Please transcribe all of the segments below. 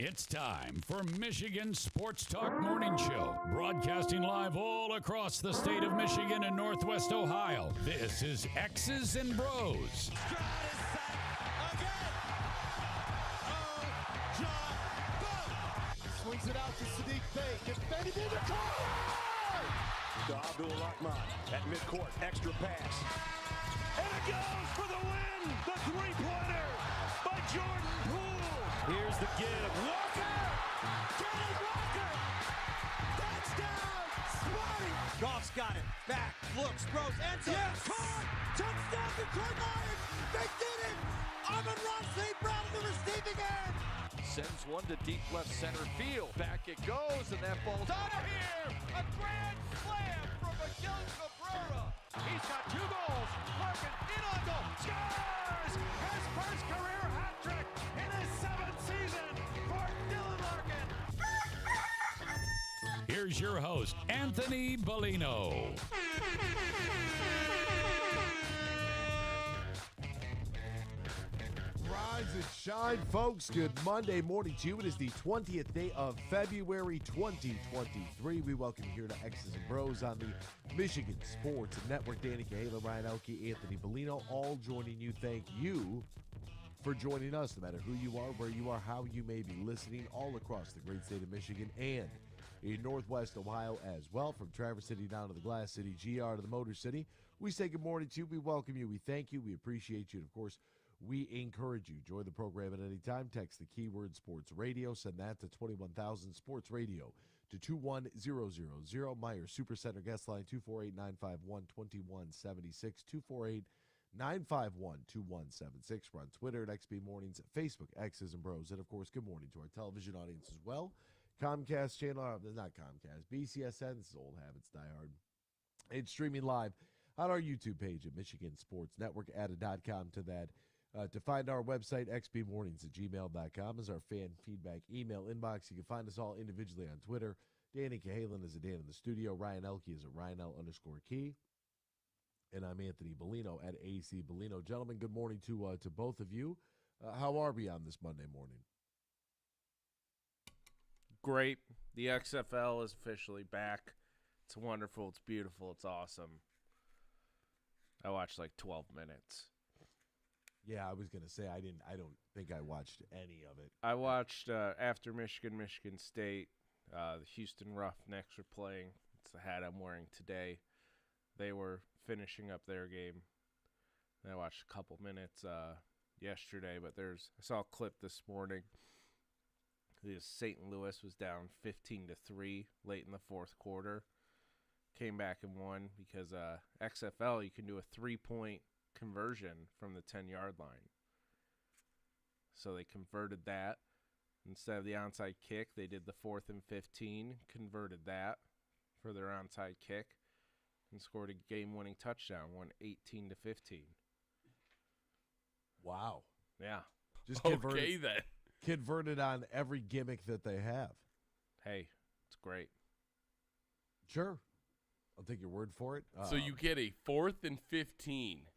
It's time for Michigan Sports Talk Morning Show, broadcasting live all across the state of Michigan and Northwest Ohio. This is X's and Bros. Stroud is sacked again. Oh, John, boom. Swings it out to Sadiq Bey. Defended in the corner. To Abdul-Rahman at midcourt. Extra pass. And it goes for the win. The three-pointer by Jordan Poole. Here's the give. Walker! Kenny Walker! Touchdown! Spotty! Goff's got it. Back, looks, throws, ends up. Yes! Caught! Touchdown, Detroit Lions! They did it! Amon-Ra St. Brown in the receiving end! Sends one to deep left center field. Back it goes, and that ball's out of here! A grand slam from Miguel Cabrera. He's got 2 goals. Larkin in on goal. Scores! His first career hat trick in his 7th season for Dylan Larkin. Here's your host, Anthony Bellino. Rise and shine, folks. Good Monday morning to you. It is the 20th day of February 2023. We welcome you here to X's and Bros on the Michigan Sports Network. Danny Cahala, Ryan Elke, Anthony Bellino, all joining you. Thank you for joining us, no matter who you are, where you are, how you may be listening, all across the great state of Michigan and in Northwest Ohio as well. From Traverse City down to the Glass City, GR to the Motor City, we say good morning to you. We welcome you. We thank you. We appreciate you. And, of course, we encourage you. Join the program at any time. Text the keyword sports radio. Send that to 21,000 sports radio to 21000. Meyer Supercenter guest line 248-951-2176. 248-951-2176. We're on Twitter at XB Mornings, Facebook, X's and Bros. And, of course, good morning to our television audience as well. Comcast channel, not Comcast, BCSN. This is old habits die hard. It's streaming live on our YouTube page at Michigan Sports Network. Add a .com to that. To find our website, xbmornings@gmail.com is our fan feedback email inbox. You can find us all individually on Twitter. Danny Cahalan is a Dan in the studio. Ryan Elke is a RyanL_Key. And I'm Anthony Bellino at AC Bellino. Gentlemen, good morning to both of you. How are we on this Monday morning? Great. The XFL is officially back. It's wonderful. It's beautiful. It's awesome. I watched like 12 minutes. Yeah, I was going to say I don't think I watched any of it. I watched after Michigan State. The Houston Roughnecks were playing. It's the hat I'm wearing today. They were finishing up their game. And I watched a couple minutes yesterday, but I saw a clip this morning. St. Louis was down 15-3 late in the fourth quarter. Came back and won because XFL, you can do a 3-point conversion from the 10-yard line. So they converted that. Instead of the onside kick, they did the 4th and 15, converted that for their onside kick, and scored a game-winning touchdown, won 18-15. Wow. Yeah. Just Converted on every gimmick that they have. Hey, it's great. Sure. I'll take your word for it. So you get a 4th and 15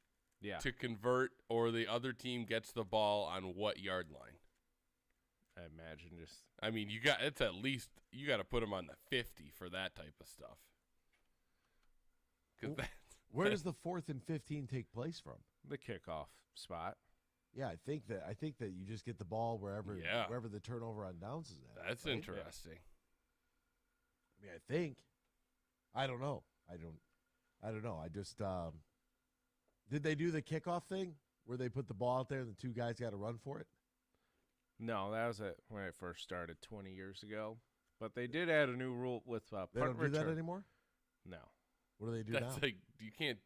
to convert, or the other team gets the ball on what yard line? I imagine you got to put them on the 50 for that type of stuff. Where does the 4th and 15 take place from? The kickoff spot. Yeah, I think that you just get the ball wherever the turnover on downs is at. That's right? Interesting. I mean, I think. I don't know. I don't know. I just did they do the kickoff thing where they put the ball out there and the two guys got to run for it? No, that was it when I first started 20 years ago. But they did add a new rule with punt return. They don't do that anymore? No. What do they do now? That's like you can't.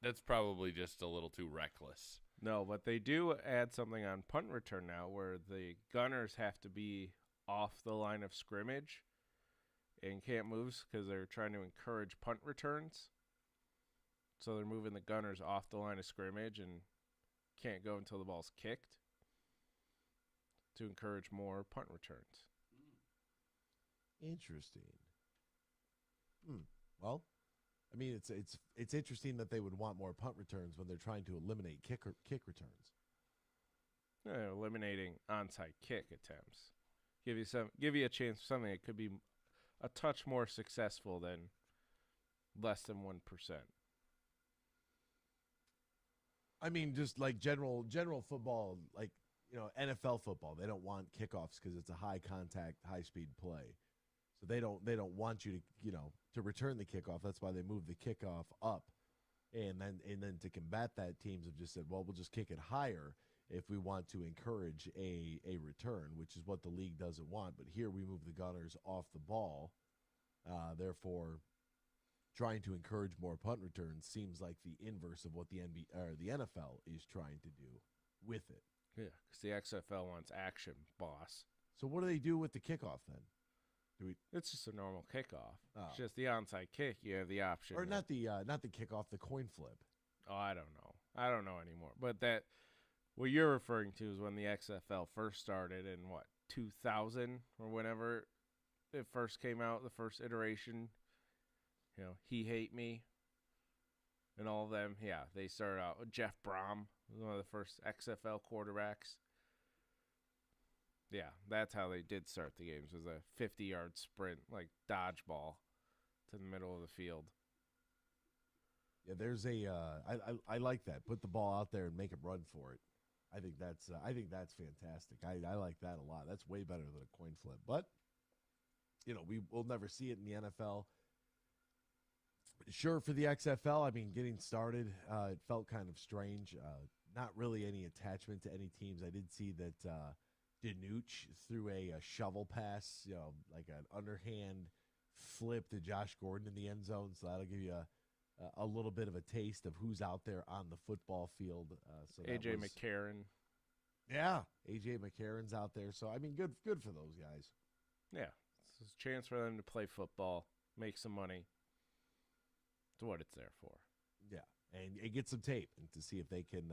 That's probably just a little too reckless. No, but they do add something on punt return now where the gunners have to be off the line of scrimmage and can't move because they're trying to encourage punt returns. So they're moving the gunners off the line of scrimmage and can't go until the ball's kicked to encourage more punt returns. Interesting. Well, I mean, it's interesting that they would want more punt returns when they're trying to eliminate kick returns. Eliminating onside kick attempts. give you a chance for something that could be a touch more successful than less than 1%. I mean, just like general football, like, NFL football, they don't want kickoffs because it's a high contact, high speed play. So they don't want you to return the kickoff. That's why they moved the kickoff up. And then to combat that, teams have just said, well, we'll just kick it higher if we want to encourage a return, which is what the league doesn't want. But here we move the gunners off the ball. Therefore, trying to encourage more punt returns seems like the inverse of what the NFL is trying to do with it. Yeah, because the XFL wants action, boss. So what do they do with the kickoff then? It's just a normal kickoff. Oh. It's just the onside kick. You have the option, or not the kickoff, the coin flip. Oh, I don't know. I don't know anymore. But what you're referring to is when the XFL first started in 2000 or whenever it first came out, the first iteration. He Hate Me and all of them. Yeah, they started out with Jeff Brom, one of the first XFL quarterbacks. Yeah, that's how they did start the games, was a 50-yard sprint, like dodgeball, to the middle of the field. Yeah, there's I like that. Put the ball out there and make him run for it. I think that's fantastic. I like that a lot. That's way better than a coin flip. But we will never see it in the NFL. Sure, for the XFL, I mean, getting started, it felt kind of strange. Not really any attachment to any teams. I did see that Danucci threw a shovel pass, like an underhand flip to Josh Gordon in the end zone. So that'll give you a little bit of a taste of who's out there on the football field. So A.J. McCarron. Yeah, A.J. McCarron's out there. So, I mean, good for those guys. Yeah, it's a chance for them to play football, make some money. It's what it's there for. Yeah, and get some tape and to see if they can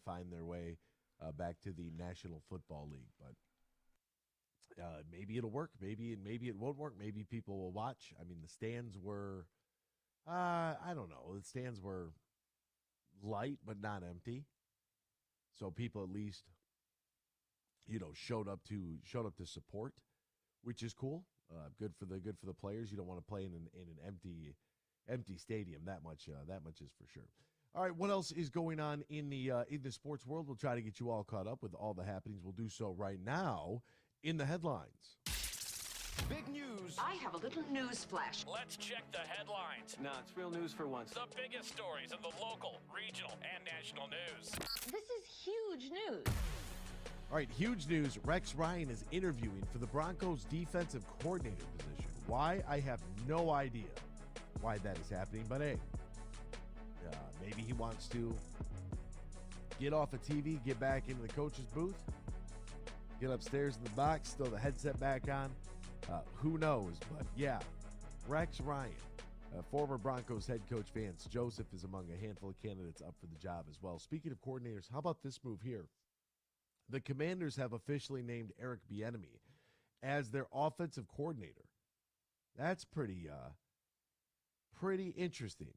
find their way back to the National Football League. But maybe it'll work. Maybe it won't work. Maybe people will watch. I mean, the stands were, I don't know. The stands were light but not empty, so people at least, showed up to support, which is cool. Good for the players. You don't want to play in an empty stadium. That much is for sure. All right, what else is going on in the sports world? We'll try to get you all caught up with all the happenings. We'll do so right now in the headlines. Big news. I have a little news flash. Let's check the headlines. No, it's real news for once. The biggest stories of the local, regional, and national news. This is huge news. All right, huge news. Rex Ryan is interviewing for the Broncos defensive coordinator position. Why? I have no idea why that is happening, but hey, maybe he wants to get off of TV, get back into the coach's booth, get upstairs in the box, throw the headset back on. Who knows? But yeah, Rex Ryan, former Broncos head coach Vance Joseph, is among a handful of candidates up for the job as well. Speaking of coordinators, how about this move here? The Commanders have officially named Eric Bieniemy as their offensive coordinator. That's pretty interesting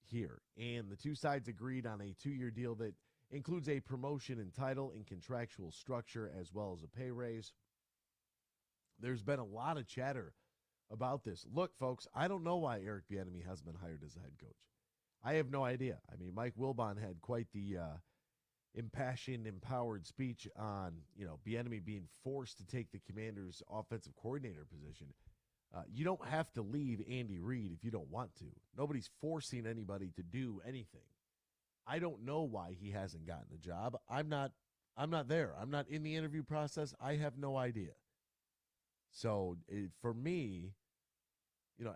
here. And the two sides agreed on a 2-year deal that includes a promotion in title and contractual structure as well as a pay raise. There's been a lot of chatter about this. Look, folks, I don't know why Eric Bieniemy hasn't been hired as a head coach. I have no idea. I mean, Mike Wilbon had quite the impassioned, empowered speech on, Bieniemy being forced to take the Commanders' offensive coordinator position. You don't have to leave Andy Reid if you don't want to. Nobody's forcing anybody to do anything. I don't know why he hasn't gotten a job. I'm not there. I'm not in the interview process. I have no idea. So for me,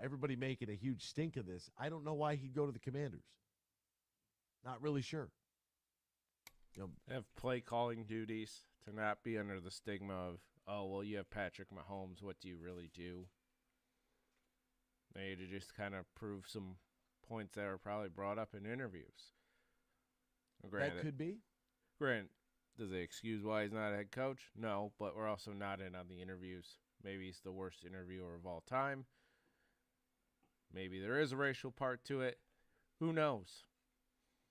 everybody making a huge stink of this, I don't know why he'd go to the Commanders. Not really sure. Have play calling duties to not be under the stigma of, oh, well, you have Patrick Mahomes. What do you really do? Maybe to just kind of prove some points that are probably brought up in interviews. Granted, that could be. Grant, does it excuse why he's not a head coach? No, but we're also not in on the interviews. Maybe he's the worst interviewer of all time. Maybe there is a racial part to it. Who knows?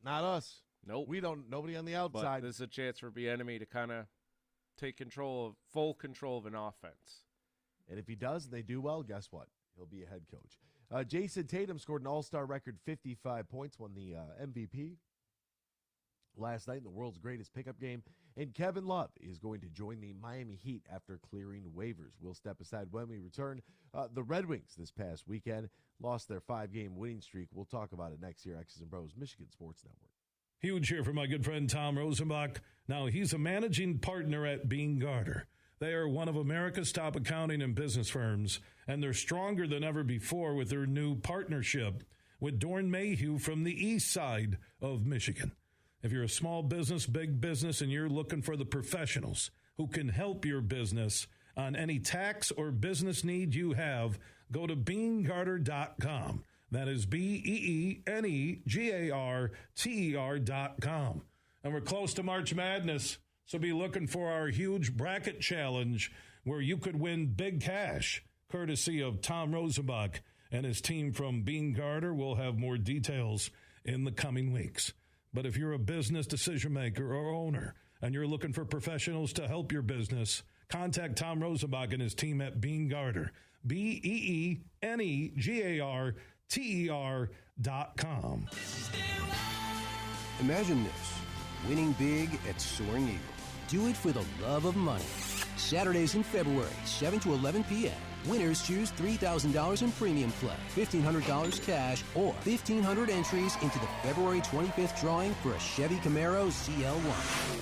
Not us. Nope. We don't. Nobody on the outside. But this is a chance for Bieniemy to kind of take full control of an offense. And if he does and they do well, guess what? He'll be a head coach. Jason Tatum scored an all-star record 55 points, won the MVP last night in the world's greatest pickup game. And Kevin Love is going to join the Miami Heat after clearing waivers. We'll step aside when we return. The Red Wings this past weekend lost their 5-game winning streak. We'll talk about it next year. X's and Bros, Michigan Sports Network. Huge here for my good friend Tom Rosenbach. Now, he's a managing partner at Br0's. They are one of America's top accounting and business firms, and they're stronger than ever before with their new partnership with Dorn Mayhew from the east side of Michigan. If you're a small business, big business, and you're looking for the professionals who can help your business on any tax or business need you have, go to BeanGarter.com. That is BeanGarter.com. And we're close to March Madness, so be looking for our huge bracket challenge where you could win big cash, courtesy of Tom Rosenbach and his team from Br0's. We'll have more details in the coming weeks. But if you're a business decision maker or owner and you're looking for professionals to help your business, contact Tom Rosenbach and his team at Br0's. BeanGarter.com. Imagine this, winning big at Soaring Eagle. Do it for the love of money. Saturdays in February, 7 to 11 p.m. Winners choose $3,000 in premium play, $1,500 cash, or 1,500 entries into the February 25th drawing for a Chevy Camaro CL1.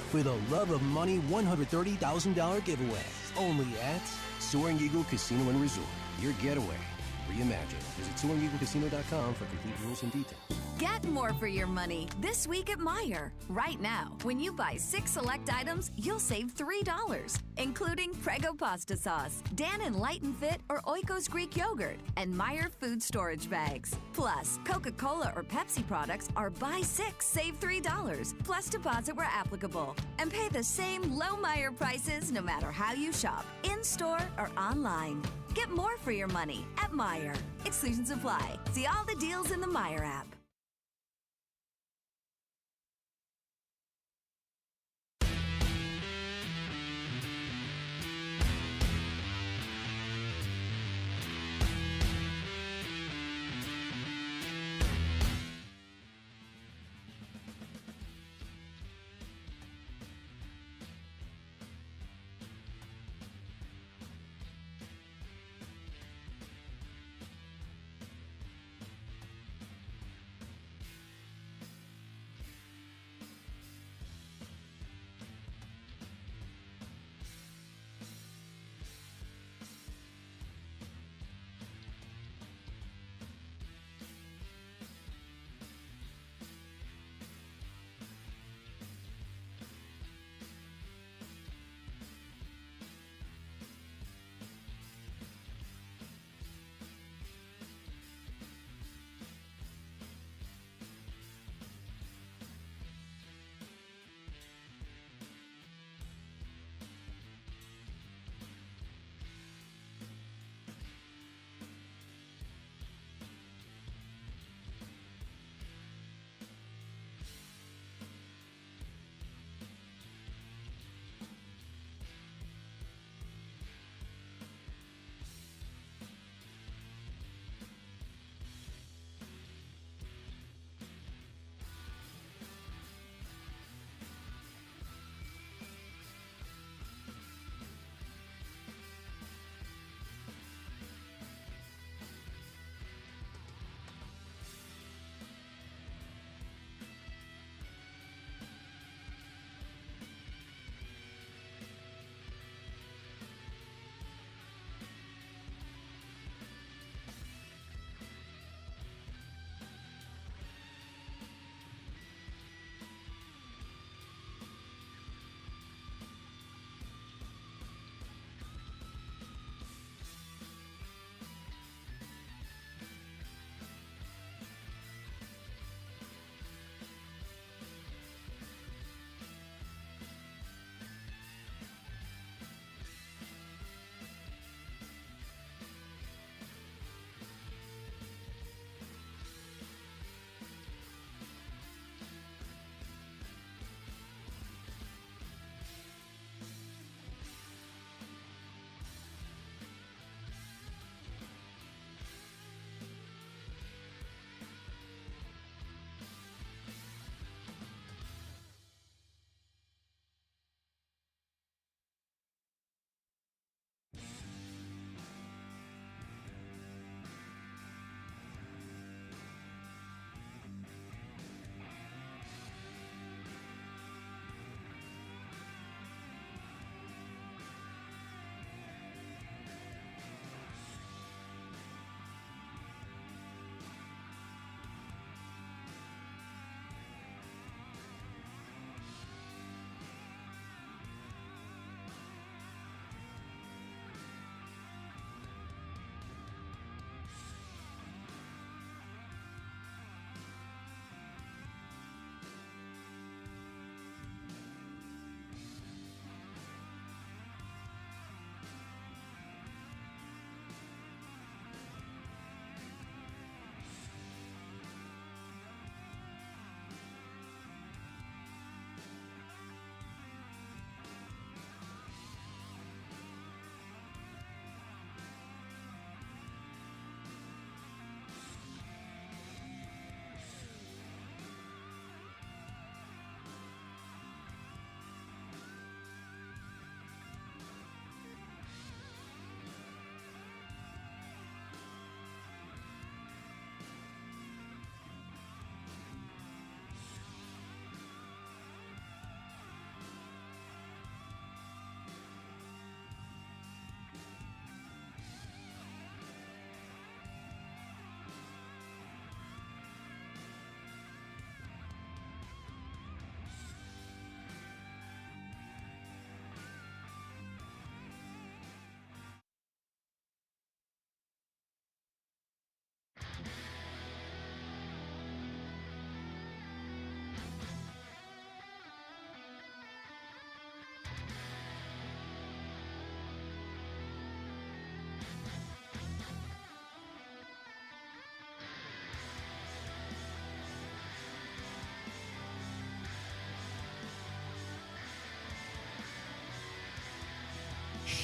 For the love of money, $130,000 giveaway. Only at Soaring Eagle Casino and Resort. Your getaway reimagined. Visit SoaringEagleCasino.com for complete rules and details. Get more for your money this week at Meijer. Right now, when you buy 6 select items, you'll save $3, including Prego pasta sauce, Dannon Light and Fit, or Oikos Greek yogurt, and Meijer food storage bags. Plus, Coca-Cola or Pepsi products are buy 6, save $3, plus deposit where applicable. And pay the same low Meijer prices no matter how you shop, in-store or online. Get more for your money at Meijer. Exclusions apply. See all the deals in the Meijer app.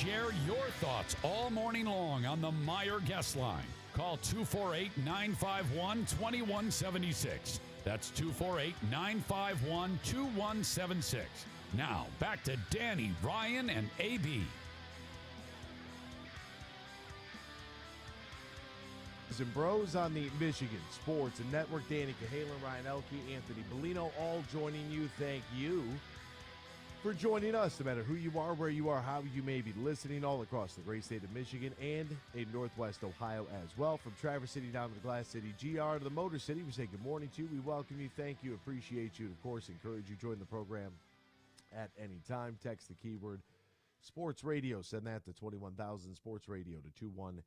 Share your thoughts all morning long on the Meyer guest line. Call 248-951-2176. That's 248-951-2176. Now, back to Danny, Ryan, and AB. And Bros on the Michigan Sports and Network. Danny Cahalan, Ryan Elke, Anthony Bellino, all joining you. Thank you for joining us, no matter who you are, where you are, how you may be listening, all across the great state of Michigan and in Northwest Ohio as well. From Traverse City down to the Glass City, GR to the Motor City, we say good morning to you. We welcome you, thank you, appreciate you, and of course, encourage you to join the program at any time. Text the keyword Sports Radio. Send that to 21,000 Sports Radio to 21000.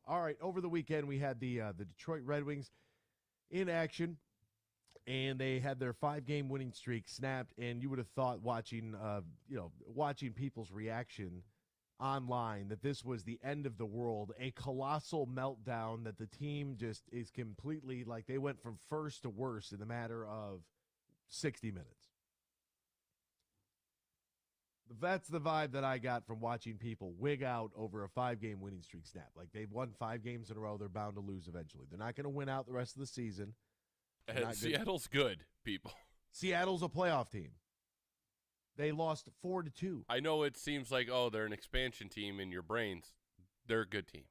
All right, over the weekend, we had the Detroit Red Wings in action. And they had their 5-game winning streak snapped, and you would have thought watching people's reaction online that this was the end of the world, a colossal meltdown that the team just is completely like they went from first to worst in a matter of 60 minutes. That's the vibe that I got from watching people wig out over a 5-game winning streak snap. Like they've won 5 games in a row, they're bound to lose eventually. They're not going to win out the rest of the season. Seattle's good, people. Seattle's a playoff team. They lost 4-2. I know it seems like, oh, they're an expansion team in your brains. They're a good team.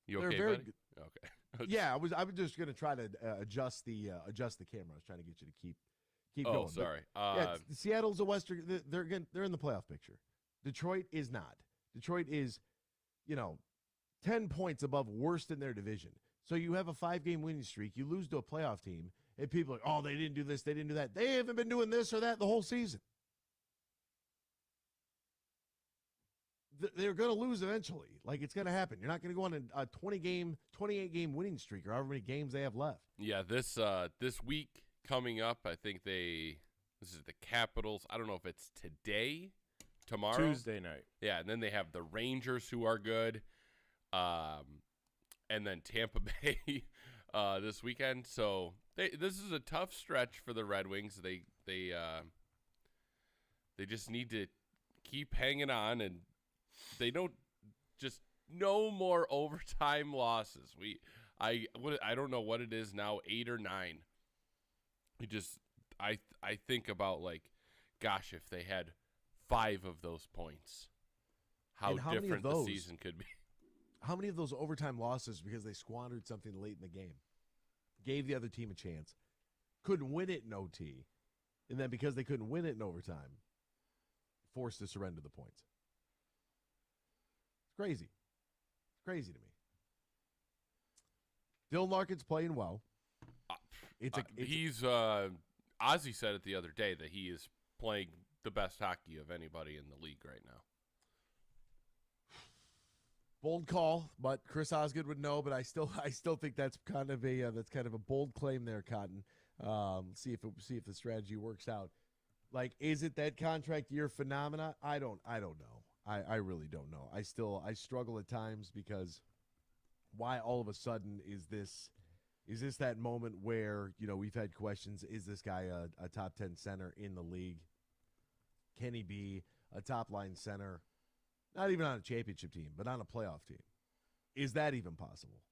You okay, buddy? Good. Okay. Yeah, I was just going to try to adjust the camera. I was trying to get you to keep going. Oh, sorry. Seattle's a Western. They're in the playoff picture. Detroit is not. Detroit is, 10 points above worst in their division. So you have a 5-game winning streak. You lose to a playoff team, and people are like, oh, they didn't do this, they didn't do that. They haven't been doing this or that the whole season. They're going to lose eventually. Like, it's going to happen. You're not going to go on a 28-game winning streak or however many games they have left. Yeah, this week coming up, I think this is the Capitals. I don't know if it's today, tomorrow. Tuesday night. Yeah, and then they have the Rangers, who are good. And then Tampa Bay this weekend. So this is a tough stretch for the Red Wings. They just need to keep hanging on, and they don't just no more overtime losses. I don't know what it is now, 8 or 9. I think about like, gosh, if they had 5 of those points, how different the season could be. How many of those overtime losses because they squandered something late in the game, gave the other team a chance, couldn't win it in OT, and then because they couldn't win it in overtime, forced to surrender the points? It's crazy. It's crazy to me. Dylan Larkin's playing well. Ozzy said it the other day that he is playing the best hockey of anybody in the league right now. Bold call, but Chris Osgood would know. But I still think that's kind of a bold claim there, Cotton. See if the strategy works out. Like, is it that contract year phenomena? I don't know. I really don't know. I struggle at times because why all of a sudden is this that moment where we've had questions? Is this guy a top 10 center in the league? Can he be a top line center? Not even on a championship team, but on a playoff team. Is that even possible?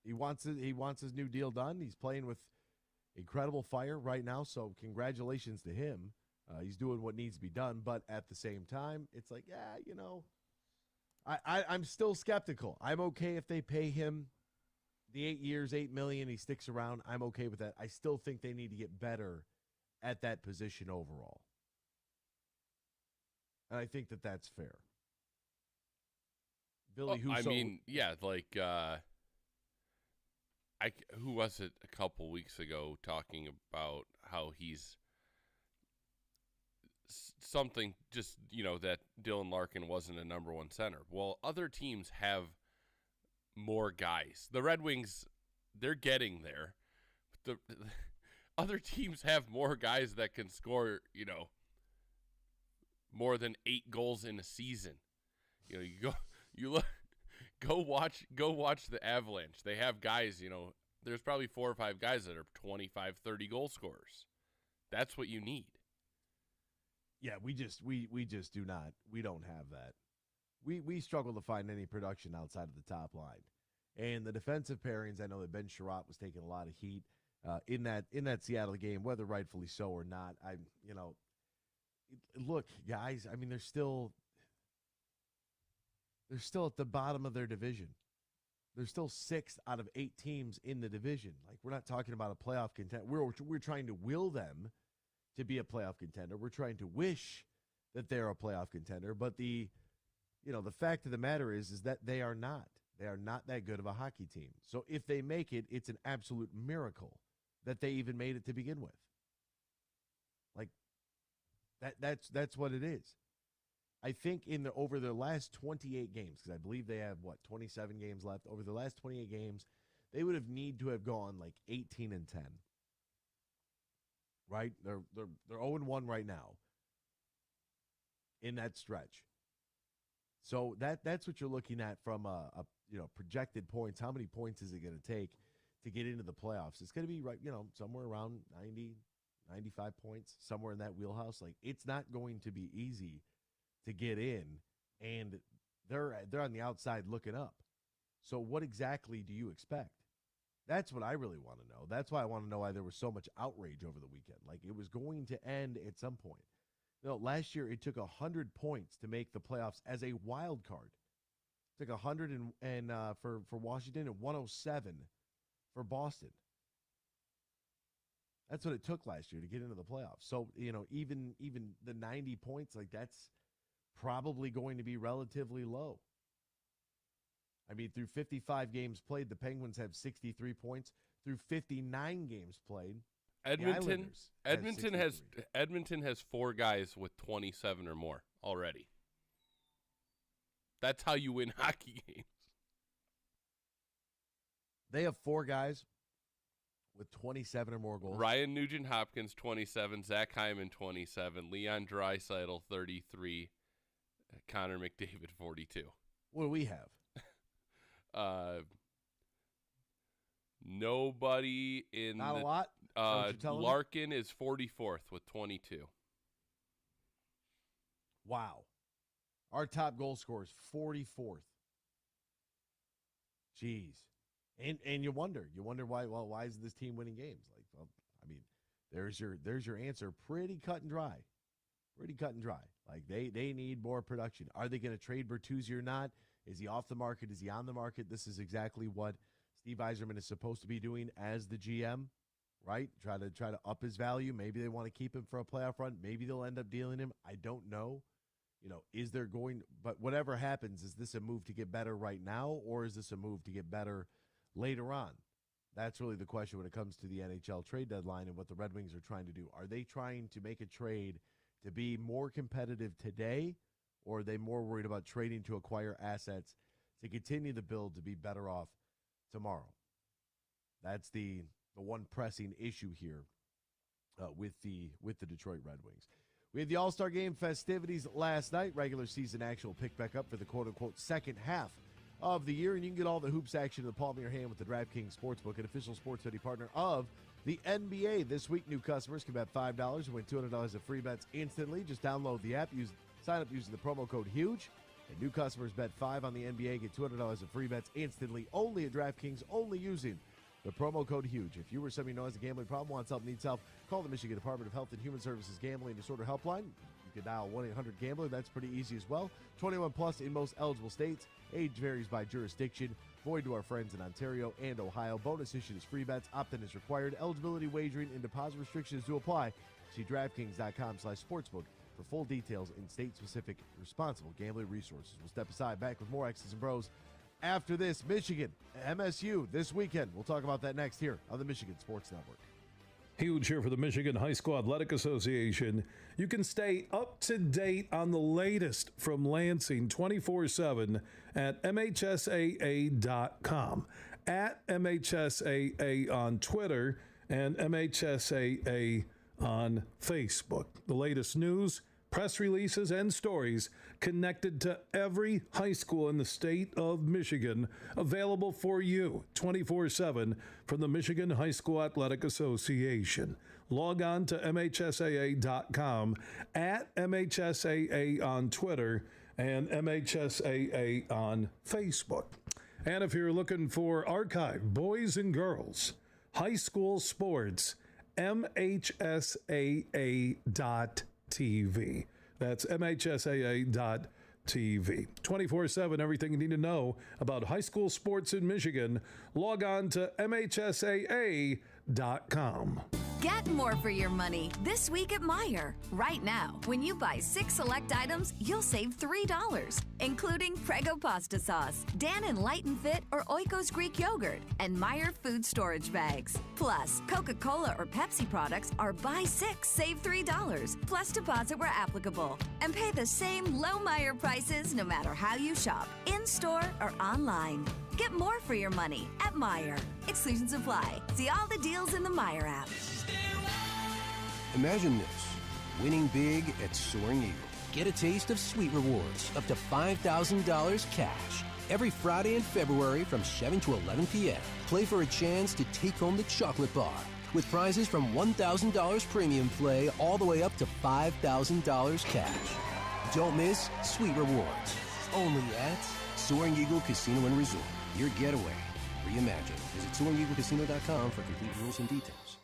He wants his new deal done. He's playing with incredible fire right now, so congratulations to him. He's doing what needs to be done, but at the same time, it's like, I'm still skeptical. I'm okay if they pay him the 8 years, $8 million, he sticks around. I'm okay with that. I still think they need to get better at that position overall. And I think that that's fair. Billy, who who was it a couple weeks ago talking about how he's something just, that Dylan Larkin wasn't a number 1 center. Well, other teams have more guys. The Red Wings, they're getting there. But the other teams have more guys that can score, more than 8 goals in a season. Go watch the Avalanche. They have guys, there's probably 4 or 5 guys that are 25, 30 goal scorers. That's what you need. Yeah, we just do not. We don't have that. We struggle to find any production outside of the top line. And the defensive pairings, I know that Ben Sherratt was taking a lot of heat in that Seattle game, whether rightfully so or not. Look, guys, I mean, they're still at the bottom of their division. They're still 6 out of 8 teams in the division. Like, we're not talking about a playoff contender. We're trying to will them to be a playoff contender. We're trying to wish that they're a playoff contender. But the fact of the matter is that they are not. They are not that good of a hockey team. So if they make it, it's an absolute miracle that they even made it to begin with. Like, that's what it is. I think over their last 28 games, because I believe they have 27 games left. Over the last 28 games, they would have need to have gone like 18-10. Right? They're 0-1 right now in that stretch. So that's what you're looking at from projected points. How many points is it going to take to get into the playoffs? It's going to be somewhere around 90, 95 points, somewhere in that wheelhouse. Like, it's not going to be easy to get in, and they're on the outside looking up. So what exactly do you expect? That's what I really want to know. That's why I want to know why there was so much outrage over the weekend. Like, it was going to end at some point. Last year it took 100 points to make the playoffs as a wild card. It took 100 for Washington and 107 for Boston. That's what it took last year to get into the playoffs. So, even the 90 points, like, that's probably going to be relatively low. I mean, through 55 games played, the Penguins have 63 points. Through 59 games played, Edmonton has 4 guys with 27 or more already. That's how you win hockey games. They have 4 guys with 27 or more goals. Ryan Nugent-Hopkins, 27. Zach Hyman, 27. Leon Draisaitl, 33. Connor McDavid, 42. What do we have? Nobody in Not a lot. Larkin is 44th with 22. Wow. Our top goal scorer is 44th. Jeez. And you wonder why. Well, why is this team winning games? Like, well, I mean, there's your answer. Pretty cut and dry. Like, they need more production. Are they going to trade Br0's or not? Is he off the market? Is he on the market? This is exactly what Steve Yzerman is supposed to be doing as the GM, right? Try to up his value. Maybe they want to keep him for a playoff run. Maybe they'll end up dealing him. I don't know. But whatever happens, is this a move to get better right now, or is this a move to get better later on? That's really the question when it comes to the NHL trade deadline and what the Red Wings are trying to do. Are they trying to make a trade to be more competitive today, or are they more worried about trading to acquire assets to continue the build to be better off tomorrow? That's the one pressing issue here with the Detroit Red Wings. We had the All-Star Game festivities last night. Regular season action will pick back up for the quote-unquote second half of the year, and you can get all the hoops action in the palm of your hand with the DraftKings Sportsbook, an official sports betting partner of the NBA. This week, new customers can bet $5 and win $200 of free bets instantly. Just download the app, sign up using the promo code HUGE, and new customers bet $5 on the NBA, get $200 of free bets instantly, only at DraftKings, only using the promo code HUGE. If you or somebody who has a gambling problem, wants help, needs help, call the Michigan Department of Health and Human Services Gambling and Disorder Helpline. You can dial 1-800-GAMBLER. That's pretty easy as well. 21 plus in most eligible states. Age varies by jurisdiction. Void to our friends in Ontario and Ohio. Bonus issued as free bets. Opt-in is required. Eligibility, wagering, and deposit restrictions do apply. See DraftKings.com/sportsbook for full details and state-specific responsible gambling resources. We'll step aside, back with more X's and Bros after this. Michigan, MSU this weekend. We'll talk about that next here on the Michigan Sports Network. Huge here for the Michigan High School Athletic Association. You can stay up to date on the latest from Lansing 24/7 at MHSAA.com, at MHSAA on Twitter, and MHSAA on Facebook. The latest news, press releases, and stories connected to every high school in the state of Michigan, available for you 24/7 from the Michigan High School Athletic Association. Log on to MHSAA.com, at MHSAA on Twitter, and MHSAA on Facebook. And if you're looking for archived boys and girls high school sports, MHSAA.TV. That's MHSAA.TV. 24/7, everything you need to know about high school sports in Michigan. Log on to MHSAA.com. Get more for your money this week at Meijer. Right now, when you buy 6 select items, you'll save $3, including Prego pasta sauce, Dan & Light and Fit or Oikos Greek yogurt, and Meijer food storage bags. Plus, Coca-Cola or Pepsi products are buy 6, save $3, plus deposit where applicable. And pay the same low Meijer prices no matter how you shop, in-store or online. Get more for your money at Meijer. Exclusions apply. See all the deals in the Meijer app. Imagine this, winning big at Soaring Eagle. Get a taste of sweet rewards, up to $5,000 cash. Every Friday in February from 7 to 11 p.m. Play for a chance to take home the chocolate bar with prizes from $1,000 premium play all the way up to $5,000 cash. Don't miss sweet rewards. Only at Soaring Eagle Casino and Resort. Your getaway reimagined. Visit SoaringEagleCasino.com for complete rules and details.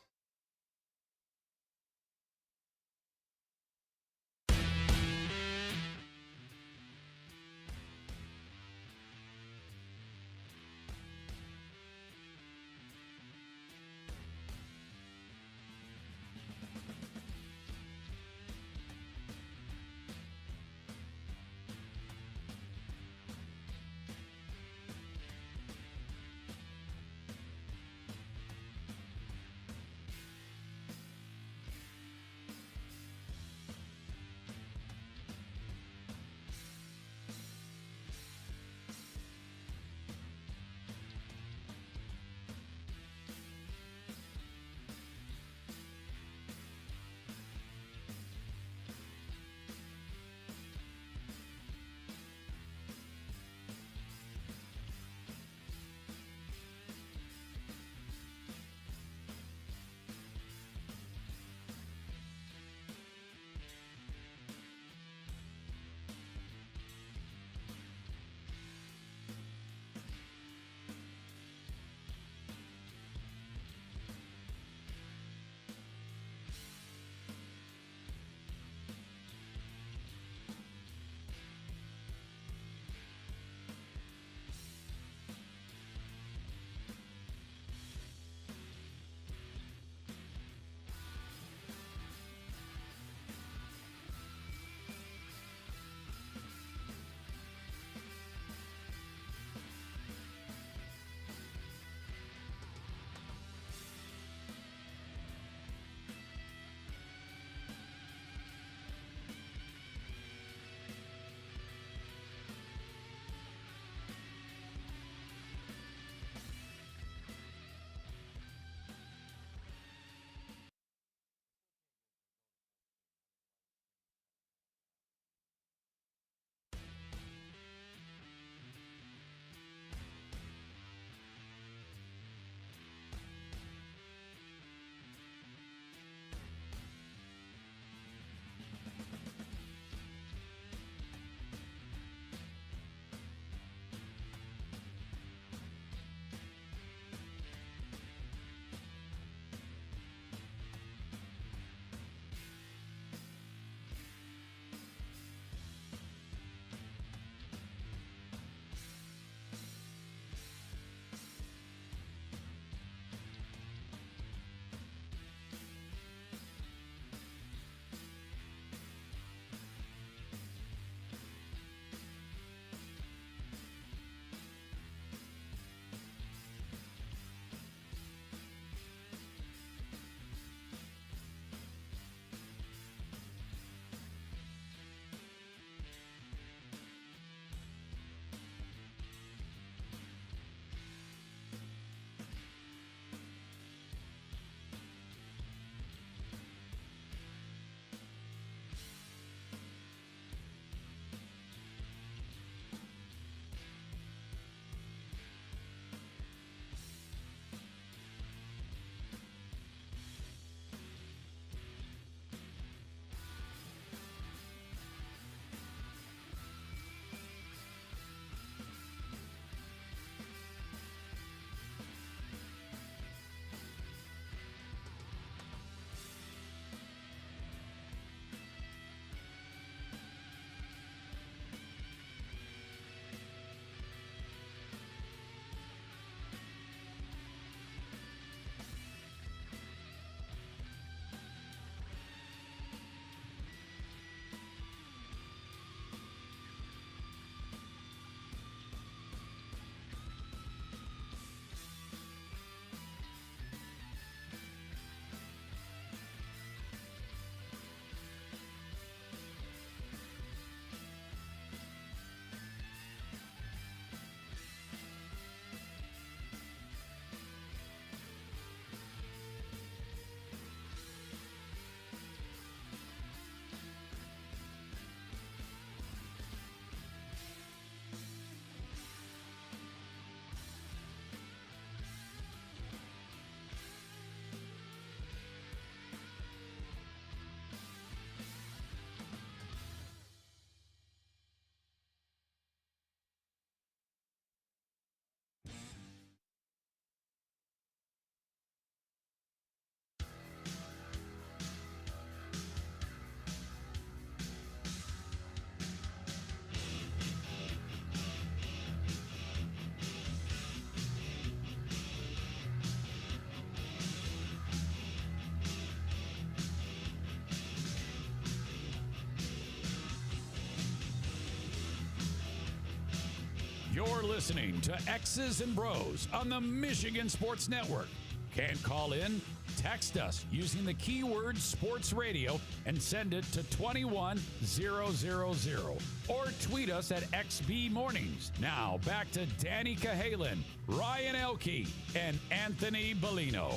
You're listening to X's and Bros on the Michigan Sports Network. Can't call in? Text us using the keyword sports radio and send it to 21000 or tweet us at XB Mornings. Now back to Danny Cahalan, Ryan Elke, and Anthony Bellino.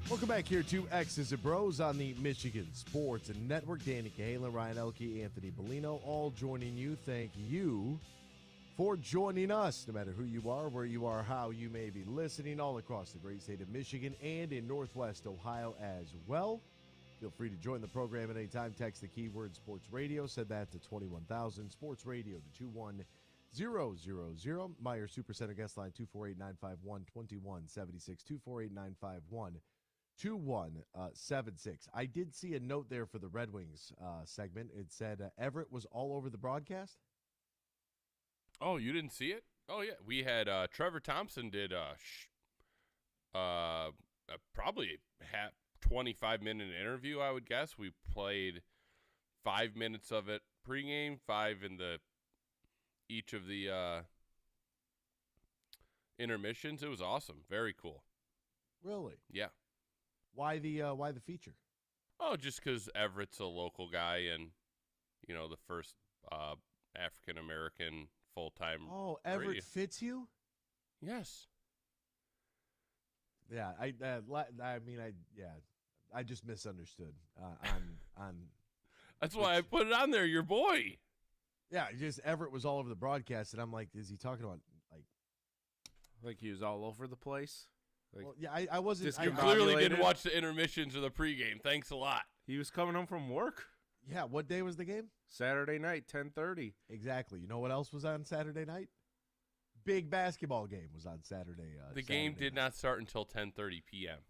Welcome back here to X's and Bros on the Michigan Sports Network. Danny Cahalan, Ryan Elke, Anthony Bellino, all joining you. Thank you for joining us, no matter who you are, where you are, how you may be listening, all across the great state of Michigan and in Northwest Ohio as well. Feel free to join the program at any time. Text the keyword sports radio. Send that to 21,000. Sports radio to 21000. Meyer Supercenter guest line 248-951-2176. 248-951-2176. I did see a note there for the Red Wings segment. It said Everett was all over the broadcast. Oh, you didn't see it? Oh, yeah. We had Trevor Thompson did probably 25-minute interview, I would guess. We played 5 minutes of it pregame, 5 in each of the intermissions. It was awesome. Very cool. Really? Yeah. Why the feature? Oh, just because Everett's a local guy and, the first African-American full-time. Oh, Everett fits you? Yes. Yeah, I just misunderstood on. That's why I put it on there. Your boy. Yeah, just Everett was all over the broadcast, and I'm like, is he talking about like he was all over the place? Well, yeah, I wasn't. You clearly didn't watch the intermissions or the pregame. Thanks a lot. He was coming home from work. Yeah, what day was the game? Saturday night, 10:30. Exactly. You know what else was on Saturday night? Big basketball game was on Saturday. The game did not start until 10:30 p.m.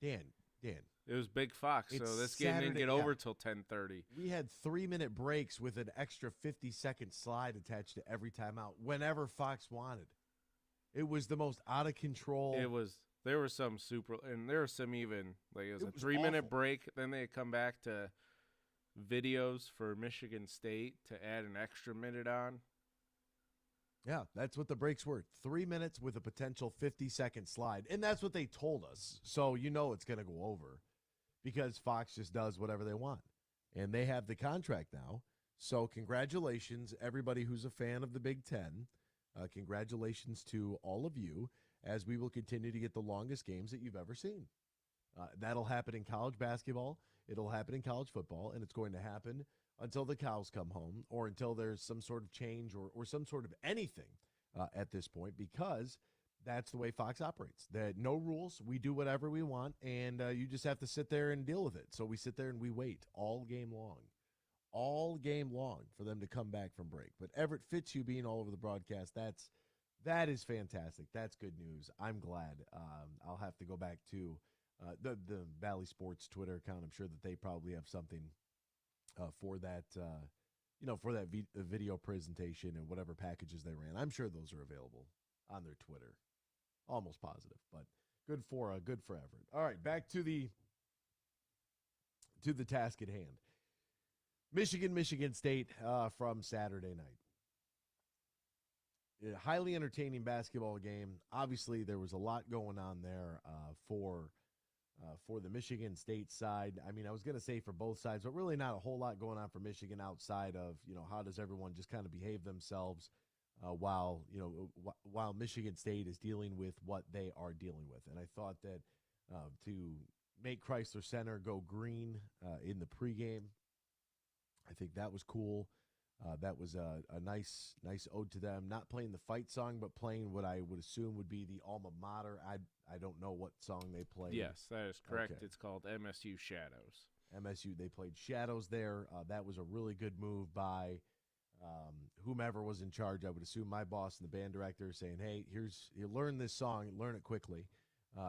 Dan. It was Big Fox, so this game didn't get over till 10:30. We had 3-minute breaks with an extra 50-second slide attached to every timeout whenever Fox wanted. It was the most out of control. There was some and there was some even, it was a 3-minute break. Then they come back to videos for Michigan State to add an extra minute on. Yeah, that's what the breaks were. 3 minutes with a potential 50-second slide. And that's what they told us. So it's going to go over because Fox just does whatever they want. And they have the contract now. So congratulations, everybody who's a fan of the Big Ten. Congratulations to all of you as we will continue to get the longest games that you've ever seen. That'll happen in college basketball. It'll happen in college football. And it's going to happen until the cows come home or until there's some sort of change or some sort of anything at this point, because that's the way Fox operates. That no rules. We do whatever we want, and you just have to sit there and deal with it. So we sit there and we wait all game long for them to come back from break. But Everett Fitzhugh being all over the broadcast, that is fantastic. That's good news. I'm glad. I'll have to go back to the Valley Sports Twitter account. I'm sure that they probably have something for that, for that video presentation and whatever packages they ran. I'm sure those are available on their Twitter. Almost positive, but good for Everett. All right, back to the task at hand. Michigan State from Saturday night. A highly entertaining basketball game. Obviously, there was a lot going on there for the Michigan State side. I mean, I was going to say for both sides, but really not a whole lot going on for Michigan outside of, how does everyone just kind of behave themselves while Michigan State is dealing with what they are dealing with. And I thought that to make Chrysler Center go green in the pregame, I think that was cool. That was a nice ode to them. Not playing the fight song, but playing what I would assume would be the alma mater. I don't know what song they played. Yes, that is correct. Okay. It's called MSU Shadows. MSU, they played Shadows there. That was a really good move by whomever was in charge. I would assume my boss and the band director saying, hey, you learn this song, learn it quickly,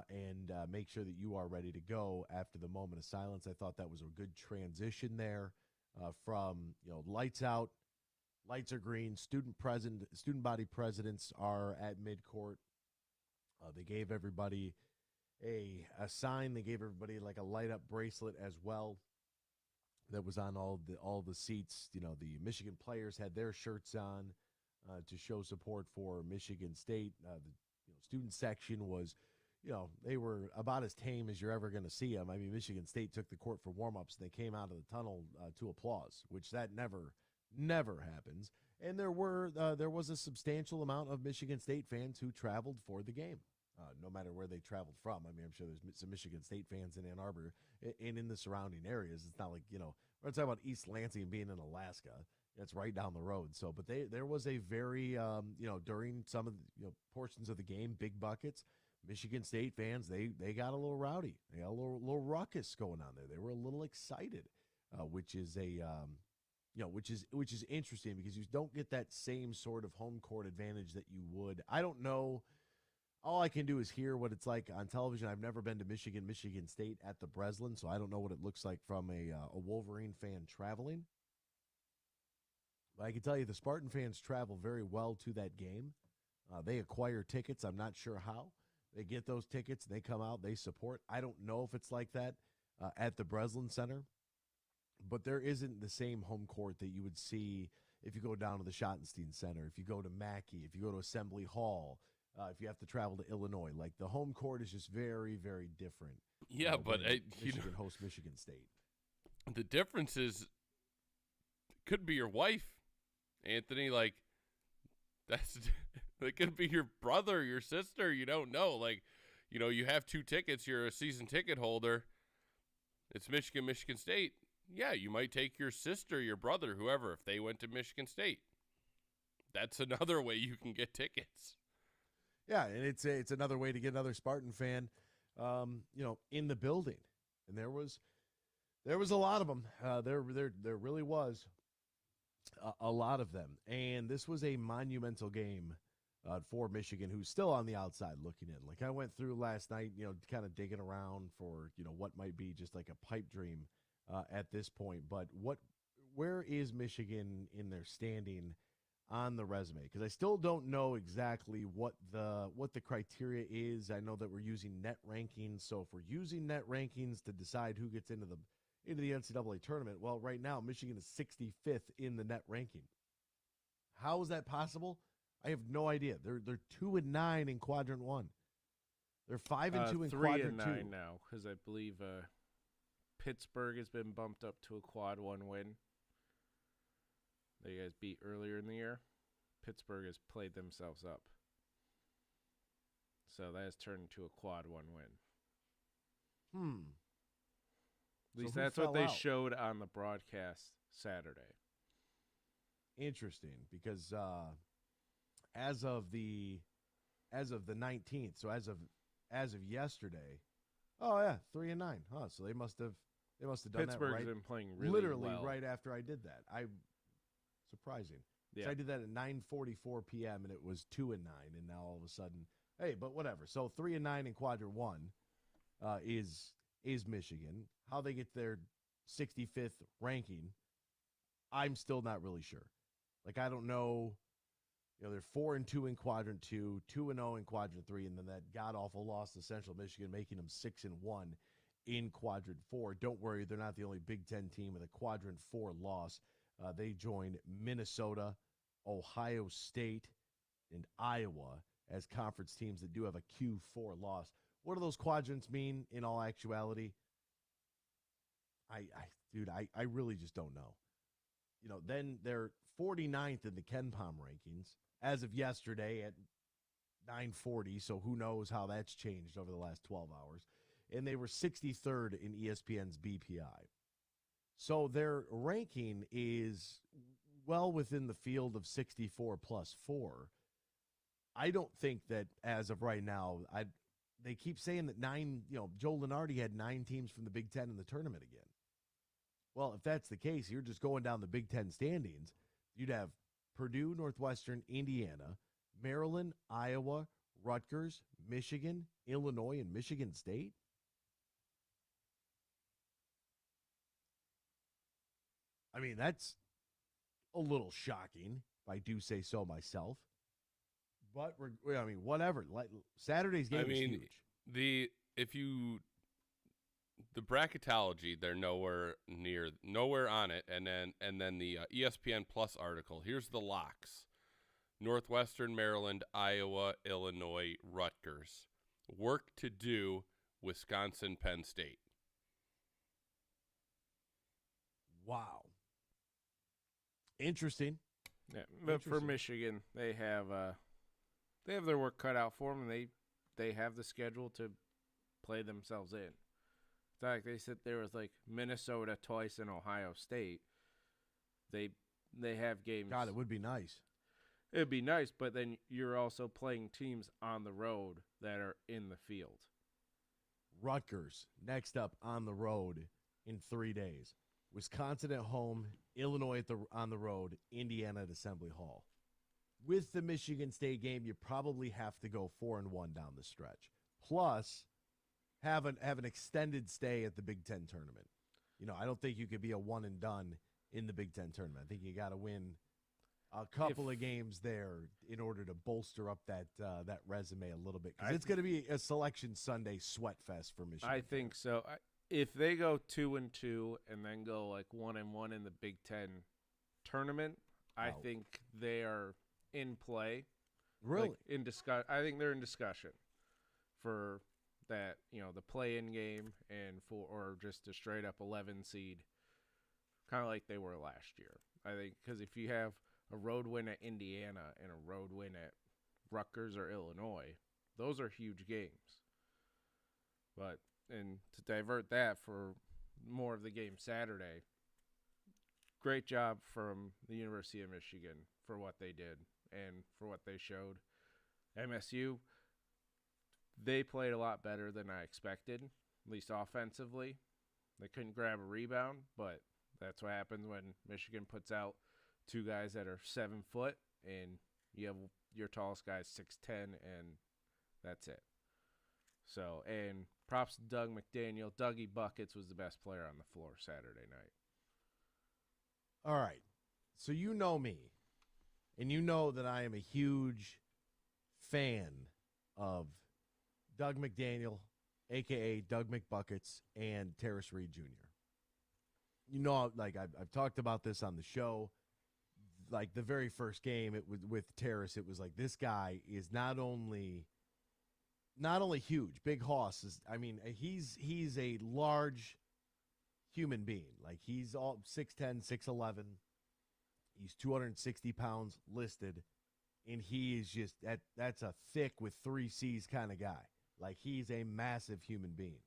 and make sure that you are ready to go after the moment of silence. I thought that was a good transition there from, lights out, lights are green, student body presidents are at midcourt. They gave everybody a sign. They gave everybody like a light up bracelet as well that was on all the seats. The Michigan players had their shirts on. to show support for Michigan State. The student section was, they were about as tame as you're ever going to see them. I mean, Michigan State took the court for warm-ups. They came out of the tunnel to applause, which that never happens. And there was a substantial amount of Michigan State fans who traveled for the game, no matter where they traveled from. I mean, I'm sure there's some Michigan State fans in Ann Arbor and in the surrounding areas. It's not like, we're talking about East Lansing being in Alaska. It's right down the road. So, but there was a very, during some of the portions of the game, big buckets, Michigan State fans, they got a little rowdy. They got a little ruckus going on there. They were a little excited, which is which is interesting because you don't get that same sort of home court advantage that you would. I don't know. All I can do is hear what it's like on television. I've never been to Michigan State at the Breslin, so I don't know what it looks like from a Wolverine fan traveling. But I can tell you the Spartan fans travel very well to that game. They acquire tickets. I'm not sure how. They get those tickets, and they come out, they support. I don't know if it's like that at the Breslin Center, but there isn't the same home court that you would see if you go down to the Schottenstein Center, if you go to Mackey, if you go to Assembly Hall, if you have to travel to Illinois. Like, the home court is just very, very different. Yeah, but Michigan hosts Michigan State. The difference is, it could be your wife, Anthony. Like, it could be your brother, your sister. You don't know. Like, you have 2 tickets. You're a season ticket holder. It's Michigan State. Yeah, you might take your sister, your brother, whoever, if they went to Michigan State. That's another way you can get tickets. Yeah, and it's another way to get another Spartan fan, in the building. And there was a lot of them. There really was a lot of them. And this was a monumental game for Michigan, who's still on the outside looking in. Like, I went through last night, kind of digging around for, what might be just like a pipe dream at this point. But where is Michigan in their standing on the resume? Because I still don't know exactly what the criteria is. I know that we're using net rankings. So if we're using net rankings to decide who gets into the NCAA tournament, well, right now Michigan is 65th in the net ranking. How is that possible? I have no idea. They're 2-9 in quadrant 1. They're 5-2 in quadrant 2 3-9 now, because I believe Pittsburgh has been bumped up to a quad 1 win. They guys beat earlier in the year. Pittsburgh has played themselves up, so that has turned into a quad 1 win. At least that's what they showed on the broadcast Saturday. Interesting, because as of the 19th, so as of yesterday, 3-9. Huh? So they must have done Pittsburgh's that right. Been playing really literally well. Right after I did that. Surprising. Yeah. So I did that at 9:44 p.m. and it was 2-9, and now all of a sudden, hey, but whatever. So 3-9 in quadrant 1 is Michigan. How they get their 65th ranking, I'm still not really sure. Like, I don't know. They're 4-2 in quadrant 2, 2-0 in quadrant 3, and then that god awful loss to Central Michigan, making them 6-1 in quadrant 4. Don't worry, they're not the only Big Ten team with a quadrant 4 loss. They joined Minnesota, Ohio State, and Iowa as conference teams that do have a Q4 loss. What do those quadrants mean in all actuality? I really just don't know. Then they're 49th in the KenPom rankings as of yesterday at 9:40, so who knows how that's changed over the last 12 hours. And they were 63rd in ESPN's BPI. So their ranking is well within the field of 64 plus 4. I don't think that as of right now, they keep saying that Joe Lunardi had 9 teams from the Big Ten in the tournament again. Well, if that's the case, you're just going down the Big Ten standings. You'd have Purdue, Northwestern, Indiana, Maryland, Iowa, Rutgers, Michigan, Illinois, and Michigan State. I mean, that's a little shocking, if I do say so myself. But, whatever. Saturday's game is huge. The bracketology, they're nowhere on it. And then the ESPN Plus article, here's the locks. Northwestern Maryland, Iowa, Illinois, Rutgers. Work to do, Wisconsin, Penn State. Wow. Interesting. Yeah, but for Michigan, they have their work cut out for them. They have the schedule to play themselves in. In fact, they sit there with like Minnesota twice and Ohio State. They have games. God, it would be nice. It'd be nice, but then you're also playing teams on the road that are in the field. Rutgers, next up on the road in 3 days. Wisconsin at home, Illinois on the road, Indiana at Assembly Hall. With the Michigan State game, you probably have to go 4-1 down the stretch. Plus, have an extended stay at the Big Ten tournament. I don't think you could be a one and done in the Big Ten tournament. I think you got to win a couple of games there in order to bolster up that resume a little bit. Because it's going to be a Selection Sunday sweat fest for Michigan. I think so. If they go 2-2 and then go like 1-1 in the Big Ten tournament, I think they are in play. Really? I think they're in discussion for that, the play-in game or just a straight-up 11 seed, kind of like they were last year. I think because if you have a road win at Indiana and a road win at Rutgers or Illinois, those are huge games. And to divert that for more of the game Saturday, great job from the University of Michigan for what they did and for what they showed. MSU, they played a lot better than I expected, at least offensively. They couldn't grab a rebound, but that's what happens when Michigan puts out two guys that are 7 foot and you have your tallest guy 6'10", and that's it. So, and props to Doug McDaniel. Dougie Buckets was the best player on the floor Saturday night. All right. So you know me, and you know that I am a huge fan of Doug McDaniel, a.k.a. Doug McBuckets, and Terrace Reed Jr. I've talked about this on the show. Like the very first game with Terrace, it was like this guy is not only huge, big hoss. He's a large human being. Like he's all 6'10", 6'11". He's 260 pounds listed, and he is just that's a thick with 3 C's kind of guy. Like he's a massive human being.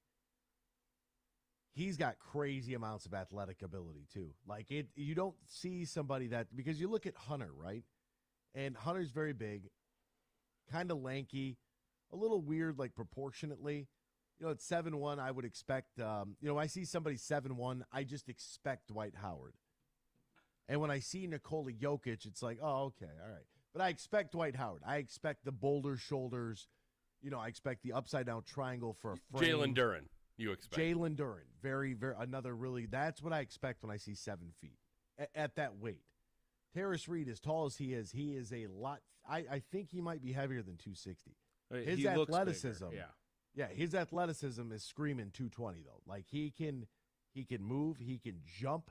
He's got crazy amounts of athletic ability too. Like you don't see somebody that, because you look at Hunter, right? And Hunter's very big, kind of lanky, a little weird, like proportionately. At 7'1", I would expect. I see somebody 7'1", I just expect Dwight Howard. And when I see Nikola Jokic, it's like, oh, okay, all right. But I expect Dwight Howard. I expect the boulder shoulders. I expect the upside down triangle for a frame. Jalen Duren. You expect Jalen Duren, very, very another really. That's what I expect when I see 7 feet at that weight. Terrace Reed, as tall as he is a lot. I think he might be heavier than 260. His athleticism, his athleticism is screaming 220 though. Like he can move, he can jump,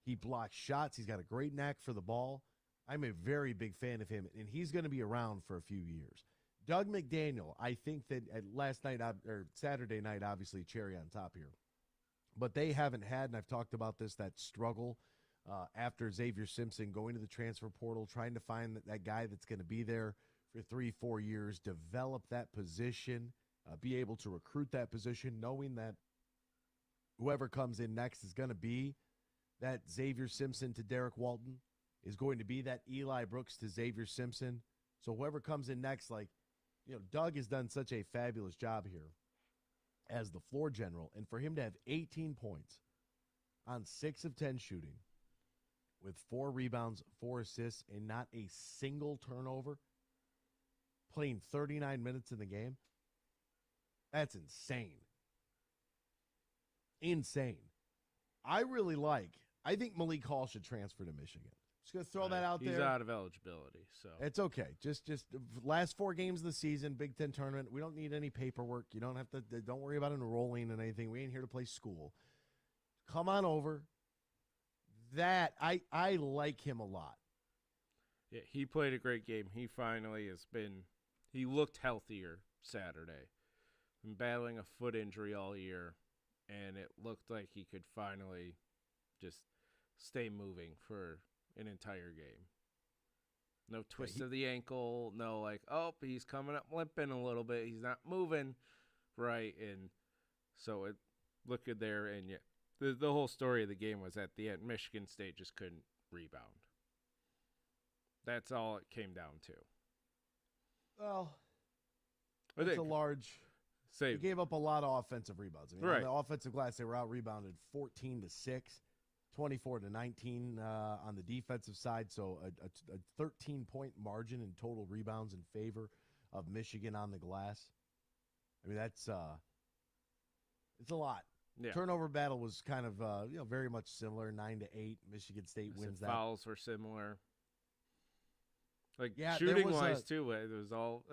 he blocks shots. He's got a great knack for the ball. I'm a very big fan of him, and he's going to be around for a few years. Doug McDaniel, I think that Saturday night, obviously cherry on top here, but they haven't had, and I've talked about this, that struggle after Xavier Simpson going to the transfer portal, trying to find that guy that's going to be there for 3-4 years, develop that position, be able to recruit that position, knowing that whoever comes in next is going to be that Xavier Simpson to Derek Walton, is going to be that Eli Brooks to Xavier Simpson. So whoever comes in next, Doug has done such a fabulous job here as the floor general. And for him to have 18 points on 6 of 10 shooting with 4 rebounds, 4 assists, and not a single turnover, playing 39 minutes in the game, that's insane. Insane. I think Malik Hall should transfer to Michigan. Just going to throw that out there. He's out of eligibility, so. It's okay. Just last 4 games of the season, Big Ten tournament. We don't need any paperwork. You don't have to. Don't worry about enrolling in anything. We ain't here to play school. Come on over. That I like him a lot. Yeah, he played a great game. He finally he looked healthier Saturday. Been battling a foot injury all year, and it looked like he could finally just stay moving for an entire game. No twist of the ankle, no like, oh, he's coming up limping a little bit. He's not moving right, and so it looked good there. And yeah, the whole story of the game was at the end, Michigan State just couldn't rebound. That's all it came down to. Well, it's a large. They gave up a lot of offensive rebounds. I mean, on the offensive glass, they were out rebounded 14-6. 24-19 on the defensive side, so a 13-point margin in total rebounds in favor of Michigan on the glass. I mean, that's it's a lot. Yeah. Turnover battle was kind of very much similar, 9-8. Michigan State wins that. Fouls were similar. Like shooting wise too, it was all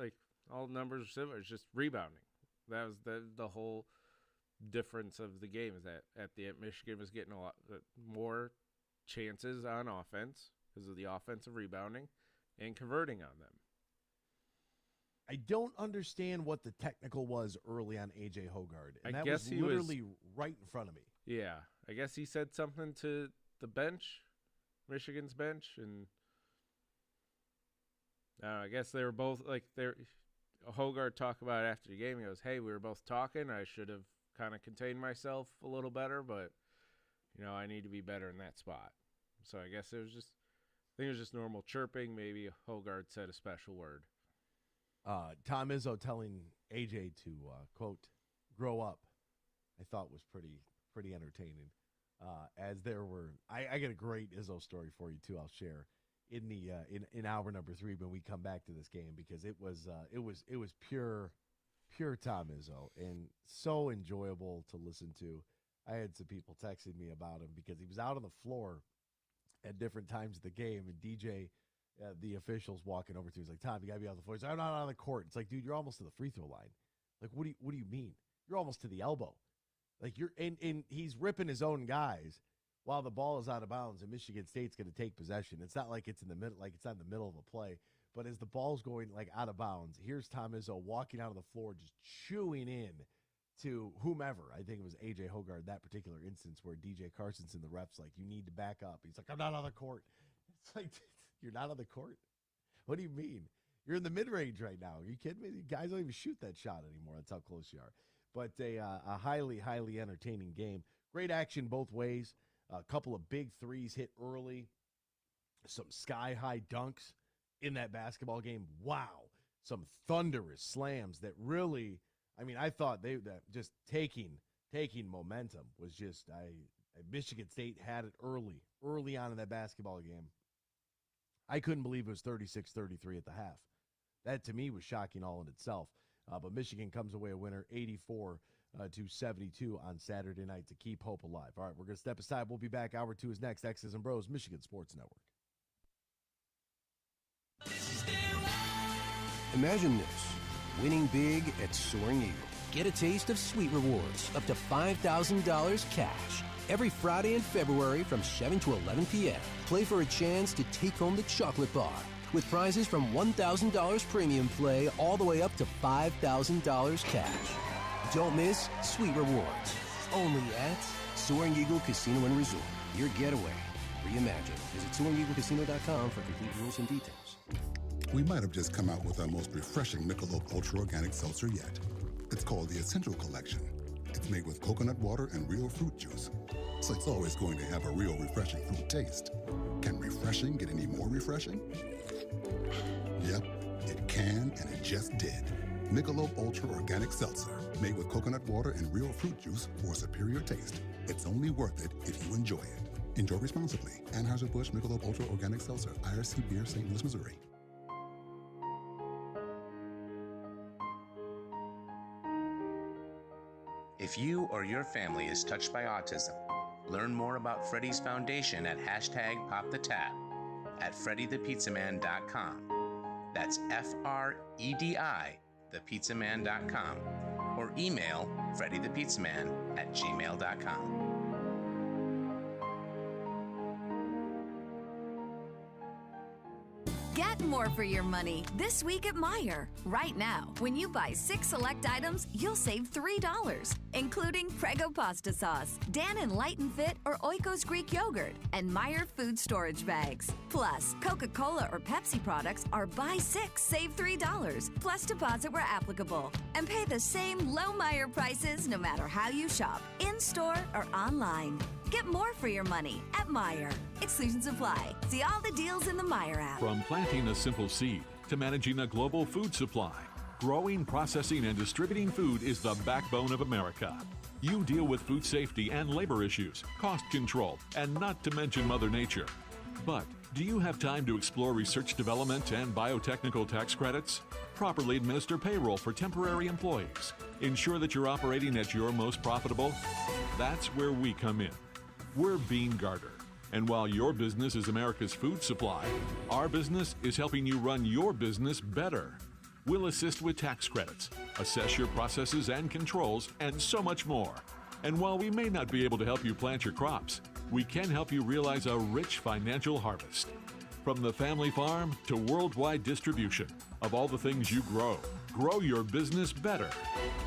numbers were similar. It's just rebounding. That was the whole difference of the game, is that at the end Michigan was getting a lot more chances on offense because of the offensive rebounding and converting on them. I don't understand what the technical was early on A.J. Hoggard. And I that guess was literally right in front of me. Yeah. I guess he said something to the bench, Michigan's bench, and I guess they were both Hoggard talked about it after the game. He goes, "Hey, we were both talking. I should have kind of contained myself a little better, but I need to be better in that spot." So I guess it was just normal chirping. Maybe Hoggard said a special word. Tom Izzo telling AJ to quote, "grow up," I thought was pretty entertaining. As there were, I got a great Izzo story for you too. I'll share in the in hour number 3 when we come back to this game, because it was pure Tom Izzo and so enjoyable to listen to. I had some people texting me about him because he was out on the floor at different times of the game, and DJ, the officials walking over to him, he's like, "Tom, you gotta be on the floor." He's like, "I'm not on the court." It's like, dude, you're almost to the free throw line. Like, what do you mean? You're almost to the elbow. Like, you're and he's ripping his own guys while the ball is out of bounds, and Michigan State's going to take possession. It's not like it's in the middle, like it's not in the middle of a play. But as the ball's going like out of bounds, here's Tom Izzo walking out of the floor, just chewing in to whomever. I think it was A.J. Hoggard, that particular instance where DJ Carson's in the refs, like, "You need to back up." He's like, "I'm not on the court." It's like, you're not on the court? What do you mean? You're in the mid-range right now. Are you kidding me? You guys don't even shoot that shot anymore. That's how close you are. But a highly, highly entertaining game. Great action both ways. A couple of big threes hit early. Some sky-high dunks in that basketball game. Wow. Some thunderous slams that really, I mean, I thought that just taking momentum was just, Michigan State had it early on in that basketball game. I couldn't believe it was 36-33 at the half. That, to me, was shocking all in itself. But Michigan comes away a winner, 84-72 on Saturday night to keep hope alive. All right, we're going to step aside. We'll be back. Hour 2 is next. X's and Bros, Michigan Sports Network. Imagine this: winning big at Soaring Eagle. Get a taste of sweet rewards, up to $5,000 cash. Every Friday in February from 7 to 11 p.m. Play for a chance to take home the chocolate bar, with prizes from $1,000 premium play all the way up to $5,000 cash. Don't miss Sweet Rewards. Only at Soaring Eagle Casino and Resort. Your getaway reimagined. Visit SoaringEagleCasino.com for complete rules and details. We might have just come out with our most refreshing Michelob Ultra Organic Seltzer yet. It's called the Essential Collection. It's made with coconut water and real fruit juice, so it's always going to have a real refreshing fruit taste. Can refreshing get any more refreshing? Yep, it can, and it just did. Michelob Ultra Organic Seltzer, made with coconut water and real fruit juice for superior taste. It's only worth it if you enjoy it. Enjoy responsibly. Anheuser-Busch Michelob Ultra Organic Seltzer, IRC Beer, St. Louis, Missouri. If you or your family is touched by autism, learn more about Freddy's Foundation at #PopTheTap at FreddyThePizzaman.com. That's FREDI, thepizzaman.com, or email FreddyThePizzaman@gmail.com. Get more for your money this week at Meijer. Right now, when you buy 6 select items, you'll save $3, including Prego pasta sauce, Dan and Light and Fit or Oikos Greek yogurt, and Meijer food storage bags. Plus, Coca-Cola or Pepsi products are buy 6, save $3, plus deposit where applicable. And pay the same low Meijer prices no matter how you shop, in-store or online. Get more for your money at Meijer. Exclusions apply. See all the deals in the Meijer app. From planting a simple seed to managing a global food supply, growing, processing, and distributing food is the backbone of America. You deal with food safety and labor issues, cost control, and not to mention Mother Nature. But do you have time to explore research development and biotechnical tax credits? Properly administer payroll for temporary employees. Ensure that you're operating at your most profitable? That's where we come in. We're Bean Garter. And while your business is America's food supply, our business is helping you run your business better. We'll assist with tax credits, assess your processes and controls, and so much more. And while we may not be able to help you plant your crops, we can help you realize a rich financial harvest. From the family farm to worldwide distribution of all the things you grow, grow your business better.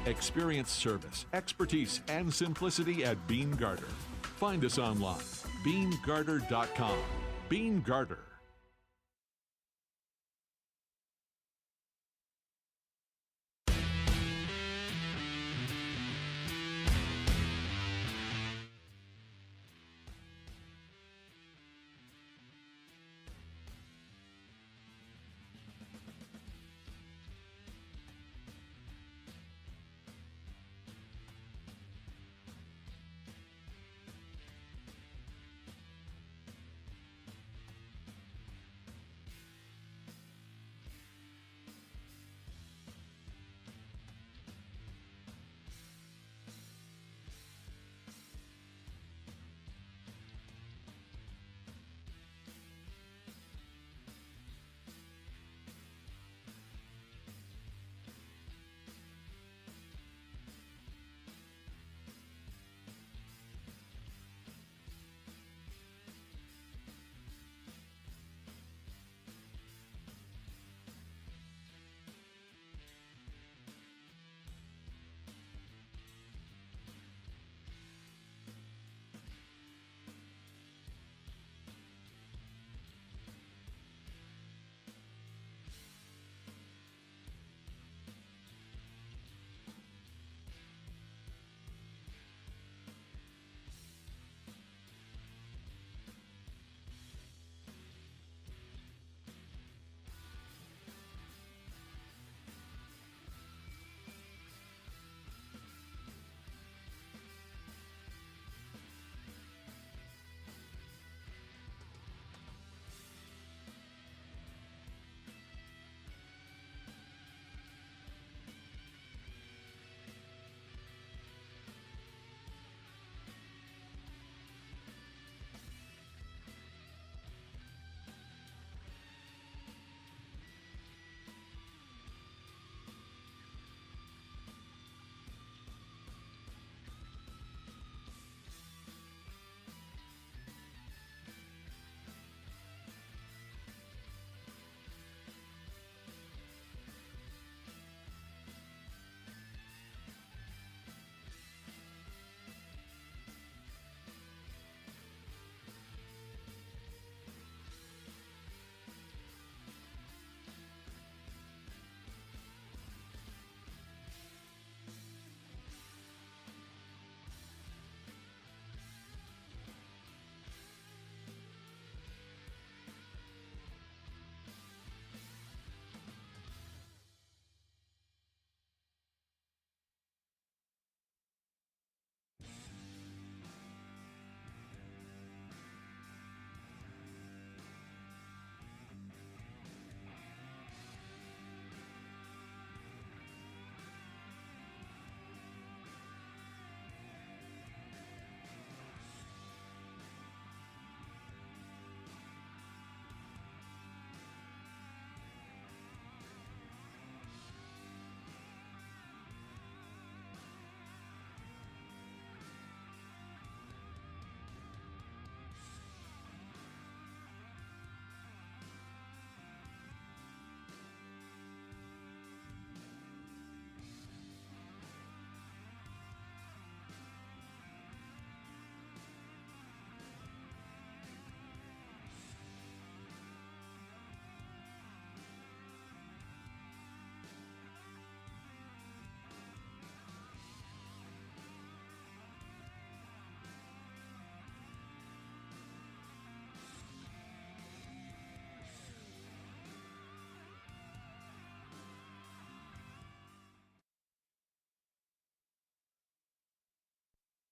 Experience service, expertise, and simplicity at Bean Garter. Find us online, beangarter.com. Bean Garter.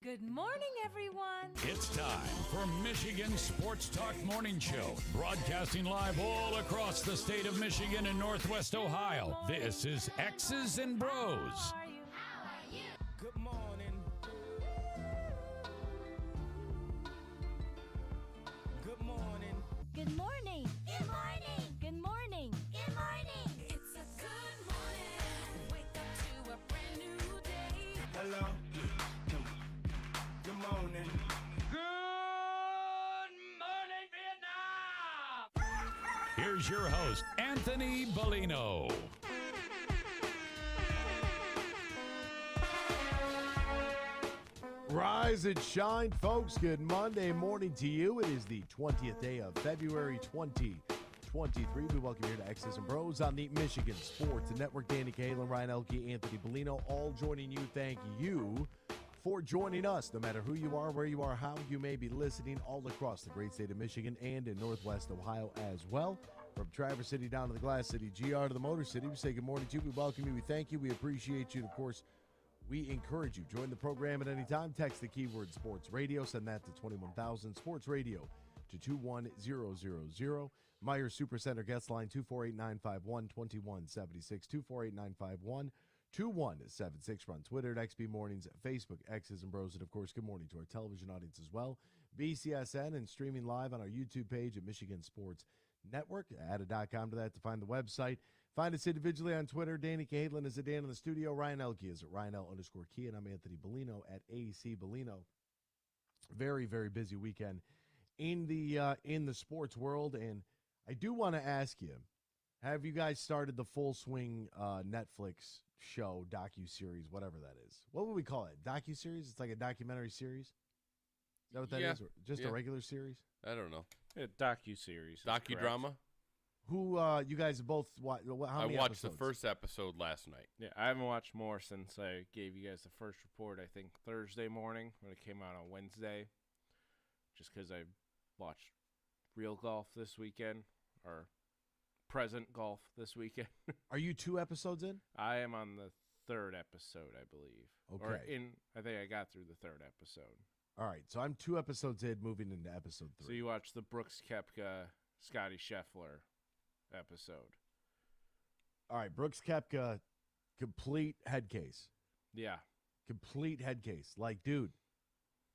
Good morning, everyone. It's time for Michigan Sports Talk Morning Show, broadcasting live all across the state of Michigan and Northwest Ohio. This is X's and Bros. Good morning. Good morning. Good morning. Good morning. Good morning. Good morning. It's a good morning. Wake up to a brand new day. Hello. Good morning. Good morning, Vietnam! Here's your host, Anthony Bellino. Rise and shine, folks. Good Monday morning to you. It is the 20th day of February 2023. We welcome you to X's and Bros on the Michigan Sports Network. Danny Cahill, Ryan Elke, Anthony Bellino, all joining you. Thank you for joining us, no matter who you are, where you are, how you may be listening, all across the great state of Michigan and in Northwest Ohio as well. From Traverse City down to the Glass City, GR to the Motor City, we say good morning to you. We welcome you. We thank you. We appreciate you. And of course, we encourage you. Join the program at any time. Text the keyword Sports Radio. Send that to 21,000 Sports Radio to 21000. Meyer Supercenter guest line 248-951-2176. 248-951-2176. We're on Twitter at XB Mornings, Facebook, X's and Bros. And of course, good morning to our television audience as well. BCSN and streaming live on our YouTube page at Michigan Sports Network. Add a .com to that to find the website. Find us individually on Twitter. Danny Cahill is at Dan in the studio. Ryan Elke is at RyanL_Key. And I'm Anthony Bellino at AC Bellino. Very, very busy weekend in the sports world. And I do want to ask you, have you guys started the Full Swing Netflix show, docu-series, whatever that is? What would we call it? Docu-series? It's like a documentary series? Is that what that is? Or just a regular series? I don't know. Docu-series. Docudrama? Who, you guys have both watched? How many I watched episodes? the first episode last night. Yeah, I haven't watched more since I gave you guys the first report, I think, Thursday morning when it came out on Wednesday. Just because I watched real golf this weekend, or present golf this weekend. Are you 2 episodes in? I am on the 3rd episode, I believe. Okay. I think I got through the 3rd episode. All right, so I'm 2 episodes in, moving into episode 3. So you watched the Brooks Koepka, Scotty Scheffler episode. All right, Brooks Koepka, complete head case. Yeah. Complete head case. Like, dude,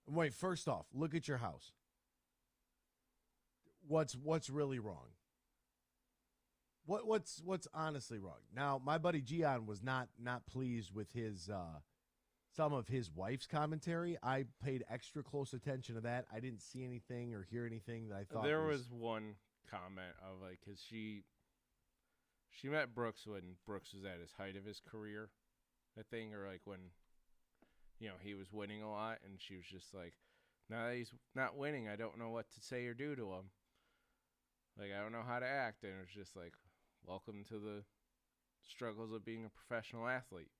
wait, first off, look at your house. What's really wrong? What's honestly wrong? Now, my buddy Gian was not pleased with his some of his wife's commentary. I paid extra close attention to that. I didn't see anything or hear anything that I thought there was one comment of like, because she met Brooks when Brooks was at his height of his career, I think, or like when he was winning a lot, and she was just like, now that he's not winning, I don't know what to say or do to him. Like, I don't know how to act. And it was just like, welcome to the struggles of being a professional athlete.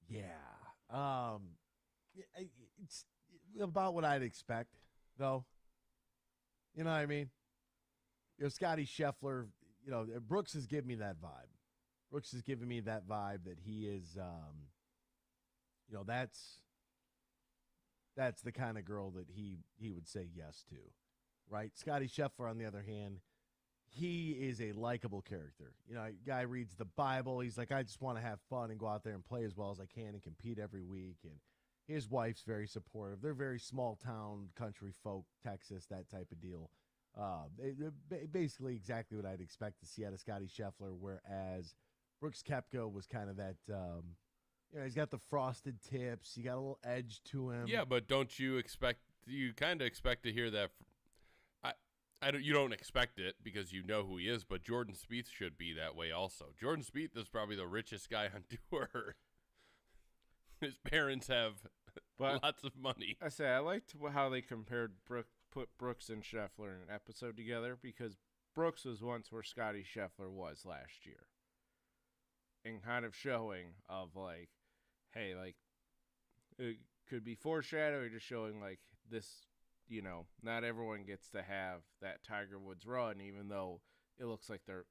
Yeah. It's about what I'd expect, though. You know what I mean? Scotty Scheffler, Brooks has given me that vibe. Brooks has given me that vibe that he is, that's the kind of girl that he would say yes to, right? Scotty Scheffler, on the other hand, he is a likable character. Guy reads the Bible. He's like, I just want to have fun and go out there and play as well as I can and compete every week. And his wife's very supportive. They're very small town, country folk, Texas, that type of deal. Basically exactly what I'd expect to see out of Scotty Scheffler, whereas Brooks Koepka was kind of that, he's got the frosted tips. He got a little edge to him. Yeah, but don't you kind of expect to hear that? You don't expect it because you know who he is, but Jordan Spieth should be that way also. Jordan Spieth is probably the richest guy on tour. His parents have lots of money. I liked how they compared put Brooks and Scheffler in an episode together, because Brooks was once where Scotty Scheffler was last year. And kind of showing of like, hey, like, it could be foreshadowing, just showing like this, not everyone gets to have that Tiger Woods run, even though it looks like they're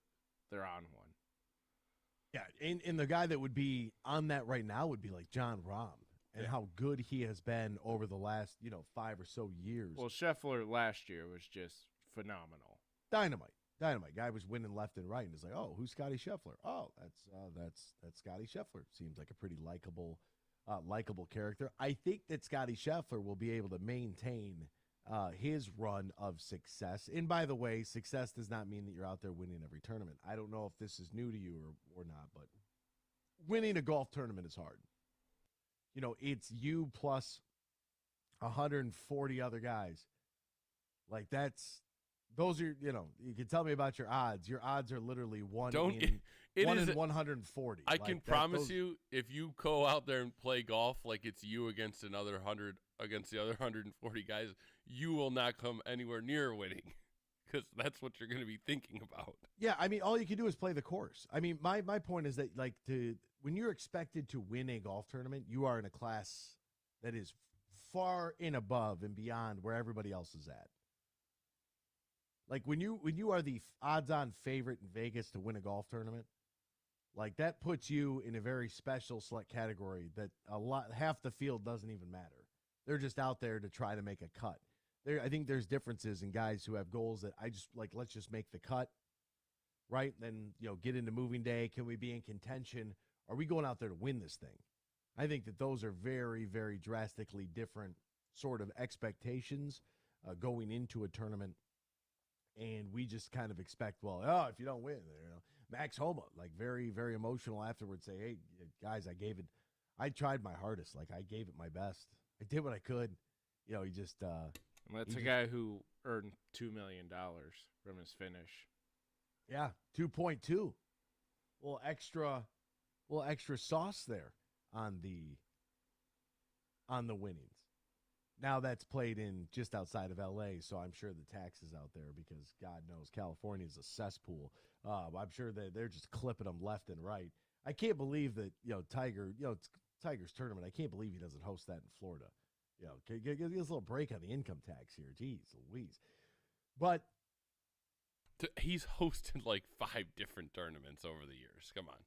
on one. Yeah, and the guy that would be on that right now would be like John Rahm. and how good he has been over the last, 5 or so years. Well, Scheffler last year was just phenomenal. Dynamite. Guy was winning left and right, and it's like, oh, who's Scotty Scheffler? Oh, that's Scotty Scheffler. Seems like a pretty likable character. I think that Scotty Scheffler will be able to maintain his run of success. And by the way, success does not mean that you're out there winning every tournament. I don't know if this is new to you or not, but winning a golf tournament is hard. It's you plus 140 other guys. Like those are, you can tell me about your odds. Your odds are literally one in 140. I can promise you, if you go out there and play golf like it's you against the other 140 guys, you will not come anywhere near winning, because that's what you're going to be thinking about. Yeah, I mean, all you can do is play the course. I mean, my point is that when you're expected to win a golf tournament, you are in a class that is far and above and beyond where everybody else is at. Like when you are the odds-on favorite in Vegas to win a golf tournament, like that puts you in a very special select category that half the field doesn't even matter. They're just out there to try to make a cut. I think there's differences in guys who have goals that let's just make the cut, right? Then, get into moving day. Can we be in contention? Are we going out there to win this thing? I think that those are very, very drastically different sort of expectations going into a tournament. And we just kind of expect, if you don't win, Max Homa, like very, very emotional afterwards, say, hey, guys, I tried my hardest. Like I gave it my best. I did what I could. He just. And that's a guy who earned $2 million from his finish. Yeah, 2.2. Little extra sauce there on the winnings. Now that's played in just outside of L.A., so I'm sure the taxes out there, because God knows California is a cesspool. I'm sure that they're just clipping them left and right. I can't believe that Tiger's tournament. I can't believe he doesn't host that in Florida. Give us a little break on the income tax here. Jeez Louise. But he's hosted like 5 different tournaments over the years. Come on.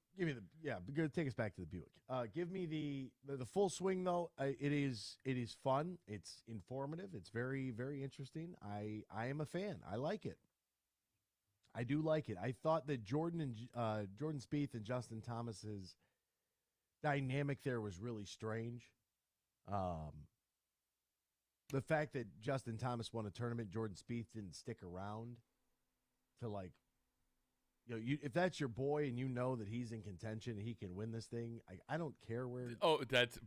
Take us back to the Buick. Give me the full swing though. It is fun. It's informative. It's very, very interesting. I am a fan. I like it. I do like it. I thought that Jordan Spieth and Justin Thomas's dynamic there was really strange. The fact that Justin Thomas won a tournament, Jordan Spieth didn't stick around to if that's your boy and you know that he's in contention and he can win this thing, I don't care where.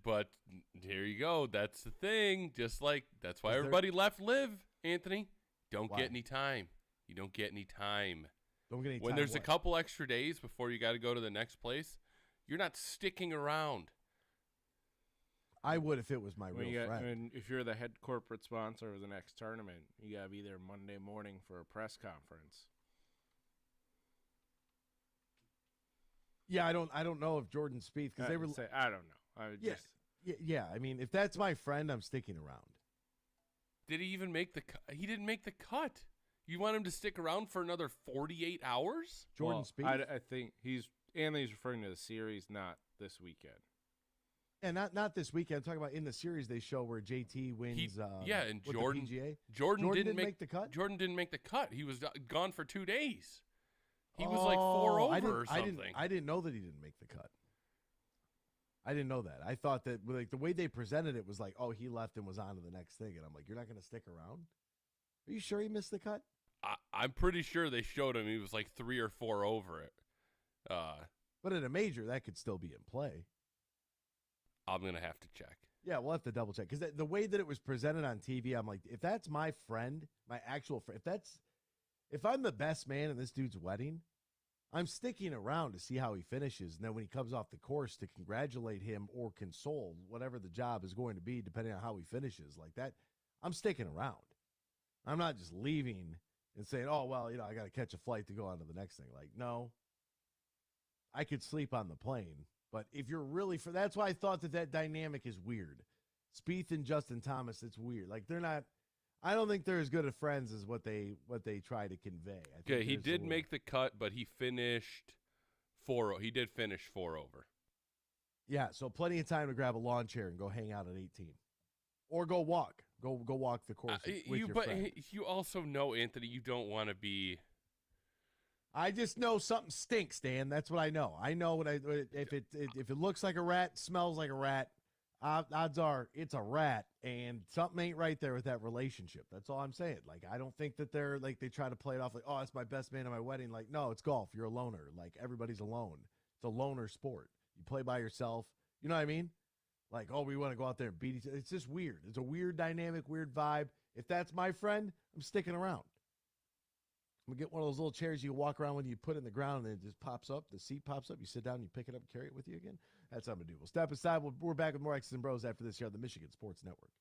But here you go. That's the thing. Just like that's why everybody left live, Anthony. Don't get any time. You don't get any time. Don't get any time. When there's a couple extra days before you got to go to the next place, you're not sticking around. I would if it was my real friend. And if you're the head corporate sponsor of the next tournament, you got to be there Monday morning for a press conference. Yeah, I don't know if Jordan Spieth, because they were. I don't know. I would yeah. I mean, if that's my friend, I'm sticking around. Did he even make the cut? He didn't make the cut. You want him to stick around for another 48 hours? Jordan Spieth? I think Anthony's referring to the series, not this weekend. And not this weekend. I'm talking about in the series they show where JT wins. And Jordan. The PGA. Jordan didn't make the cut. Jordan didn't make the cut. He was gone for 2 days. He was like 4 over or something. I didn't know that he didn't make the cut. I didn't know that. I thought that the way they presented it was like, oh, he left and was on to the next thing, and I'm like, you're not going to stick around? Are you sure he missed the cut? I'm pretty sure they showed him he was like 3 or 4 over it. But at a major, that could still be in play. I'm going to have to check. Yeah, we'll have to double check. Because the way that it was presented on TV, I'm like, if that's my friend, my actual friend, if I'm the best man in this dude's wedding, I'm sticking around to see how he finishes. And then when he comes off the course, to congratulate him or console, whatever the job is going to be, depending on how he finishes like that, I'm sticking around. I'm not just leaving and saying, oh, well, I got to catch a flight to go on to the next thing. Like, no, I could sleep on the plane. But if you're really that's why I thought that dynamic is weird. Spieth and Justin Thomas, it's weird. Like they're not. I don't think they're as good of friends as what they try to convey. Okay, he did make the cut, but he finished 4. He did finish 4 over. Yeah, so plenty of time to grab a lawn chair and go hang out at 18. Or go walk. Go walk the course with your friend. You also know, Anthony, you don't want to be. I just know something stinks, Dan. That's what I know. I know if it looks like a rat, smells like a rat, odds are it's a rat, and something ain't right there with that relationship. That's all I'm saying. Like, I don't think that they're like they try to play it off like, oh, it's my best man at my wedding. Like, no, it's golf. You're a loner. Like, everybody's alone. It's a loner sport. You play by yourself. You know what I mean? Like, oh, we want to go out there and beat each other. It's just weird. It's a weird dynamic, weird vibe. If that's my friend, I'm sticking around. I'm going to get one of those little chairs you walk around when you put it in the ground and it just pops up. The seat pops up. You sit down, you pick it up, and carry it with you again. That's what I'm going to do. We'll step aside. We're back with more X's and Bros after this here on the Michigan Sports Network.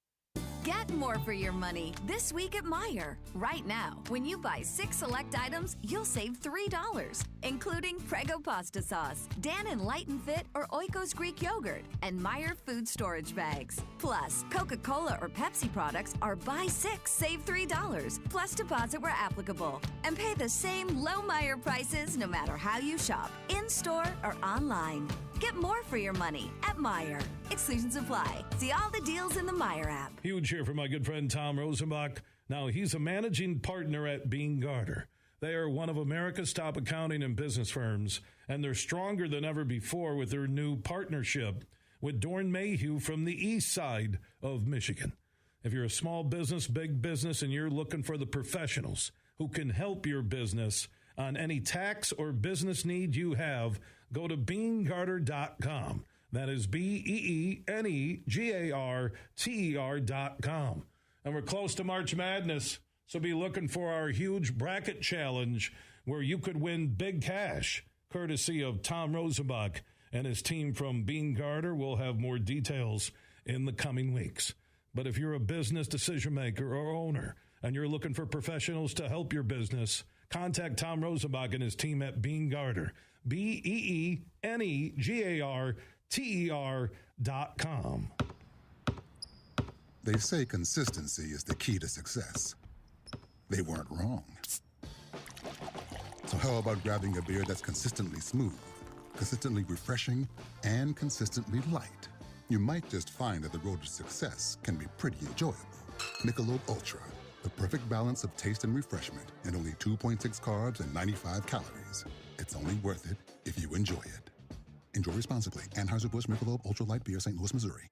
Get more for your money this week at Meijer. Right now, when you buy 6 select items, you'll save $3, including Prego pasta sauce, Dan & Light & Fit or Oikos Greek yogurt, and Meijer food storage bags. Plus, Coca-Cola or Pepsi products are buy 6, save $3, plus deposit where applicable. And pay the same low Meijer prices no matter how you shop, in-store or online. Get more for your money at Meijer. Exclusions apply. See all the deals in the Meijer app. Huge here for my good friend Tom Rosenbach. Now, he's a managing partner at Br0's. They are one of America's top accounting and business firms, and they're stronger than ever before with their new partnership with Dorn Mayhew from the east side of Michigan. If you're a small business, big business, and you're looking for the professionals who can help your business on any tax or business need you have, go to BeanGarter.com. That is BeanGarter.com. And we're close to March Madness, so be looking for our huge bracket challenge where you could win big cash, courtesy of Tom Rosenbach and his team from BeanGarter. We'll have more details in the coming weeks. But if you're a business decision maker or owner and you're looking for professionals to help your business, contact Tom Rosenbach and his team at BeanGarter. BeanGarter.com. They say consistency is the key to success. They weren't wrong. So how about grabbing a beer that's consistently smooth, consistently refreshing, and consistently light? You might just find that the road to success can be pretty enjoyable. Michelob Ultra, the perfect balance of taste and refreshment, and only 2.6 carbs and 95 calories. It's only worth it if you enjoy it. Enjoy responsibly. Anheuser-Busch Michelob Ultra Light Beer, St. Louis, Missouri.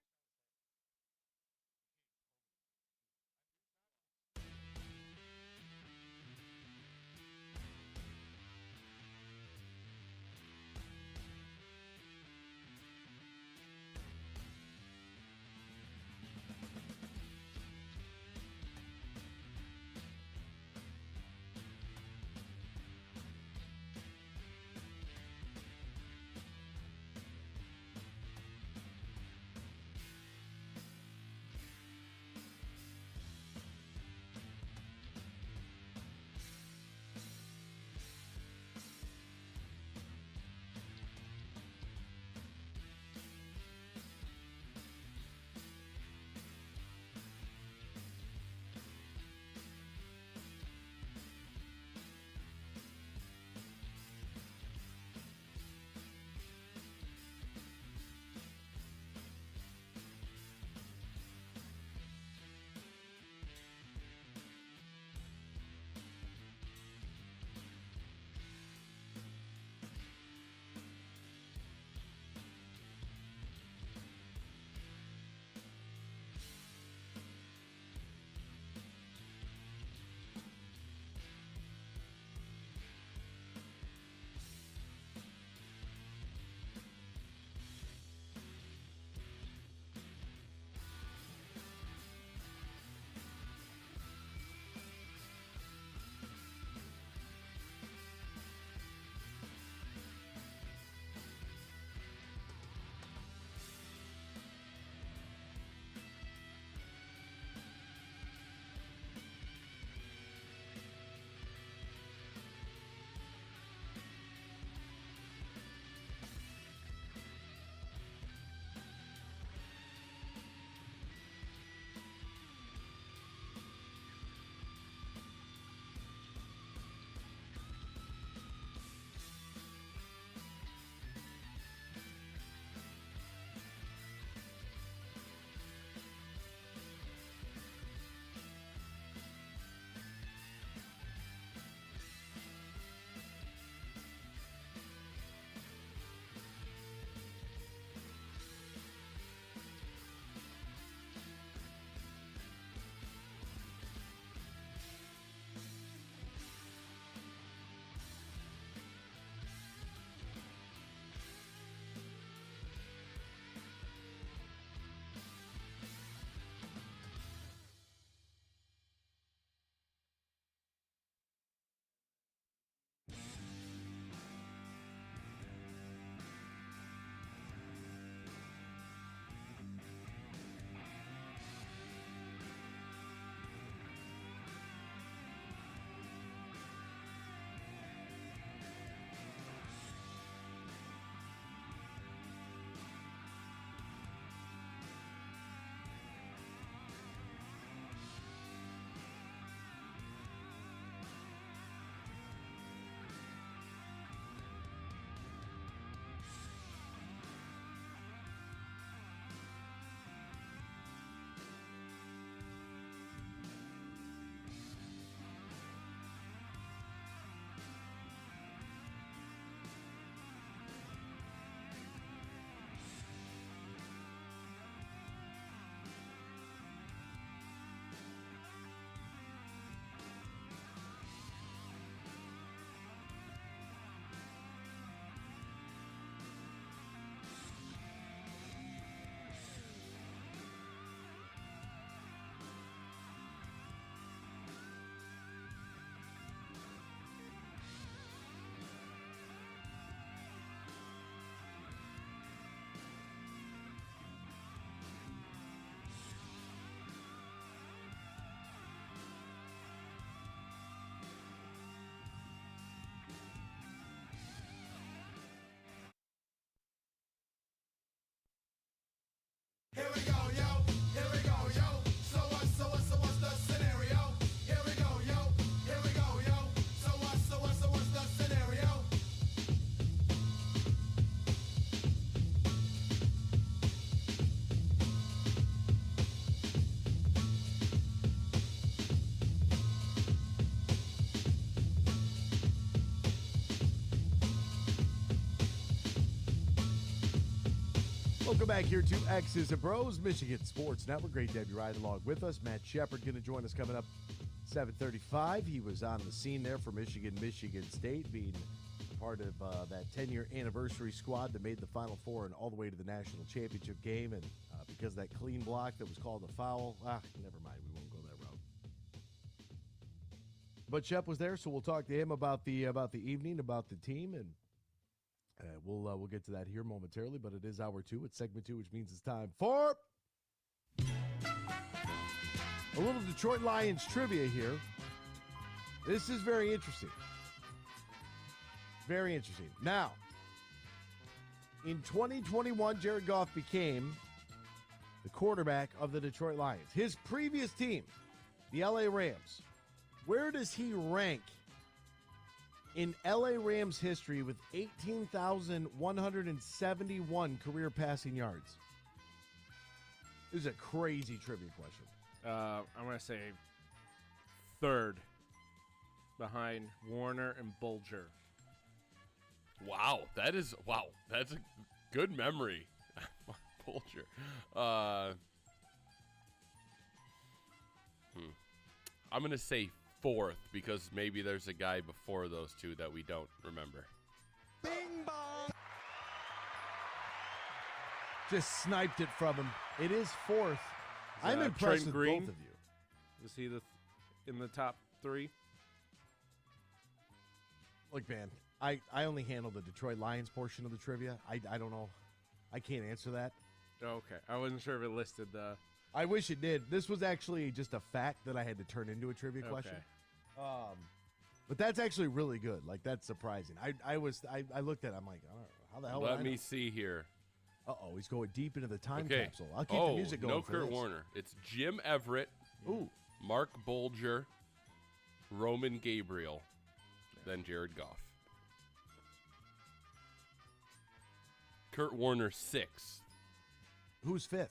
Here we go, yo. Here we go, yo. So what's the scenario? Here we go, yo. Here we go, yo. So what's the scenario? Welcome back here to X's and Bros, Michigan Sports Network. Great to have you riding along with us. Matt Shepard going to join us coming up 7:35. He was on the scene there for Michigan State, being part of that 10-year anniversary squad that made the Final Four and all the way to the national championship game. And because of that clean block that was called a foul, never mind, we won't go that route. But Shep was there, so we'll talk to him about the evening, about the team, and we'll get to that here momentarily, but it is hour 2. It's segment 2, which means it's time for a little Detroit Lions trivia here. This is very interesting. Very interesting. Now, in 2021, Jared Goff became the quarterback of the Detroit Lions. His previous team, the LA Rams, where does he rank in LA Rams history with 18,171 career passing yards? This is a crazy trivia question. I'm going to say third behind Warner and Bulger. Wow, that's a good memory. Bulger. I'm going to say fourth because maybe there's a guy before those two that we don't remember. Bing bong. Just sniped it from him. It is fourth. I'm impressed with Green? both of you. Was he in the top 3? Look, man, I only handle the Detroit Lions portion of the trivia. I don't know. I can't answer that. Okay. I wasn't sure if it listed the... I wish it did. This was actually just a fact that I had to turn into a trivia question. But that's actually really good. Like, that's surprising. I looked at it. I'm like, I don't know. How the hell Let me see here. Uh-oh, he's going deep into the time Okay. capsule. I'll keep the music going no for Kurt this. Warner. It's Jim Everett, Ooh. Mark Bulger, Roman Gabriel, then Jared Goff. Kurt Warner, 6th. Who's 5th?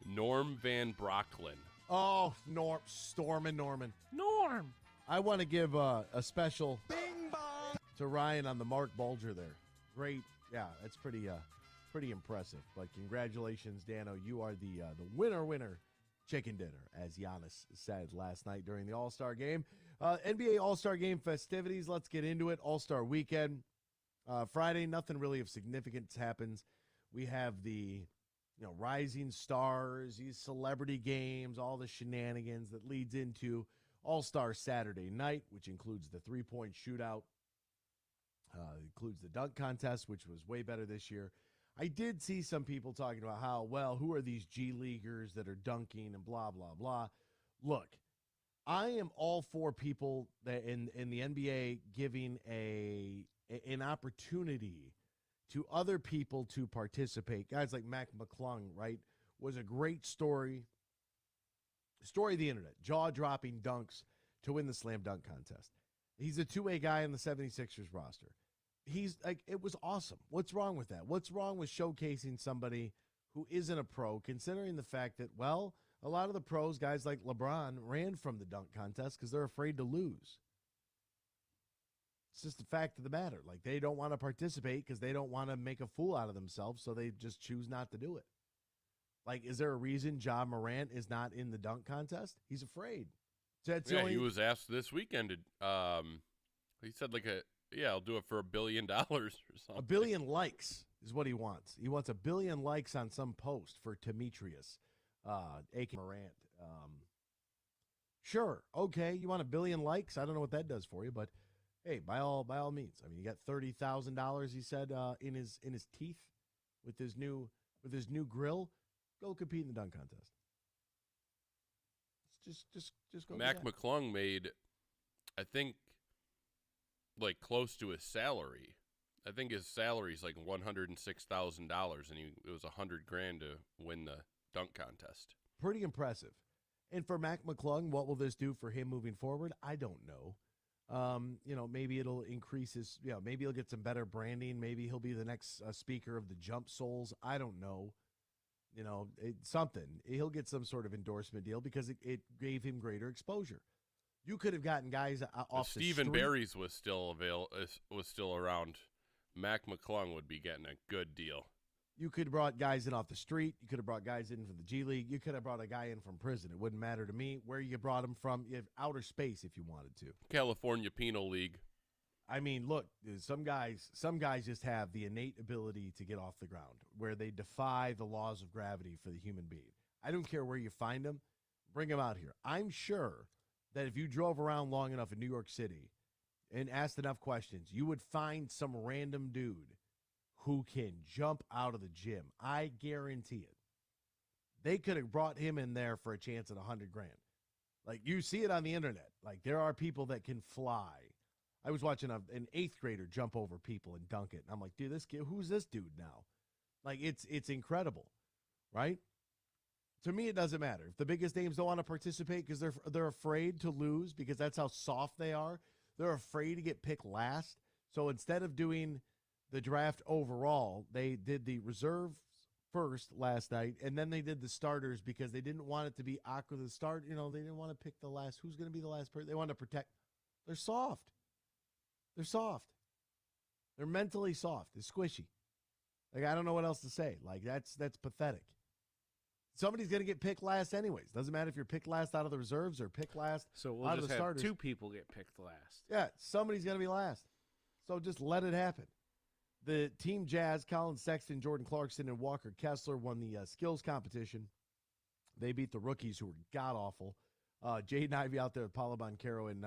Norm Van Brocklin. Oh, Storm and Norman. Norm! I want to give a special bing bong to Ryan on the Mark Bulger there. Great. Yeah, that's pretty impressive. But congratulations, Dano. You are the winner chicken dinner, as Giannis said last night during the All-Star game. NBA All-Star game festivities. Let's get into it. All-Star weekend. Friday, nothing really of significance happens. We have the rising stars, these celebrity games, all the shenanigans that leads into All-Star Saturday night, which includes the three-point shootout, includes the dunk contest, which was way better this year. I did see some people talking about how, who are these G Leaguers that are dunking and blah, blah, blah. Look, I am all for people that in the NBA giving an opportunity to other people to participate. Guys like Mac McClung, right, was a great story of the internet, jaw-dropping dunks to win the slam dunk contest. He's a two-way guy on the 76ers roster. He's like, it was awesome. What's wrong with that? What's wrong with showcasing somebody who isn't a pro, considering the fact that, a lot of the pros, guys like LeBron, ran from the dunk contest because they're afraid to lose. It's just the fact of the matter. Like, they don't want to participate because they don't want to make a fool out of themselves, so they just choose not to do it. Like, is there a reason Ja Morant is not in the dunk contest? He's afraid. So that's the only... He was asked this weekend. He said I'll do it for $1 billion or something. 1 billion likes is what he wants. He wants 1 billion likes on some post for Demetrius, a.k.a. Morant. Sure, okay, you want 1 billion likes? I don't know what that does for you, but hey, by all means. I mean, you got $30,000. He said in his teeth with his new grill. Go compete in the dunk contest. Just go. Mac McClung made, I think, like close to his salary. I think his salary is like $106,000, and it was $100,000 to win the dunk contest. Pretty impressive. And for Mac McClung, what will this do for him moving forward? I don't know. Maybe it'll increase his, maybe he'll get some better branding. Maybe he'll be the next speaker of the Jump Souls. I don't know. Something. He'll get some sort of endorsement deal because it gave him greater exposure. You could have gotten guys off the Stephen street. Barry's was still around. Mac McClung would be getting a good deal. You could have brought guys in off the street. You could have brought guys in from the G League. You could have brought a guy in from prison. It wouldn't matter to me where you brought him from. You have outer space if you wanted to. California Penal League. I mean, look, some guys just have the innate ability to get off the ground where they defy the laws of gravity for the human being. I don't care where you find them. Bring them out here. I'm sure that if you drove around long enough in New York City and asked enough questions, you would find some random dude who can jump out of the gym. I guarantee it. They could have brought him in there for a chance at $100,000. Like, you see it on the internet. Like, there are people that can fly. I was watching an 8th grader jump over people and dunk it. And I'm like, dude, this kid, who's this dude now? Like, it's incredible, right? To me, it doesn't matter. If the biggest names don't want to participate because they're afraid to lose because that's how soft they are, they're afraid to get picked last. So instead of doing the draft overall, they did the reserves first last night, and then they did the starters because they didn't want it to be awkward. The start, they didn't want to pick the last. Who's going to be the last person? They wanted to protect. They're soft. They're soft. They're mentally soft. It's squishy. Like, I don't know what else to say. Like, that's pathetic. Somebody's going to get picked last anyways. Doesn't matter if you're picked last out of the reserves or picked last So we'll out just of the have starters. 2 people get picked last. Yeah, somebody's going to be last. So just let it happen. The Team Jazz, Colin Sexton, Jordan Clarkson, and Walker Kessler won the skills competition. They beat the rookies who were god-awful. Jaden Ivey out there with Paulo Banchero and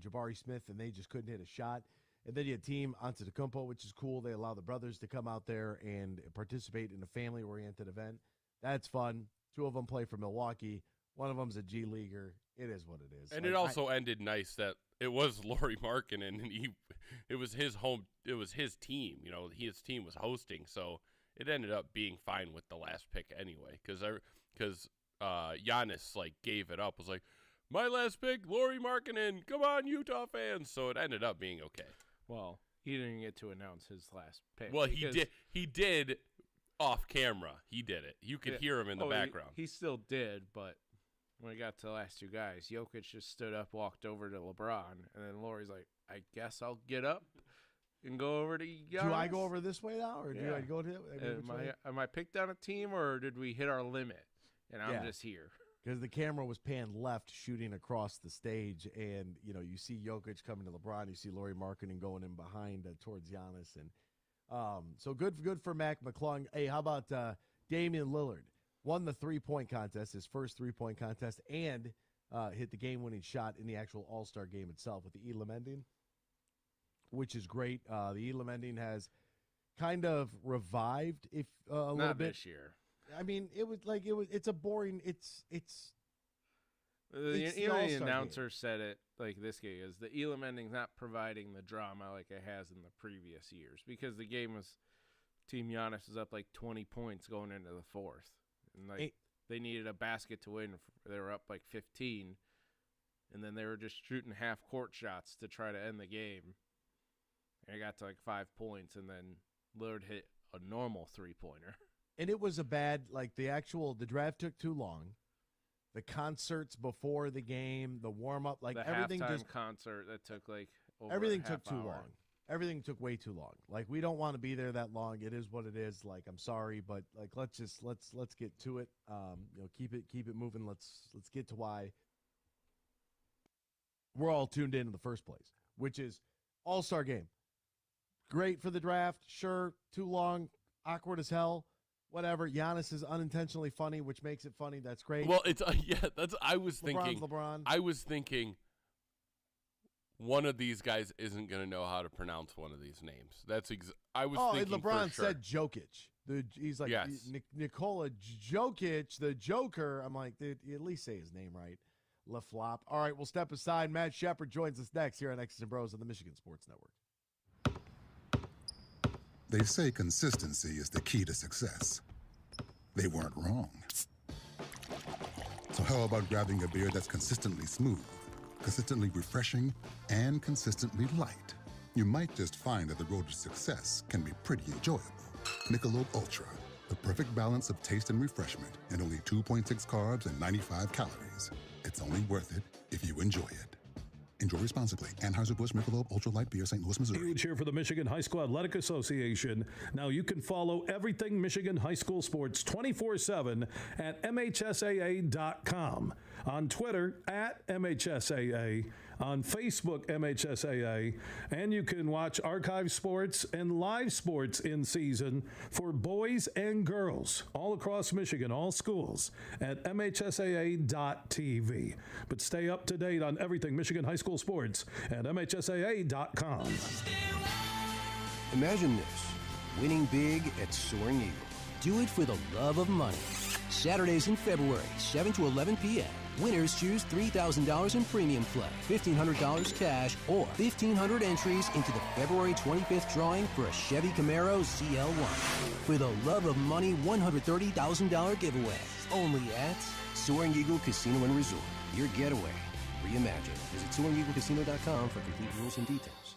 Jabari Smith, and they just couldn't hit a shot. And then you had Team Antetokounmpo, which is cool. They allow the brothers to come out there and participate in a family-oriented event. That's fun. 2 of them play for Milwaukee. One of them's a G Leaguer. It is what it is. And it also ended nice that it was Lauri Markkanen, and it was his team. His team was hosting, so it ended up being fine with the last pick anyway. Because Giannis gave it up. Was like, my last pick, Lauri Markkanen. Come on, Utah fans. So it ended up being okay. Well, he didn't get to announce his last pick. Well, he did off camera. He did it. You could hear him in the background. He still did, but when we got to the last 2 guys, Jokic just stood up, walked over to LeBron, and then Lauri's like, I guess I'll get up and go over to Giannis. Do I go over this way now, or do I go to am I picked on a team, or did we hit our limit? And I'm just here. Because the camera was panned left, shooting across the stage, and you see Jokic coming to LeBron, you see Lauri Markkanen going in behind towards Giannis, and so good for Mac McClung. Hey, how about Damian Lillard? Won the 3-point contest, his first 3-point contest, and hit the game-winning shot in the actual All-Star game itself with the Elam ending, which is great. The Elam ending has kind of revived a little bit. Not this year. I mean, it's a boring. It's the announcer said it like this game is the Elam ending's not providing the drama like it has in the previous years because the game was Team Giannis is up 20 points going into the 4th, and they needed a basket to win. They were up 15, and then they were just shooting half-court shots to try to end the game. And it got to 5 points, and then Lillard hit a normal 3-pointer. And it was a bad, the draft took too long. The concerts before the game, the warm-up, the everything halftime concert that took over everything a half took too hour. long. Everything took way too long. We don't want to be there that long. It is what it is. I'm sorry, but let's get to it. Keep it moving. Let's get to why we're all tuned in the first place, which is All-Star game. Great for the draft, sure. Too long, awkward as hell. Whatever. Giannis is unintentionally funny, which makes it funny. That's great. Well, it's I was thinking. LeBron. I was thinking one of these guys isn't going to know how to pronounce one of these names. I was thinking. And LeBron for sure. said Jokic. He's like yes. Nikola Jokic, the Joker. I'm like, dude, you at least say his name right. LaFlop. All right, we'll step aside. Matt Shepard joins us next here on X's and Bros on the Michigan Sports Network. They say consistency is the key to success. They weren't wrong. How about grabbing a beer that's consistently smooth, consistently refreshing, and consistently light? You might just find that the road to success can be pretty enjoyable. Michelob Ultra, the perfect balance of taste and refreshment, and only 2.6 carbs and 95 calories. It's only worth it if you enjoy it. Enjoy responsibly. Anheuser-Busch Michelob Ultra Light Beer, St. Louis, Missouri. Huge here for the Michigan High School Athletic Association. Now you can follow everything Michigan High School sports 24/7 at MHSAA.com. On Twitter at MHSAA, on Facebook MHSAA, and you can watch archive sports and live sports in season for boys and girls all across Michigan, all schools at MHSAA.tv. But stay up to date on everything Michigan High School sports at MHSAA.com. Imagine this, winning big at Soaring Eagle. Do it for the love of money. Saturdays in February, 7 to 11 p.m. Winners choose $3,000 in premium play, $1,500 cash, or 1,500 entries into the February 25th drawing for a Chevy Camaro ZL1. For the love of money, $130,000 giveaway. Only at Soaring Eagle Casino and Resort. Your getaway reimagined. Visit SoaringEagleCasino.com for complete rules and details.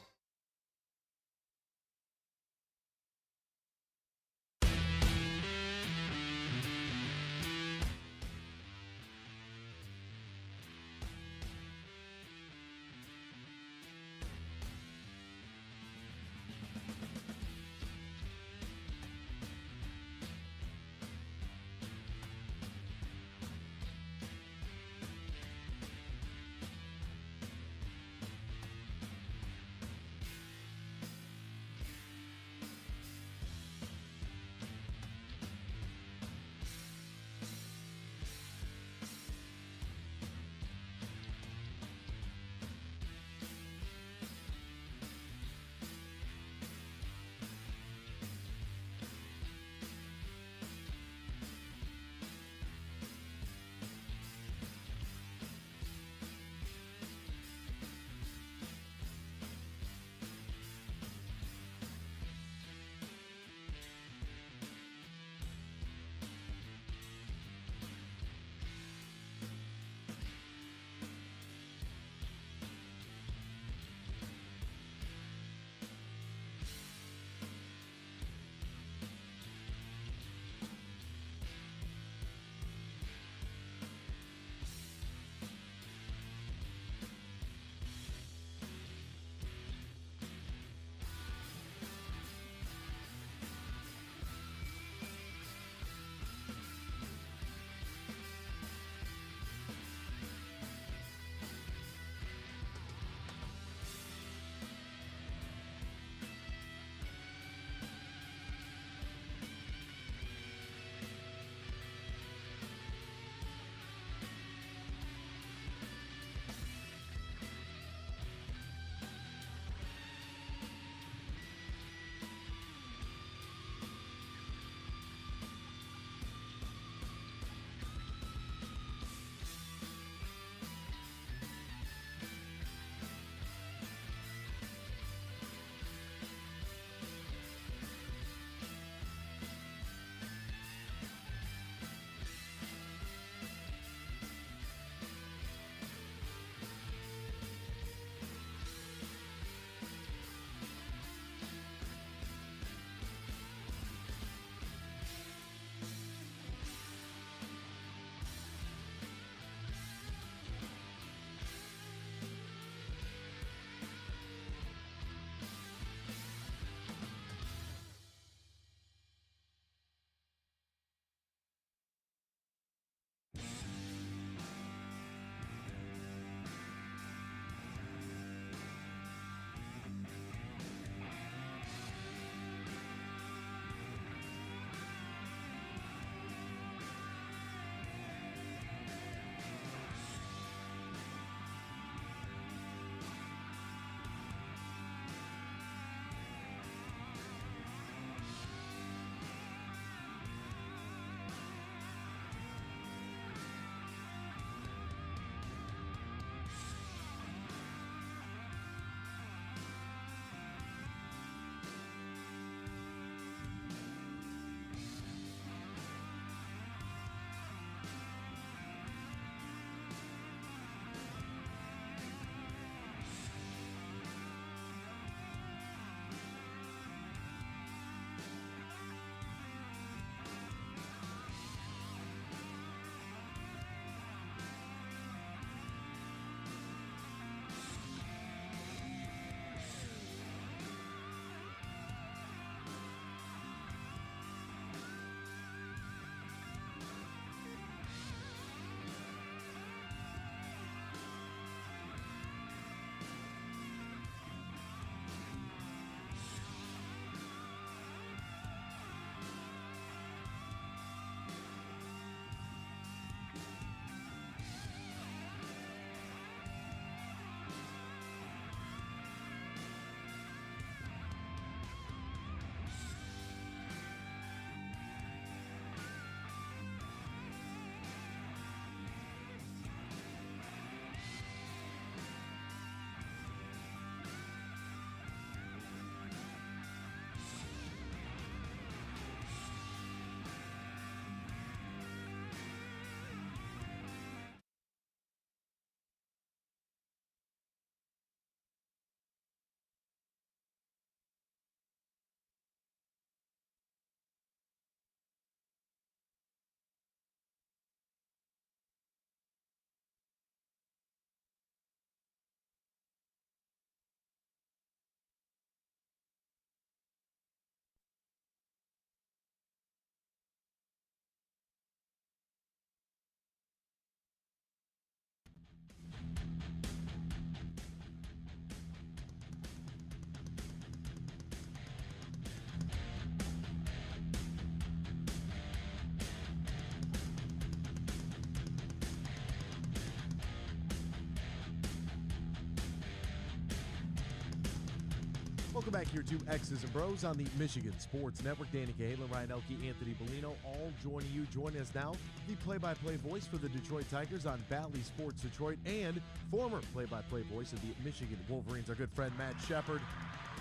Welcome back here to X's and Bros on the Michigan Sports Network. Danny Cahalan, Ryan Elke, Anthony Bellino, all joining you. Joining us now, the play-by-play voice for the Detroit Tigers on Valley Sports Detroit and former play-by-play voice of the Michigan Wolverines, our good friend Matt Shepard.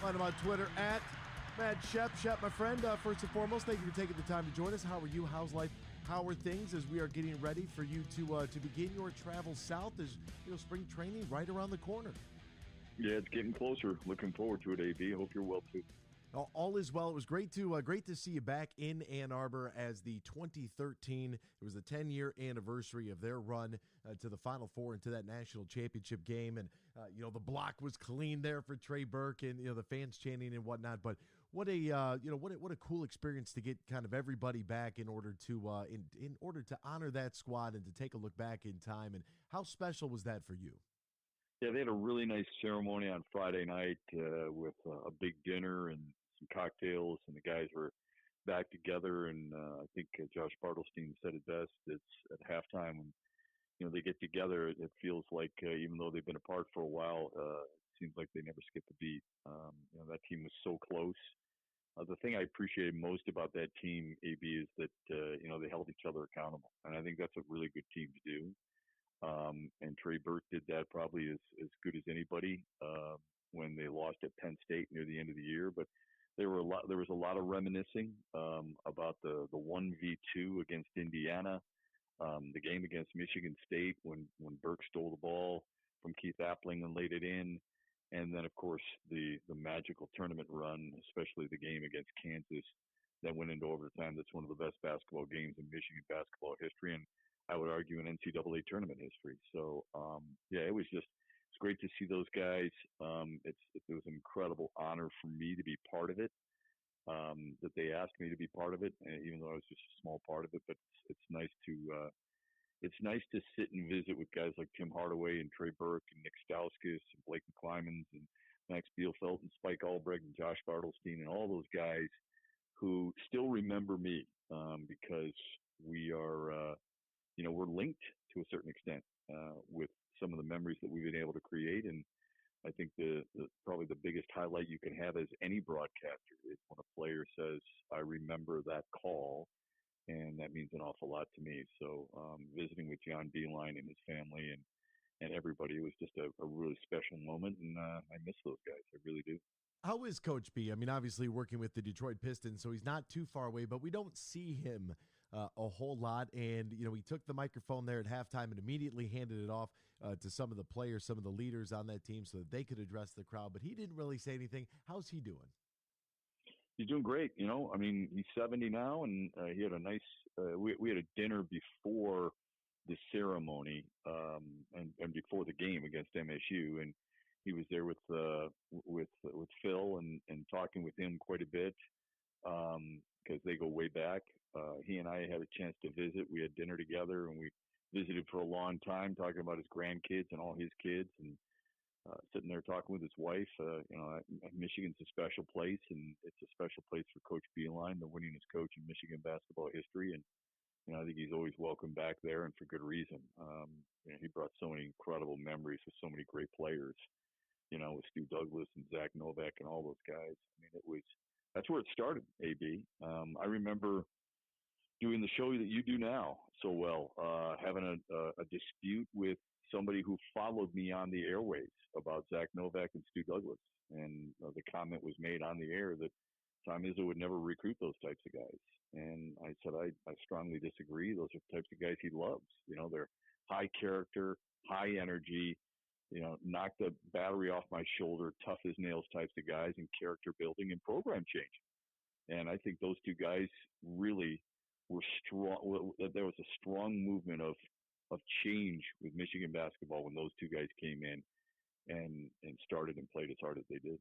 Find him on Twitter at Matt Shep. Shep, my friend, first and foremost, thank you for taking the time to join us. How are you? How's life? How are things as we are getting ready for you to begin your travel south as spring training right around the corner? Yeah, it's getting closer. Looking forward to it, AB. Hope you're well, too. All is well. It was great to see you back in Ann Arbor as the 2013. It was the 10-year anniversary of their run to the Final Four and to that national championship game. And the block was clean there for Trey Burke and the fans chanting and whatnot. But what a cool experience to get kind of everybody back in order to in order to honor that squad and to take a look back in time. And how special was that for you? Yeah, they had a really nice ceremony on Friday night with a big dinner and some cocktails, and the guys were back together. And I think Josh Bartelstein said it best. It's at halftime when they get together. It feels like even though they've been apart for a while, it seems like they never skipped a beat. That team was so close. The thing I appreciated most about that team, AB, is that they held each other accountable, and I think that's a really good team to do. And Trey Burke did that probably as good as anybody when they lost at Penn State near the end of the year. But there was a lot of reminiscing about the 1v2 against Indiana, the game against Michigan State when Burke stole the ball from Keith Appling and laid it in, and then of course the magical tournament run, especially the game against Kansas that went into overtime. That's one of the best basketball games in Michigan basketball history, and I would argue in NCAA tournament history. So, it's great to see those guys. It was an incredible honor for me to be part of it, that they asked me to be part of it, even though I was just a small part of it. But it's nice to sit and visit with guys like Tim Hardaway and Trey Burke and Nick Stauskas and Blake McClymans and Max Bielfeldt and Spike Albrecht and Josh Bartelstein and all those guys who still remember me because we are we're linked to a certain extent with some of the memories that we've been able to create. And I think probably the biggest highlight you can have as any broadcaster is when a player says, I remember that call, and that means an awful lot to me. So visiting with John Beeline and his family and everybody, it was just a really special moment, and I miss those guys. I really do. How is Coach B? I mean, obviously working with the Detroit Pistons, so he's not too far away, but we don't see him a whole lot. And, he took the microphone there at halftime and immediately handed it off to some of the players, some of the leaders on that team so that they could address the crowd. But he didn't really say anything. How's he doing? He's doing great. I mean, he's 70 now, and he had a nice we had a dinner before the ceremony and before the game against MSU. And he was there with Phil and talking with him quite a bit because they go way back. He and I had a chance to visit. We had dinner together, and we visited for a long time, talking about his grandkids and all his kids, and sitting there talking with his wife. Michigan's a special place, and it's a special place for Coach Beeline, the winningest coach in Michigan basketball history. And I think he's always welcome back there, and for good reason. He brought so many incredible memories with so many great players. With Stu Douglas and Zach Novak and all those guys. I mean, that's where it started, AB. I remember doing the show that you do now so well, having a dispute with somebody who followed me on the airways about Zach Novak and Stu Douglas. And the comment was made on the air that Tom Izzo would never recruit those types of guys. And I said, I strongly disagree. Those are the types of guys he loves. They're high character, high energy, knock the battery off my shoulder, tough as nails types of guys, and character building and program changing. And I think those two guys really were strong. There was a strong movement of change with Michigan basketball when those two guys came in and started and played as hard as they did.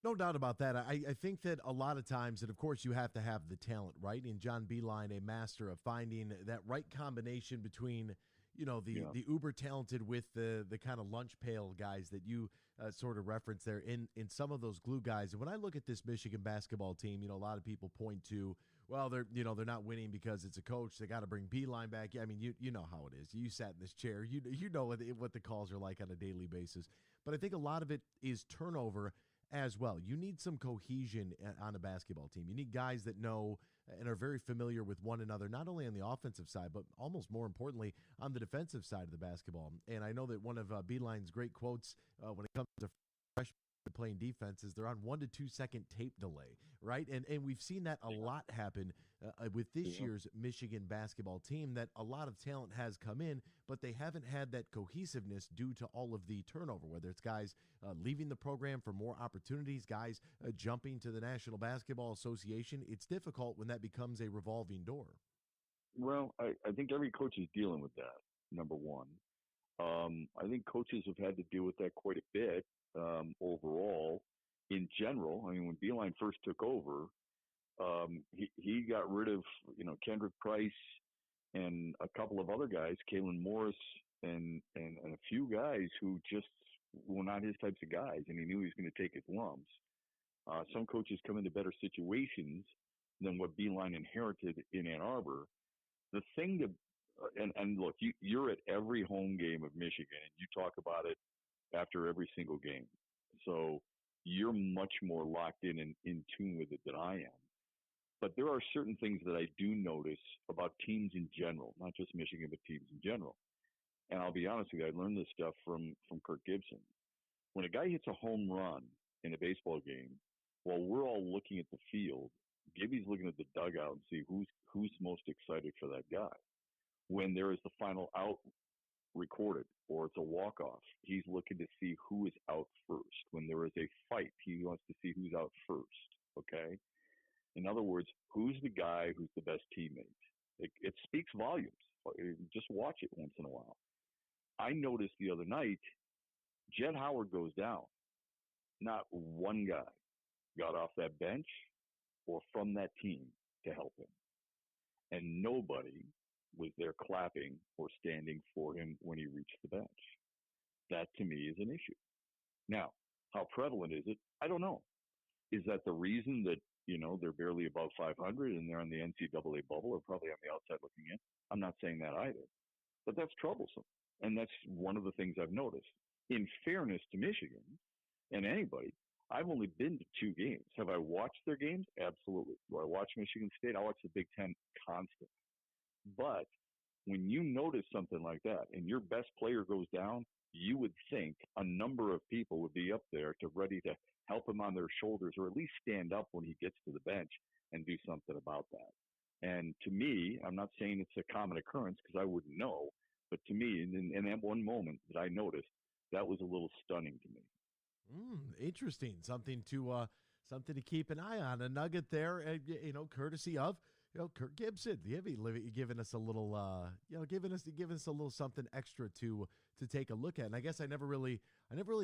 No doubt about that. I think that a lot of times, and of course you have to have the talent, right? And John Beeline, a master of finding that right combination between the uber talented with the kind of lunch pail guys that you sort of reference there in some of those glue guys. And when I look at this Michigan basketball team, a lot of people point to, well, they're not winning because it's a coach. They got to bring Beeline back. I mean, you know how it is. You sat in this chair. You know what the calls are like on a daily basis. But I think a lot of it is turnover as well. You need some cohesion on a basketball team. You need guys that know and are very familiar with one another, not only on the offensive side, but almost more importantly on the defensive side of the basketball. And I know that one of Beeline's great quotes when it comes to freshmen playing defense is they're on 1 to 2 second tape delay, right? And we've seen that a lot happen with this year's Michigan basketball team, that a lot of talent has come in, but they haven't had that cohesiveness due to all of the turnover, whether it's guys leaving the program for more opportunities, guys jumping to the National Basketball Association. It's difficult when that becomes a revolving door. Well, I think every coach is dealing with that, number one. I think coaches have had to deal with that quite a bit overall. In general, I mean, when Beeline first took over, he got rid of, Kendrick Price and a couple of other guys, Kalen Morris and a few guys who just were not his types of guys, and he knew he was going to take his lumps. Some coaches come into better situations than what Beeline inherited in Ann Arbor. The thing that, and look, you're at every home game of Michigan, and you talk about it after every single game. So you're much more locked in and in tune with it than I am. But there are certain things that I do notice about teams in general, not just Michigan, but teams in general. And I'll be honest with you, I learned this stuff from Kirk Gibson. When a guy hits a home run in a baseball game, while we're all looking at the field, Gibby's looking at the dugout and see who's most excited for that guy. When there is the final out recorded or it's a walk-off, he's looking to see who is out first. When there is a fight, he wants to see who's out first, okay? In other words, who's the guy who's the best teammate? It speaks volumes. Just watch it once in a while. I noticed the other night, Jed Howard goes down. Not one guy got off that bench or from that team to help him. And nobody was there clapping or standing for him when he reached the bench. That, to me, is an issue. Now, how prevalent is it? I don't know. Is that the reason that, they're barely above 500 and they're on the NCAA bubble, or probably on the outside looking in? I'm not saying that either. But that's troublesome. And that's one of the things I've noticed. In fairness to Michigan and anybody, I've only been to 2 games. Have I watched their games? Absolutely. Do I watch Michigan State? I watch the Big Ten constant. But when you notice something like that and your best player goes down, you would think a number of people would be up there ready to help him on their shoulders, or at least stand up when he gets to the bench and do something about that. And to me, I'm not saying it's a common occurrence because I wouldn't know, but to me, in that one moment that I noticed, that was a little stunning to me. Interesting. Something to keep an eye on. A nugget there, courtesy of Kirk Gibson. Giving us a little, giving us a little something extra to take a look at. And I guess I never really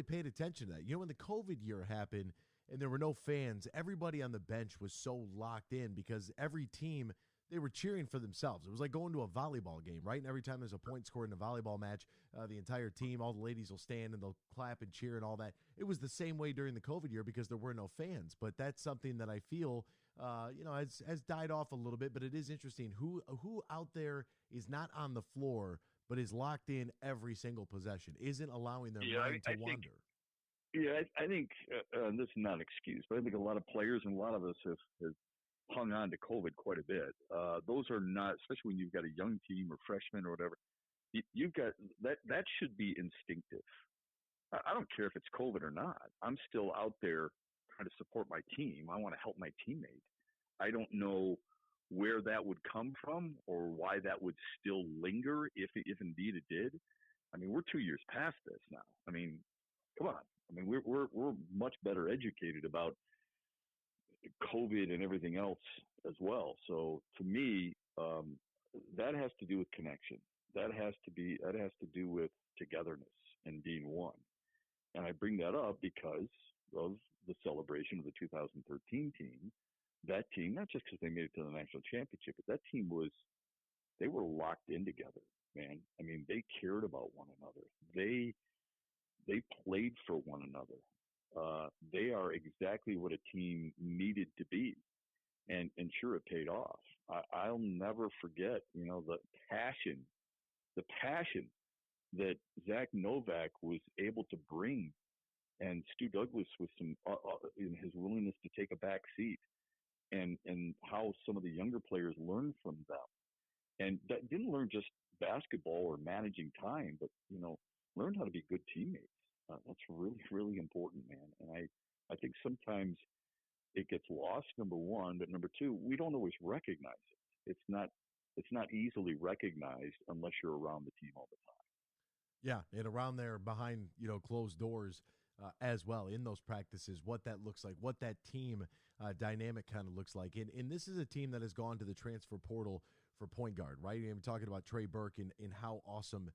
paid attention to that. When the COVID year happened and there were no fans, everybody on the bench was so locked in because every team, they were cheering for themselves. It was like going to a volleyball game, right? And every time there's a point scored in a volleyball match, the entire team, all the ladies will stand and they'll clap and cheer and all that. It was the same way during the COVID year because there were no fans. But that's something that I feel, has died off a little bit. But it is interesting who out there is not on the floor but is locked in every single possession, isn't allowing their mind to wander. I think this is not an excuse, but I think a lot of players and a lot of us have hung on to COVID quite a bit. Those are not, especially when you've got a young team or freshmen or whatever, you've got that should be instinctive. I don't care if it's COVID or not. I'm still out there trying to support my team. I want to help my teammate. I don't know where that would come from or why that would still linger if indeed it did. I mean, we're 2 years past this now. I mean, come on. I mean, we're much better educated about COVID and everything else as well. So to me, that has to do with connection. That has to do with togetherness and being one. And I bring that up because of the celebration of the 2013 team. That team, not just because they made it to the national championship, but that team they were locked in together, man. I mean, they cared about one another. They played for one another. They are exactly what a team needed to be. And sure, it paid off. I'll never forget, the passion that Zach Novak was able to bring and Stu Douglas with some in his willingness to take a back seat, and how some of the younger players learned from them, and that didn't learn just basketball or managing time, but learned how to be good teammates. That's really, really important, man. And I think sometimes it gets lost, number one, but number two, we don't always recognize it. It's not easily recognized unless you're around the team all the time. Yeah, and around there behind, closed doors as well in those practices, what that looks like, what that team dynamic kind of looks like. And this is a team that has gone to the transfer portal for point guard, right? I'm talking about Trey Burke and how awesome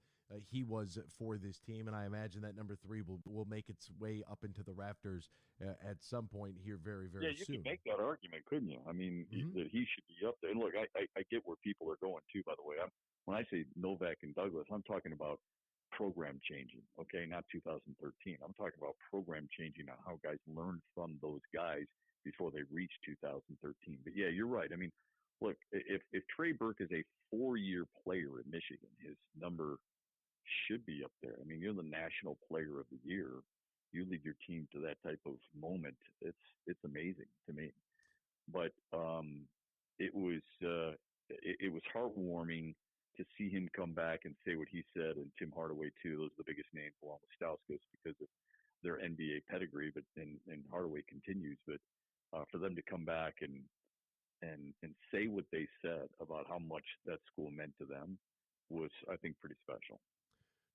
he was for this team, and I imagine that number 3 will make its way up into the rafters at some point here very, very soon. Yeah, you could make that argument, couldn't you? I mean, that he should be up there. And look, I get where people are going, too, by the way. When I say Novak and Douglas, I'm talking about program changing, okay, not 2013. I'm talking about program changing on how guys learn from those guys before they reach 2013. But, yeah, you're right. I mean, look, if Trey Burke is a 4-year player at Michigan, his number should be up there. I mean, you're the national player of the year. You lead your team to that type of moment. It's amazing to me. But it was heartwarming to see him come back and say what he said, and Tim Hardaway too. Those are the biggest names along with Stauskas because of their NBA pedigree. But and Hardaway continues. But for them to come back and say what they said about how much that school meant to them was, I think, pretty special.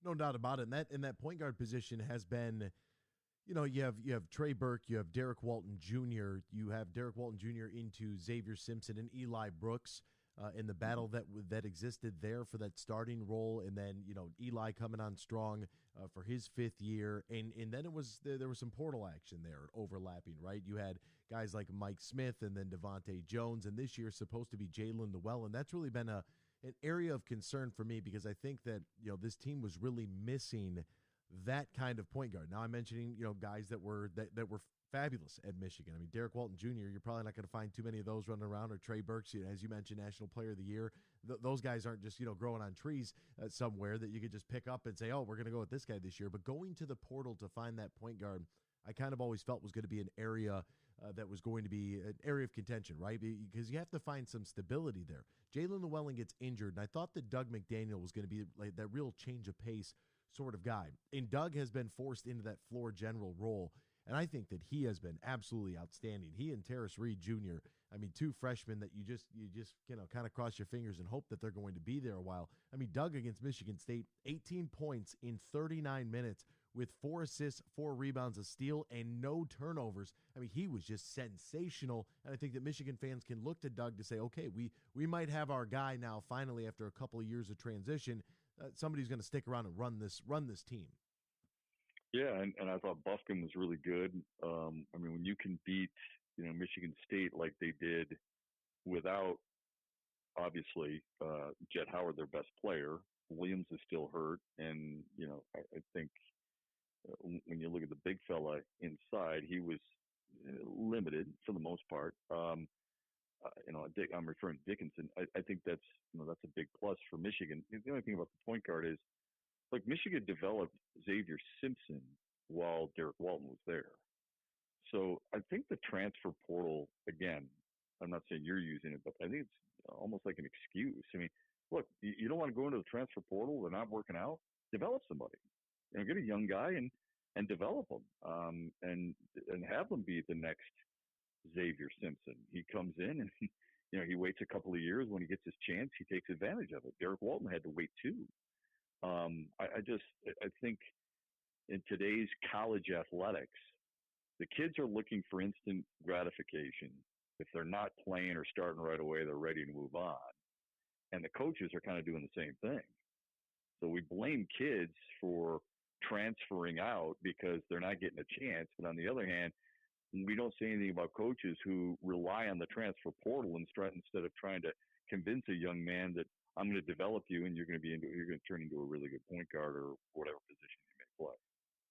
No doubt about it. And that point guard position has been, you have Trey Burke, you have Derek Walton Jr., you have Derek Walton Jr. into Xavier Simpson and Eli Brooks in the battle that existed there for that starting role, and then Eli coming on strong for his 5th year, and then there was some portal action there overlapping, right? You had guys like Mike Smith and then Devontae Jones, and this year supposed to be Jalen Llewellyn. That's really been an area of concern for me because I think that this team was really missing that kind of point guard. Now I'm mentioning guys that were fabulous at Michigan. I mean, Derek Walton Jr., you're probably not going to find too many of those running around, or Trey Burks, as you mentioned, National Player of the Year. Those guys aren't just growing on trees somewhere that you could just pick up and say, oh, we're going to go with this guy this year. But going to the portal to find that point guard, I kind of always felt was going to be an area that was going to be an area of contention, right? Because you have to find some stability there. Jalen Llewellyn gets injured, and I thought that Doug McDaniel was going to be like that real change of pace sort of guy. And Doug has been forced into that floor general role, and I think that he has been absolutely outstanding. He and Terrace Reed Jr., I mean, 2 freshmen that you just kind of cross your fingers and hope that they're going to be there a while. I mean, Doug against Michigan State, 18 points in 39 minutes with 4 assists, 4 rebounds, a steal, and no turnovers. I mean, he was just sensational, and I think that Michigan fans can look to Doug to say, okay, we might have our guy now finally after a couple of years of transition. Somebody's going to stick around and run this team. Yeah, and I thought Buffkin was really good. I mean, when you can beat Michigan State like they did without, obviously, Jet Howard, their best player, Williams is still hurt, and I think when you look at the big fella inside, he was limited for the most part. I'm referring to Dickinson. I think that's a big plus for Michigan. The only thing about the point guard is, like, Michigan developed Xavier Simpson while Derek Walton was there. So I think the transfer portal, again, I'm not saying you're using it, but I think it's almost like an excuse. I mean, look, you don't want to go into the transfer portal, they're not working out, develop somebody. Get a young guy and develop them, and have them be the next Xavier Simpson. He comes in and he waits a couple of years. When he gets his chance, he takes advantage of it. Derek Walton had to wait too. I think in today's college athletics, the kids are looking for instant gratification. If they're not playing or starting right away, they're ready to move on. And the coaches are kind of doing the same thing. So we blame kids for transferring out because they're not getting a chance. But on the other hand, we don't say anything about coaches who rely on the transfer portal instead of trying to convince a young man that I'm going to develop you and you're going to turn into a really good point guard or whatever position you may play.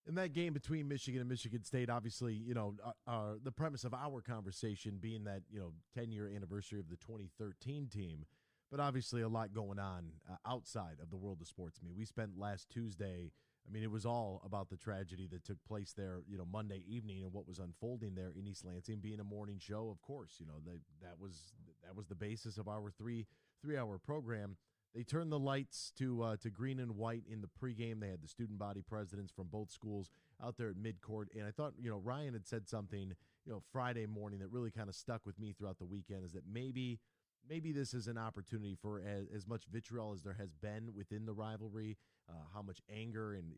In that game between Michigan and Michigan State, obviously, the premise of our conversation being that, 10-year anniversary of the 2013 team, but obviously a lot going on outside of the world of sports. I mean, we spent last Tuesday I mean, it was all about the tragedy that took place there, Monday evening and what was unfolding there in East Lansing. Being a morning show, of course, that was the basis of our three-hour program. They turned the lights to green and white in the pregame. They had the student body presidents from both schools out there at midcourt. And I thought, Ryan had said something, Friday morning that really kind of stuck with me throughout the weekend, is that maybe this is an opportunity for as much vitriol as there has been within the rivalry, how much anger and,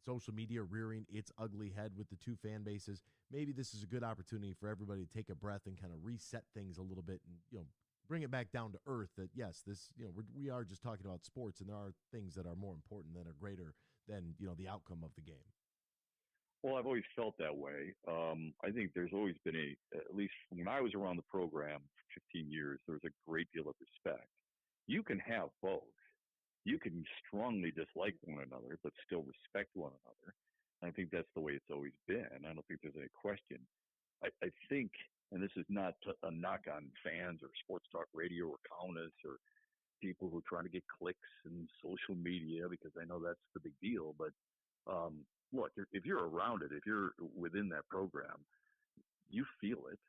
social media rearing its ugly head with the two fan bases. Maybe this is a good opportunity for everybody to take a breath and kind of reset things a little bit and, bring it back down to earth that, yes, this, we are just talking about sports, and there are things that are more important than are greater than, the outcome of the game. Well, I've always felt that way. I think there's always been at least when I was around the program for 15 years, there was a great deal of respect. You can have both. You can strongly dislike one another, but still respect one another. And I think that's the way it's always been. I don't think there's any question. I think, and this is not a knock on fans or sports talk radio or columnists or people who are trying to get clicks and social media, because I know that's the big deal. But look, if you're around it, if you're within that program, you feel it.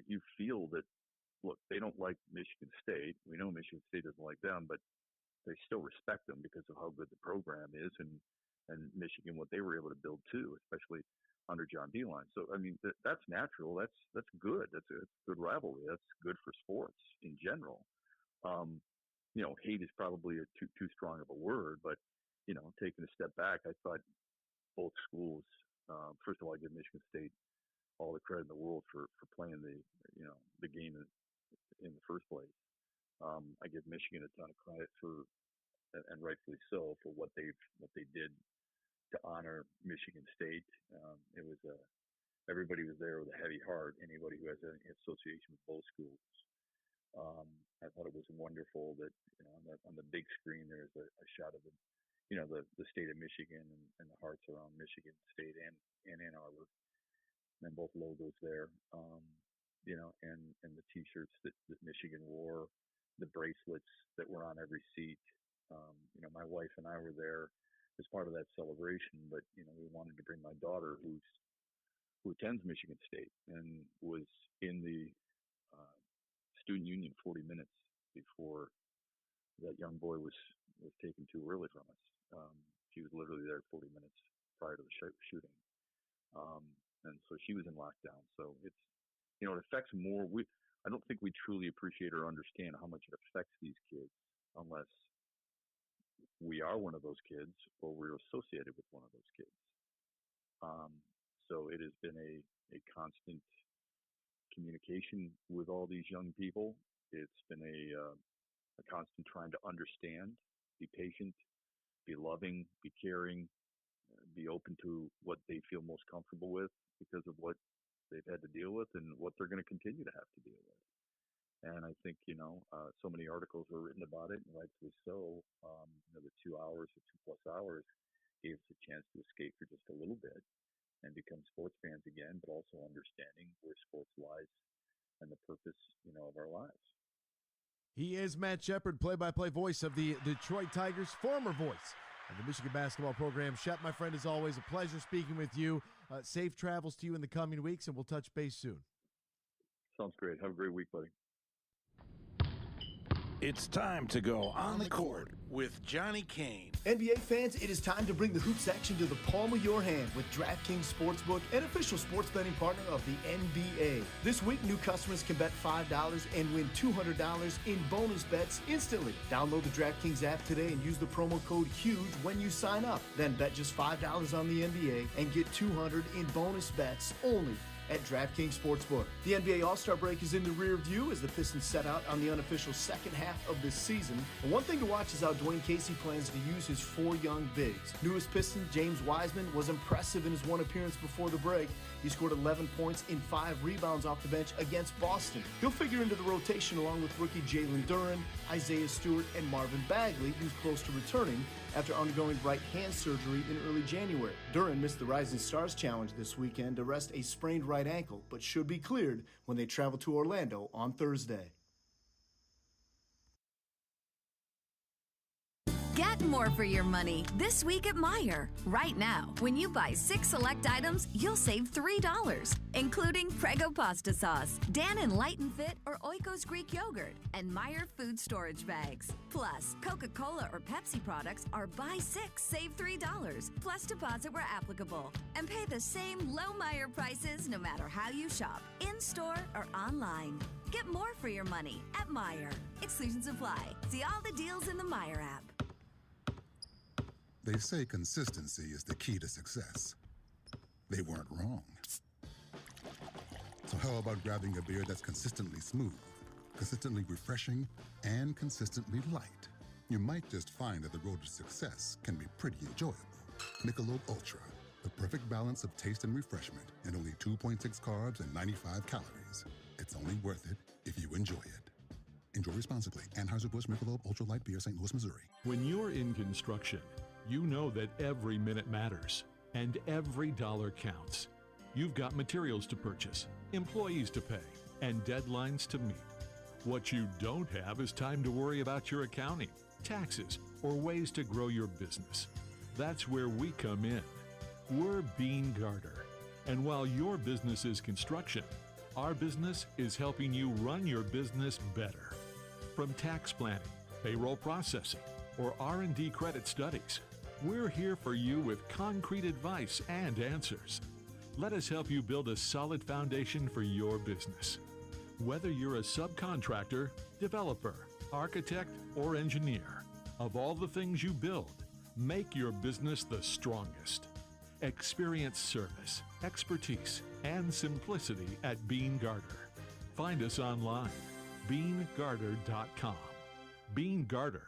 You feel that, look, they don't like Michigan State. We know Michigan State doesn't like them, but they still respect them because of how good the program is and Michigan, what they were able to build too, especially under John Beilein. So, I mean, that's natural. That's good. That's a good rivalry. That's good for sports in general. Hate is probably too strong of a word, but, taking a step back, I thought both schools, first of all, I give Michigan State all the credit in the world for playing the game in the first place. I give Michigan a ton of credit for, and rightfully so, for what they did to honor Michigan State. It was everybody was there with a heavy heart. Anybody who has any association with both schools. I thought it was wonderful that on the big screen there's a shot of the state of Michigan and the hearts around Michigan State and Ann Arbor, and both logos there. And the T-shirts that Michigan wore, the bracelets that were on every seat. My wife and I were there as part of that celebration, but we wanted to bring my daughter, who attends Michigan State and was in the student union 40 minutes before that young boy was taken too early from us. She was literally there 40 minutes prior to the shooting, and so she was in lockdown. So it's it affects more. I don't think we truly appreciate or understand how much it affects these kids unless we are one of those kids or we're associated with one of those kids. So it has been a constant communication with all these young people. It's been a constant trying to understand, be patient, be loving, be caring, be open to what they feel most comfortable with because of what they've had to deal with and what they're going to continue to have to deal with. And I think, so many articles were written about it, and rightfully so. The 2 hours or 2+ hours gave us a chance to escape for just a little bit and become sports fans again, but also understanding where sports lies and the purpose, of our lives. He is Matt Shepard, play-by-play voice of the Detroit Tigers, former voice of the Michigan basketball program. Shep, my friend, as always, a pleasure speaking with you. Safe travels to you in the coming weeks, and we'll touch base soon. Sounds great. Have a great week, buddy. It's time to go on the court with Johnny Kane. NBA fans, it is time to bring the hoops action to the palm of your hand with DraftKings Sportsbook, an official sports betting partner of the NBA. This week, new customers can bet $5 and win $200 in bonus bets instantly. Download the DraftKings app today and use the promo code HUGE when you sign up. Then bet just $5 on the NBA and get $200 in bonus bets only at DraftKings Sportsbook. The NBA All-Star break is in the rear view as the Pistons set out on the unofficial second half of this season. And one thing to watch is how Dwayne Casey plans to use his 4 young bigs. Newest Piston, James Wiseman, was impressive in his one appearance before the break. He scored 11 points and 5 rebounds off the bench against Boston. He'll figure into the rotation along with rookie Jalen Duren, Isaiah Stewart, and Marvin Bagley, who's close to returning after undergoing right hand surgery in early January. Duren missed the Rising Stars Challenge this weekend to rest a sprained right ankle, but should be cleared when they travel to Orlando on Thursday. Get more for your money this week at Meijer. Right now, when you buy 6 select items, you'll save $3, including Prego pasta sauce, Dan and Light and Fit or Oikos Greek yogurt, and Meijer food storage bags. Plus, Coca-Cola or Pepsi products are buy 6, save $3, plus deposit where applicable. And pay the same low Meijer prices no matter how you shop, in-store or online. Get more for your money at Meijer. Exclusions apply. See all the deals in the Meijer app. They say consistency is the key to success. They weren't wrong. So how about grabbing a beer that's consistently smooth, consistently refreshing, and consistently light? You might just find that the road to success can be pretty enjoyable. Michelob Ultra, the perfect balance of taste and refreshment, and only 2.6 carbs and 95 calories. It's only worth it if you enjoy it. Enjoy responsibly. Anheuser-Busch Michelob Ultra Light Beer, St. Louis, Missouri. When you're in construction, you know that every minute matters and every dollar counts. You've got materials to purchase, employees to pay, and deadlines to meet. What you don't have is time to worry about your accounting, taxes, or ways to grow your business. That's where we come in. We're Bean Garter. And while your business is construction, our business is helping you run your business better. From tax planning, payroll processing, or R&D credit studies, we're here for you with concrete advice and answers. Let us help you build a solid foundation for your business. Whether you're a subcontractor, developer, architect, or engineer, of all the things you build, make your business the strongest. Experience service, expertise, and simplicity at Bean Garter. Find us online, beangarter.com. Bean Garter.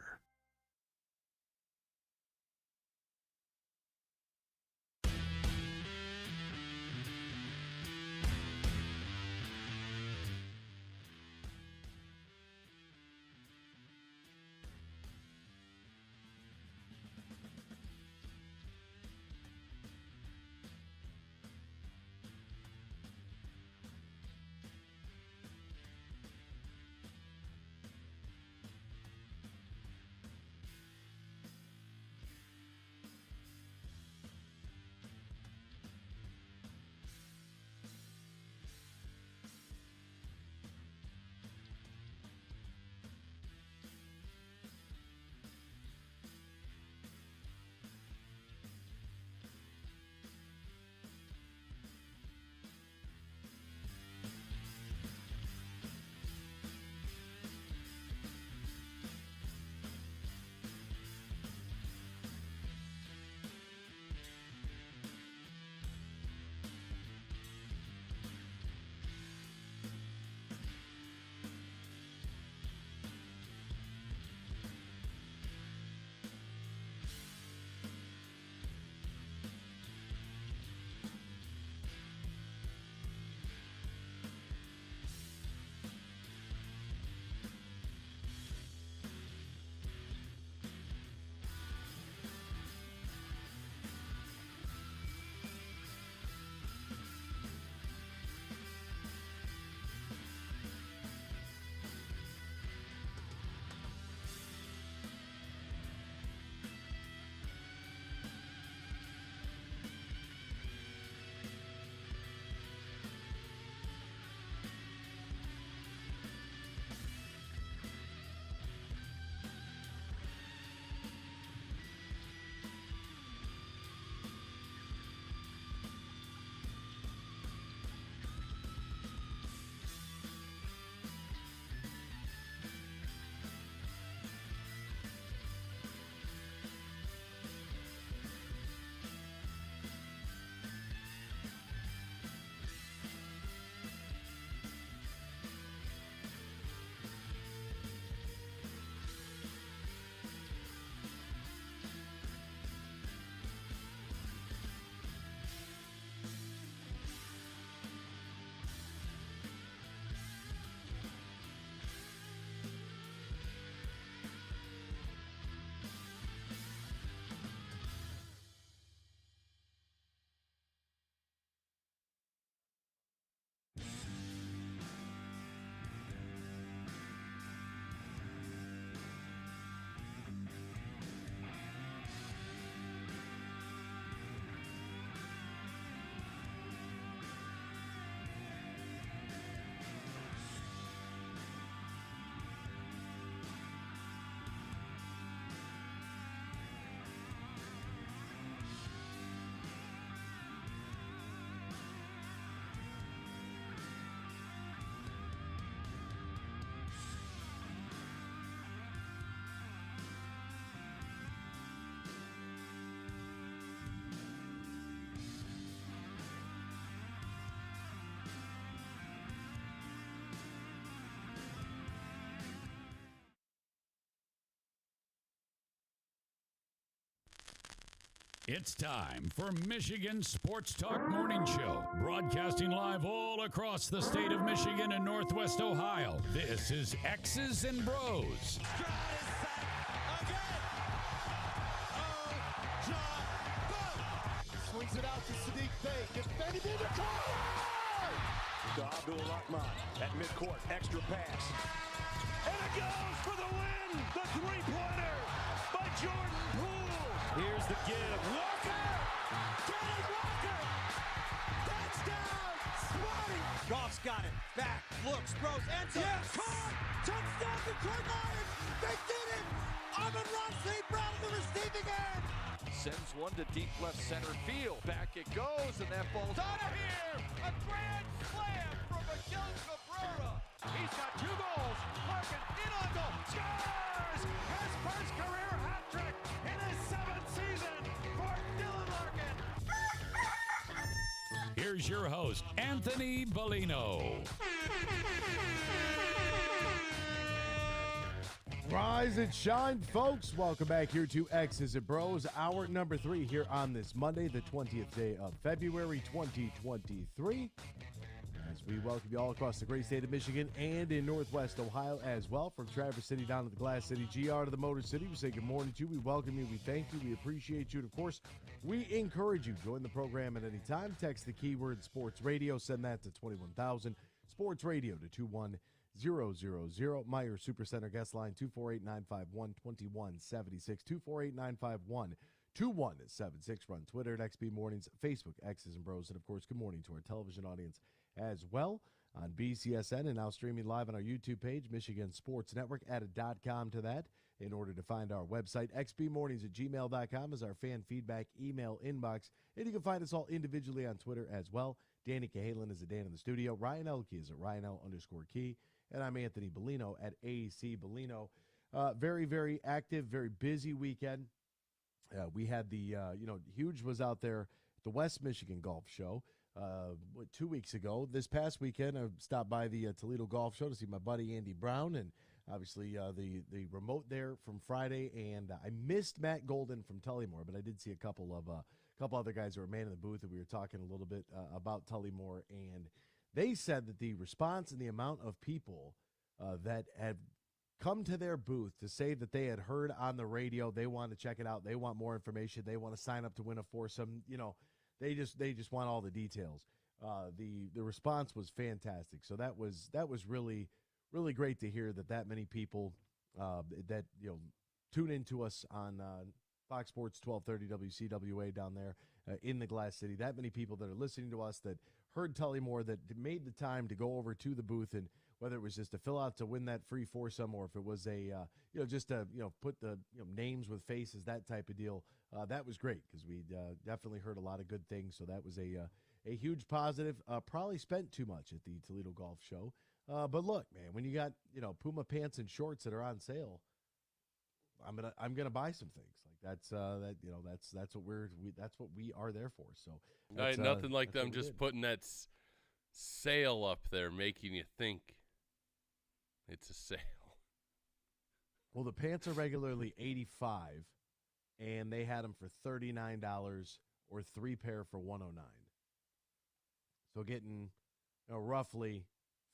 It's time for Michigan Sports Talk Morning Show, broadcasting live all across the state of Michigan and Northwest Ohio. This is X's and Bros. Swings it out to Sadiq Bey. Gets Benny in the corner! To Abdul-Rahman at midcourt. Extra pass. And it goes for the win! The three-pointer by Jordan Poole. Here's the give. Walker! Kenneth Walker! Touchdown! Smarty! Goff's got it. Back. Looks. Throws. Ends up. Yes! Caught! Touchdown Detroit Lions! They did it! Amon-Ra St. Brown in the receiving end! Sends one to deep left center field. Back it goes, and that ball's out of here! A grand slam from Miguel Cabrera. He's got 2 goals. Larkin in on goal. Scores! His first career hat trick in his 7th season for Dylan Larkin. Here's your host, Anthony Bellino. Rise and shine, folks. Welcome back here to X's and Bros, hour number 3 here on this Monday, the 20th day of February 2023. As we welcome you all across the great state of Michigan and in Northwest Ohio as well. From Traverse City down to the Glass City, GR to the Motor City, we say good morning to you. We welcome you. We thank you. We appreciate you. And, of course, we encourage you. Join the program at any time. Text the keyword Sports Radio. Send that to 21,000. Sports Radio to 21000. Meyer Supercenter guest line 248-951-2176. 248-951-2176. Run Twitter at XB Mornings, Facebook, X's and Bros. And, of course, good morning to our television audience as well on BCSN and now streaming live on our YouTube page, Michigan Sports Network. Add a .com to that in order to find our website. xbmornings@gmail.com is our fan feedback email inbox. And you can find us all individually on Twitter as well. Danny Cahalan is at Dan in the studio. Ryan Elke is at RyanL_Key. And I'm Anthony Bellino at AAC Bellino. Very, very active, very busy weekend. We had the, Huge was out there at the West Michigan Golf Show 2 weeks ago. This past weekend, I stopped by the Toledo Golf Show to see my buddy Andy Brown, and obviously the remote there from Friday. And I missed Matt Golden from Tullymore, but I did see a couple other guys who were man in the booth, and we were talking a little bit about Tullymore, and they said that the response and the amount of people that had come to their booth to say that they had heard on the radio, they want to check it out, they want more information, they want to sign up to win a foursome, they just want all the details. The response was fantastic. So that was really, really great to hear that many people that tune into us on Fox Sports 1230 WCWA down there in the Glass City. That many people that are listening to us that heard Tullymore, that made the time to go over to the booth, and whether it was just to fill out to win that free foursome, or if it was just to put the names with faces, that type of deal. That was great because we definitely heard a lot of good things. So that was a huge positive. Probably spent too much at the Toledo Golf Show, but look, man, when you got Puma pants and shorts that are on sale, I'm gonna buy some things. Like that's what we are there for. So nothing like them just putting that sale up there, making you think it's a sale. Well, the pants are regularly $85, and they had them for $39 or 3 pair for $109. So getting roughly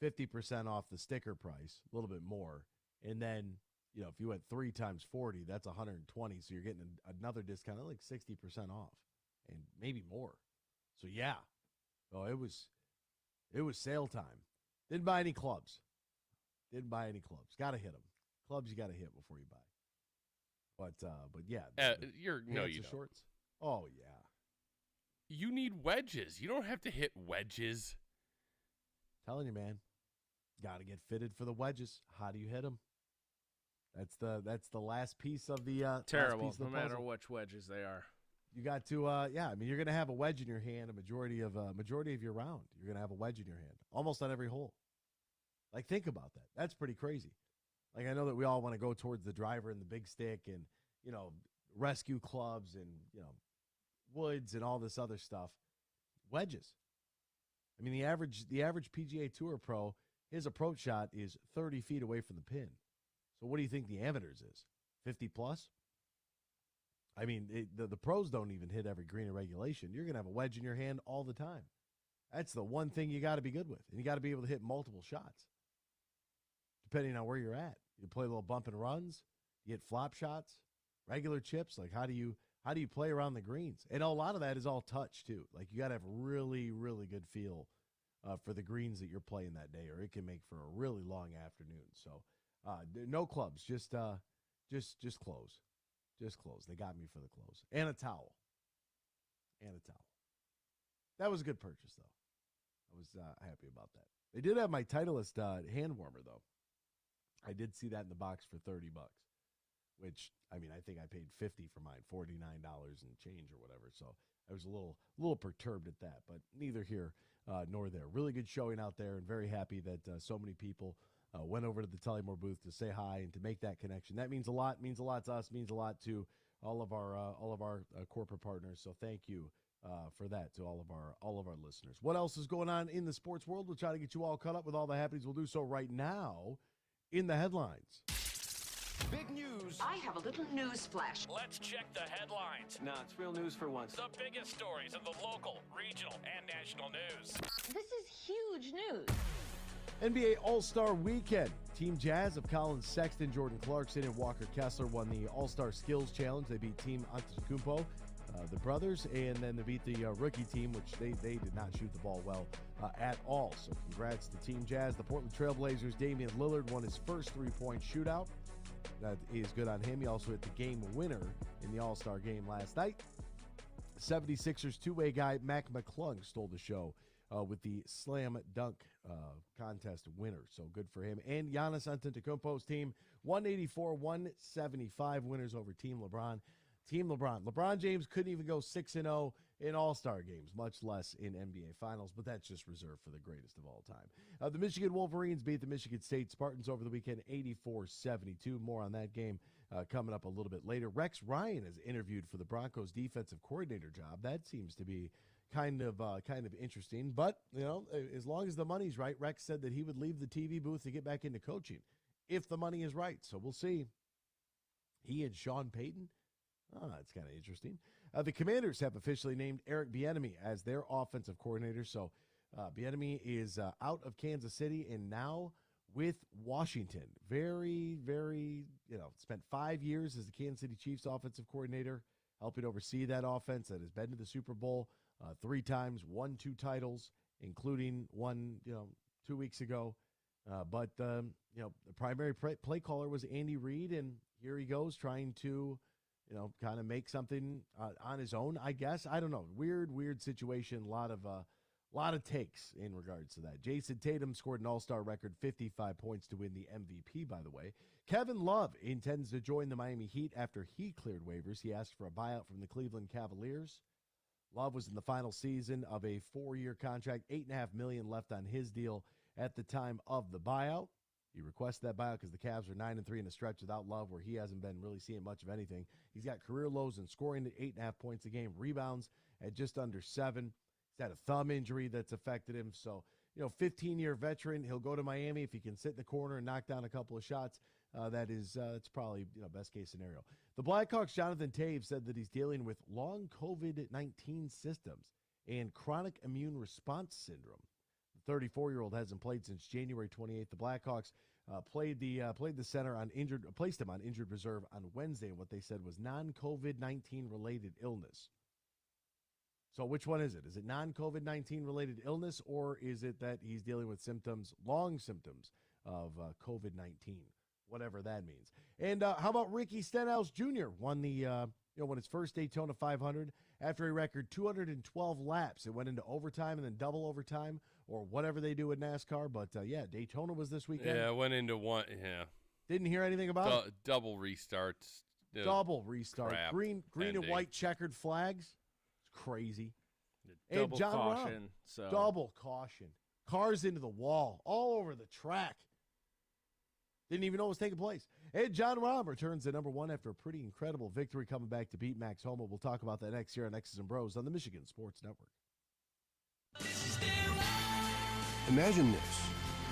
50% off the sticker price, a little bit more, and then if you went 3 times 40, that's 120. So you're getting another discount, like 60% off, and maybe more. So yeah, it was sale time. Didn't buy any clubs. Got to hit them. Clubs you got to hit before you buy. But yeah, you don't. Shorts. Oh yeah. You need wedges. You don't have to hit wedges. Telling you, man, got to get fitted for the wedges. How do you hit them? That's the last piece of the terrible. Of the no matter which wedges they are. You got to you're gonna have a wedge in your hand a majority of your round. You're gonna have a wedge in your hand almost on every hole. Like, think about that. That's pretty crazy. Like, I know that we all want to go towards the driver and the big stick and rescue clubs and woods and all this other stuff. Wedges. I mean, the average PGA Tour pro, his approach shot is 30 feet away from the pin. So what do you think the amateurs is? 50 plus? I mean, the pros don't even hit every green in regulation. You're going to have a wedge in your hand all the time. That's the one thing you got to be good with. And you got to be able to hit multiple shots, depending on where you're at. You play a little bump and runs. You hit flop shots, regular chips. Like, how do you play around the greens? And a lot of that is all touch, too. Like, you got to have really, really good feel for the greens that you're playing that day, or it can make for a really long afternoon. So, no clubs, just close. Just close. They got me for the close. And a towel. That was a good purchase, though. I was happy about that. They did have my Titleist hand warmer, though. I did see that in the box for $30, which, I mean, I think I paid $50 for mine, $49 and change or whatever. So I was a little perturbed at that, but neither here nor there. Really good showing out there, and very happy that so many people went over to the Tullymore booth to say hi and to make that connection. That means a lot. Means a lot to us. Means a lot to all of our corporate partners. So thank you for that to all of our listeners. What else is going on in the sports world? We'll try to get you all caught up with all the happenings. We'll do so right now in the headlines. Big news. I have a little news flash. Let's check the headlines. No, it's real news for once. The biggest stories of the local, regional, and national news. This is huge news. NBA All-Star Weekend. Team Jazz of Colin Sexton, Jordan Clarkson, and Walker Kessler won the All-Star Skills Challenge. They beat Team Antetokounmpo, the brothers, and then they beat the rookie team, which they did not shoot the ball well at all. So congrats to Team Jazz. The Portland Trailblazers, Damian Lillard won his first three-point shootout. That is good on him. He also hit the game winner in the All-Star game last night. 76ers two-way guy Mac McClung stole the show with the slam dunk contest winner. So good for him. And Giannis Antetokounmpo's team, 184-175 winners over Team LeBron. Team LeBron. LeBron James couldn't even go 6-0 in All-Star games, much less in NBA Finals, but that's just reserved for the greatest of all time. The Michigan Wolverines beat the Michigan State Spartans over the weekend, 84-72. More on that game coming up a little bit later. Rex Ryan is interviewed for the Broncos defensive coordinator job. That seems to be kind of interesting, but you know, as long as the money's right, Rex said that he would leave the TV booth to get back into coaching if the money is right. So we'll see. He and Sean Payton. It's kind of interesting. The Commanders have officially named Eric Bieniemy as their offensive coordinator. So Bieniemy is out of Kansas City and now with Washington. Very, very, spent 5 years as the Kansas City Chiefs offensive coordinator, helping oversee that offense that has been to the Super Bowl 3 times, won 2 titles, including one, 2 weeks ago. But the primary play caller was Andy Reid, and here he goes trying to kind of make something on his own, I guess. I don't know. Weird situation. A lot of takes in regards to that. Jason Tatum scored an all-star record 55 points to win the MVP, by the way. Kevin Love intends to join the Miami Heat after he cleared waivers. He asked for a buyout from the Cleveland Cavaliers. Love was in the final season of a 4-year contract, $8.5 million left on his deal at the time of the buyout. He requested that buyout because the Cavs are 9-3 in a stretch without Love, where he hasn't been really seeing much of anything. He's got career lows in scoring at 8.5 points a game, rebounds at just under 7. He's had a thumb injury that's affected him. So, 15-year veteran. He'll go to Miami if he can sit in the corner and knock down a couple of shots. It's probably the best case scenario. The Blackhawks' Jonathan Toews said that he's dealing with long COVID-19 symptoms and chronic immune response syndrome. The 34-year-old hasn't played since January 28th. The Blackhawks placed him on injured reserve on Wednesday. What they said was non-COVID-19 related illness. So which one is it? Is it non-COVID-19 related illness, or is it that he's dealing with long symptoms of COVID-19? Whatever that means. And how about Ricky Stenhouse Jr. won won his first Daytona 500 after a record 212 laps. It went into overtime and then double overtime, or whatever they do in NASCAR. But Daytona was this weekend. Yeah, it went into one. Yeah. Didn't hear anything about it. Double restarts. Double restart. Green and white checkered flags. It's crazy. Double and John caution. Rahm, double caution. Cars into the wall, all over the track. Didn't even know it was taking place. And John Rahm returns to number 1 after a pretty incredible victory, coming back to beat Max Homa. We'll talk about that next year on X's and Bros on the Michigan Sports Network. Imagine this,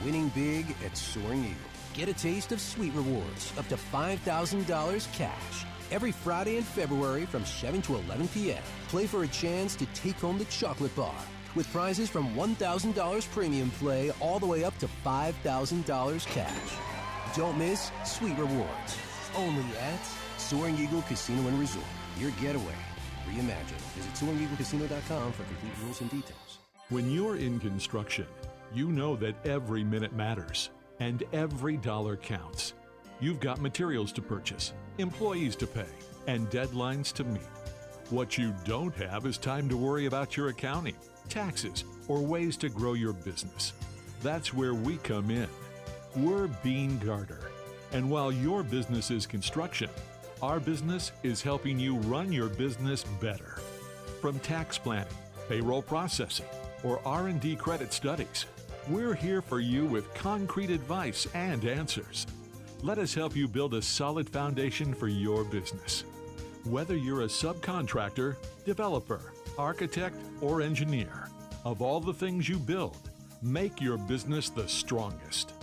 winning big at Soaring Eagle. Get a taste of sweet rewards, up to $5,000 cash. Every Friday in February from 7 to 11 p.m., play for a chance to take home the chocolate bar with prizes from $1,000 premium play all the way up to $5,000 cash. Don't miss sweet rewards. Only at Soaring Eagle Casino and Resort. Your getaway reimagined. Visit SoaringEagleCasino.com for complete rules and details. When you're in construction, you know that every minute matters and every dollar counts. You've got materials to purchase, employees to pay, and deadlines to meet. What you don't have is time to worry about your accounting, taxes, or ways to grow your business. That's where we come in. We're Bean Garter. And while your business is construction, our business is helping you run your business better. From tax planning, payroll processing, or R&D credit studies, we're here for you with concrete advice and answers. Let us help you build a solid foundation for your business. Whether you're a subcontractor, developer, architect, or engineer, of all the things you build, make your business the strongest.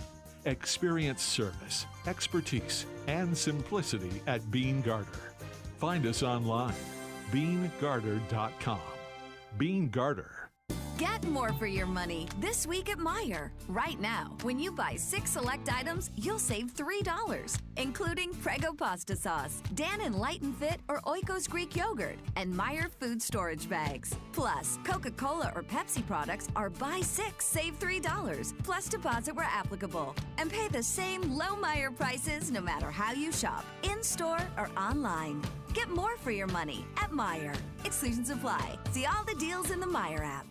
Experience service, expertise, and simplicity at Bean Garter. Find us online, beangarter.com. Bean Garter. Get more for your money this week at Meijer. Right now, when you buy 6 select items, you'll save $3, including Prego pasta sauce, Dan & Light and Fit or Oikos Greek yogurt, and Meijer food storage bags. Plus, Coca-Cola or Pepsi products are buy 6, save $3, plus deposit where applicable. And pay the same low Meijer prices no matter how you shop, in-store or online. Get more for your money at Meijer. Exclusions apply. See all the deals in the Meijer app.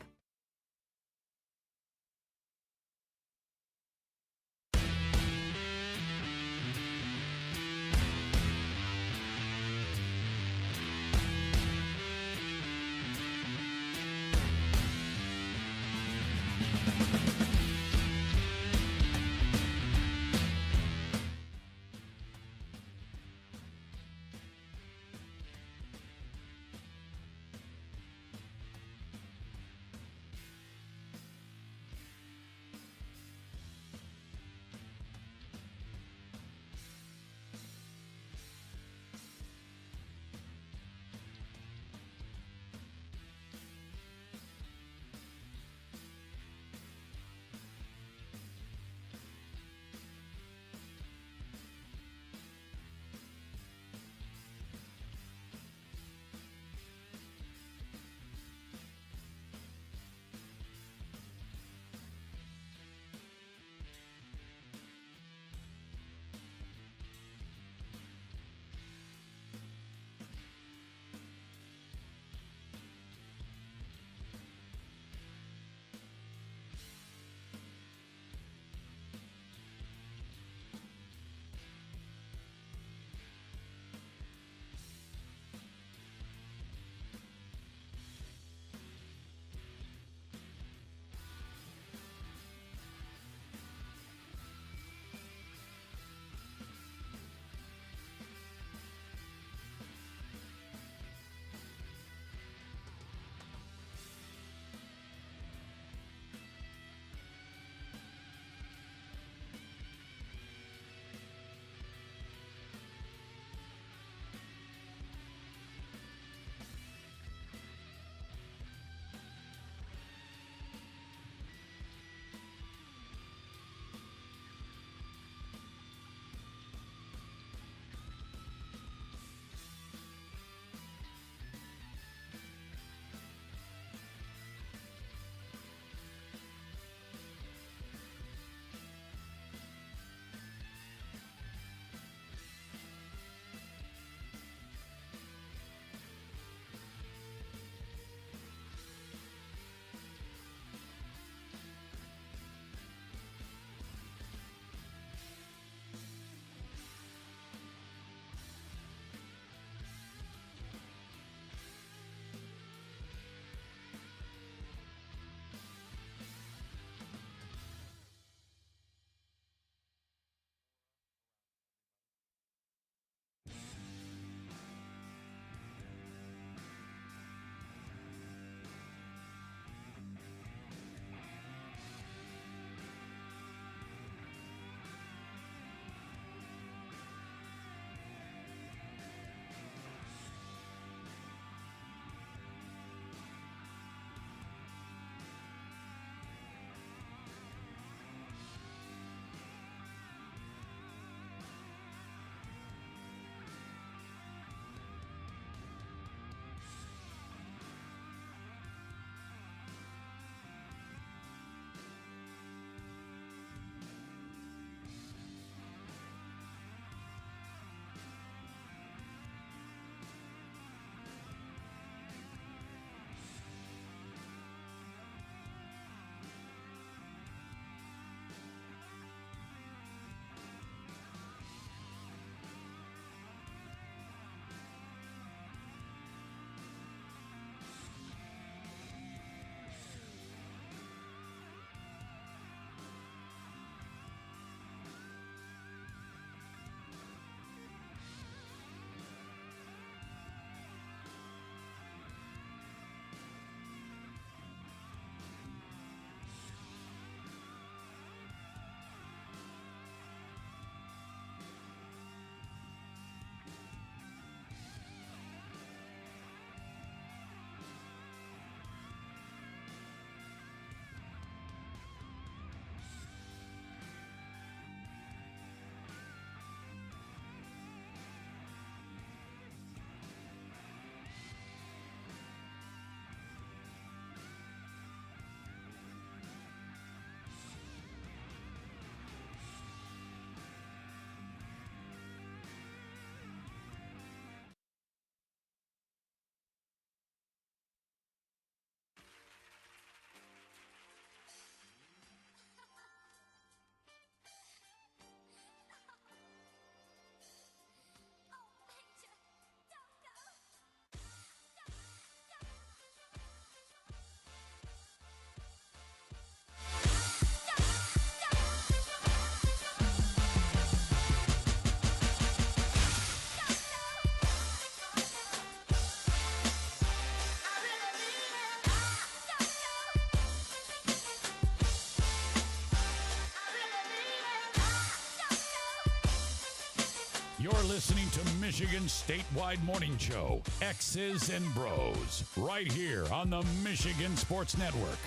You're listening to Michigan's statewide morning show, X's and Bros, right here on the Michigan Sports Network.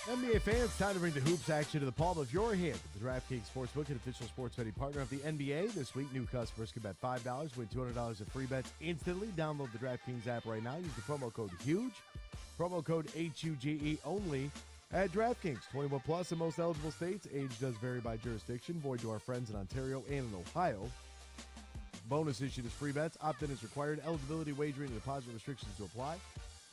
NBA fans, time to bring the hoops action to the palm of your hand with the DraftKings Sportsbook, an official sports betting partner of the NBA. This week, new customers can bet $5, win $200 in free bets instantly. Download the DraftKings app right now. Use the promo code HUGE, promo code HUGE only at DraftKings. 21 plus in most eligible states. Age does vary by jurisdiction. Void to our friends in Ontario and in Ohio. Bonus issued as free bets. Opt-in is required. Eligibility, wagering, and deposit restrictions to apply.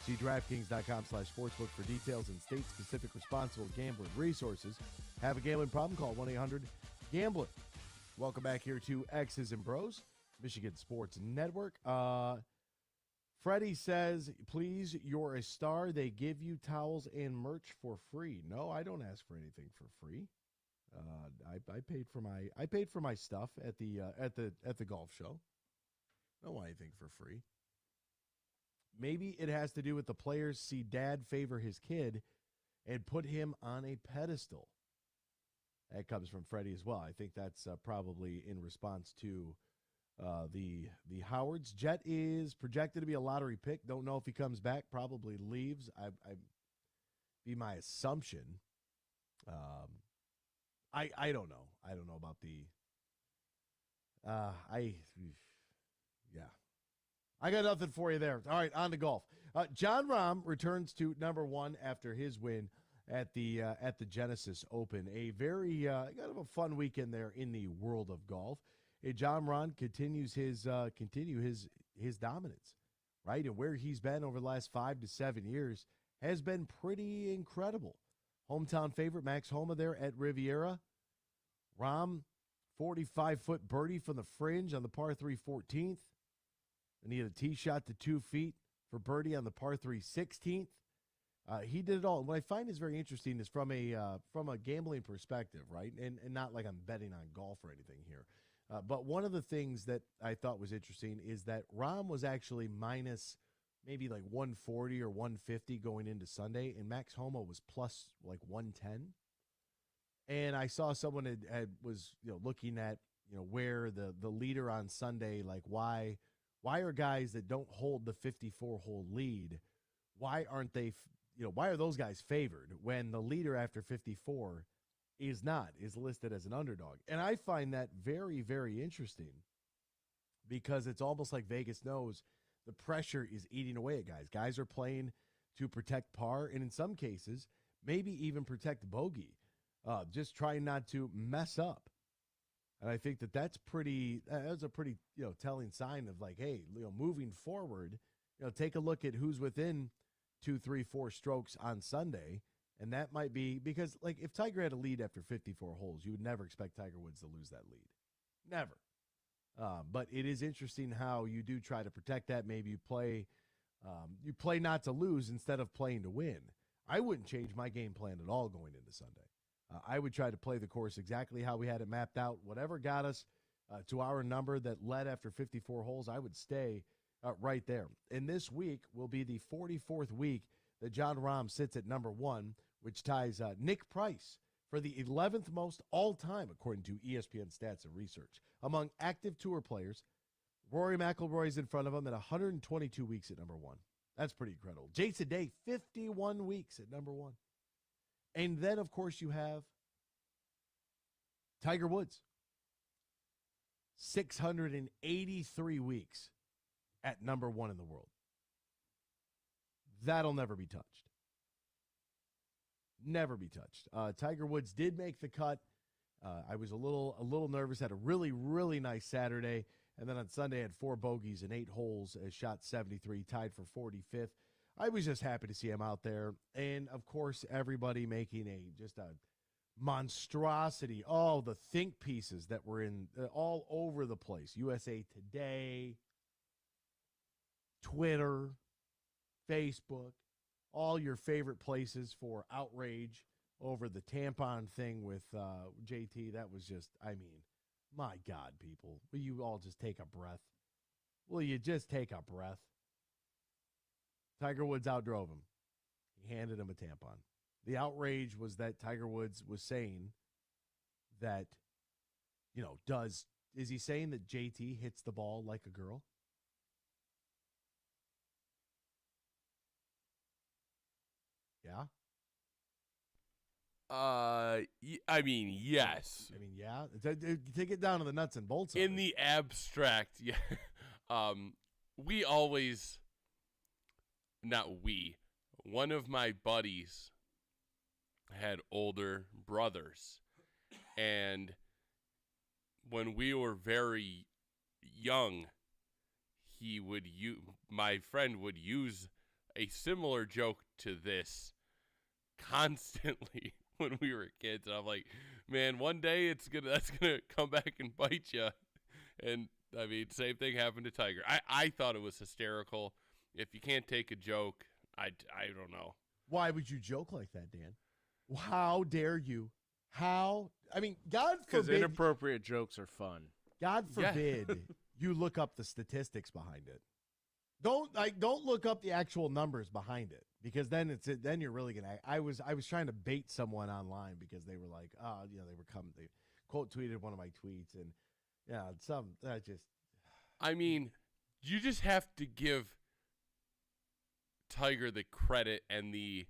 See DraftKings.com/sportsbook for details and state-specific responsible gambling resources. Have a gambling problem? Call 1-800-GAMBLER. Welcome back here to X's and Bros, Michigan Sports Network. Freddie says, please, you're a star. They give you towels and merch for free. No, I don't ask for anything for free. I paid for my stuff at the golf show. I don't want anything for free. Maybe it has to do with the players see dad favor his kid and put him on a pedestal. That comes from Freddie as well. I think that's probably in response to the Howards. Jet is projected to be a lottery pick. Don't know if he comes back. Probably leaves. I be my assumption. I don't know. I don't know about the. I got nothing for you there. All right, on to golf. Jon Rahm returns to number one after his win at the Genesis Open. A very kind of a fun weekend there in the world of golf. Jon Rahm continues his dominance, right? And where he's been over the last 5 to 7 years has been pretty incredible. Hometown favorite Max Homa there at Riviera. Rahm, 45-foot birdie from the fringe on the par 3 14th. And he had a tee shot to 2 feet for birdie on the par 3 16th. He did it all. And what I find is very interesting is from a gambling perspective, right? And not like I'm betting on golf or anything here. But one of the things that I thought was interesting is that Rahm was actually minus maybe like 140 or 150 going into Sunday, and Max Homa was plus like 110. And I saw someone was looking at where the leader on Sunday, like why are guys that don't hold the 54-hole lead, why aren't they, why are those guys favored when the leader after 54 is listed as an underdog? And I find that very, very interesting because it's almost like Vegas knows the pressure is eating away at guys. Guys are playing to protect par, and in some cases, maybe even protect bogey, just trying not to mess up. And I think that's a pretty telling sign of like, hey, moving forward, take a look at who's within 2, 3, 4 strokes on Sunday. And that might be because, like, if Tiger had a lead after 54 holes, you would never expect Tiger Woods to lose that lead. Never. But it is interesting how you do try to protect that. Maybe you play not to lose instead of playing to win. I wouldn't change my game plan at all going into Sunday. I would try to play the course exactly how we had it mapped out. Whatever got us to our number that led after 54 holes, I would stay right there. And this week will be the 44th week that Jon Rahm sits at number one, which ties Nick Price for the 11th most all-time, according to ESPN Stats and Research. Among active tour players, Rory McIlroy's in front of him at 122 weeks at number one. That's pretty incredible. Jason Day, 51 weeks at number one. And then, of course, you have Tiger Woods, 683 weeks at number one in the world. That'll never be touched. Never be touched. Tiger Woods did make the cut. I was a little nervous. Had a really, really nice Saturday. And then on Sunday, had 4 bogeys and 8 holes, shot 73, tied for 45th. I was just happy to see him out there. And, of course, everybody making just a monstrosity. All the think pieces that were in all over the place. USA Today, Twitter, Facebook, all your favorite places for outrage over the tampon thing with JT. That was just, my God, people. Will you all just take a breath? Will you just take a breath? Tiger Woods outdrove him. He handed him a tampon. The outrage was that Tiger Woods was saying that is he saying that JT hits the ball like a girl? Yeah. I mean, yes. I mean, yeah. Take it down to the nuts and bolts. In the abstract, yeah. One of my buddies had older brothers, and when we were very young, my friend would use a similar joke to this constantly when we were kids. And I'm like, man, one day that's gonna come back and bite you. And I mean, same thing happened to Tiger. I thought it was hysterical. If you can't take a joke, I don't know. Why would you joke like that, Dan? How dare you? God forbid. Because inappropriate jokes are fun. God forbid you look up the statistics behind it. Don't look up the actual numbers behind it, because then you're really gonna. I was trying to bait someone online because they were like, they quote tweeted one of my tweets, and I mean, you just have to give Tiger the credit and the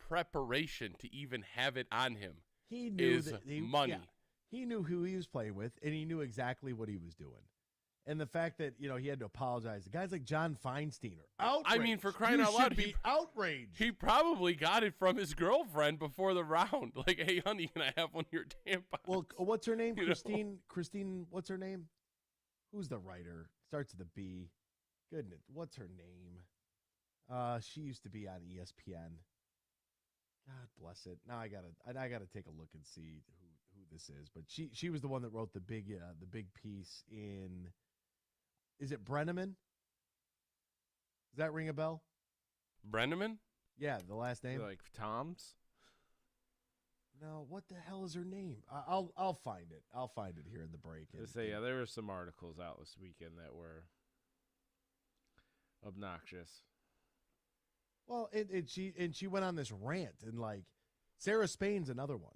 preparation to even have it on him. He knew money. Yeah, he knew who he was playing with, and he knew exactly what he was doing. And the fact that he had to apologize, the guys like John Feinstein are outraged. I mean, for crying out loud, be outraged. He probably got it from his girlfriend before the round. Like, hey, honey, can I have one of your tampons? Well, what's her name? Christine. What's her name? Who's the writer? Starts with a B. Goodness, what's her name? She used to be on ESPN. God bless it. Now I gotta take a look and see who this is. But she was the one that wrote the big piece in. Is it Brenneman? Does that ring a bell? Brenneman? Yeah, the last name. Like Tom's? No, what the hell is her name? I'll find it. I'll find it here in the break. There were some articles out this weekend that were obnoxious. Well, she went on this rant, and like Sarah Spain's another one.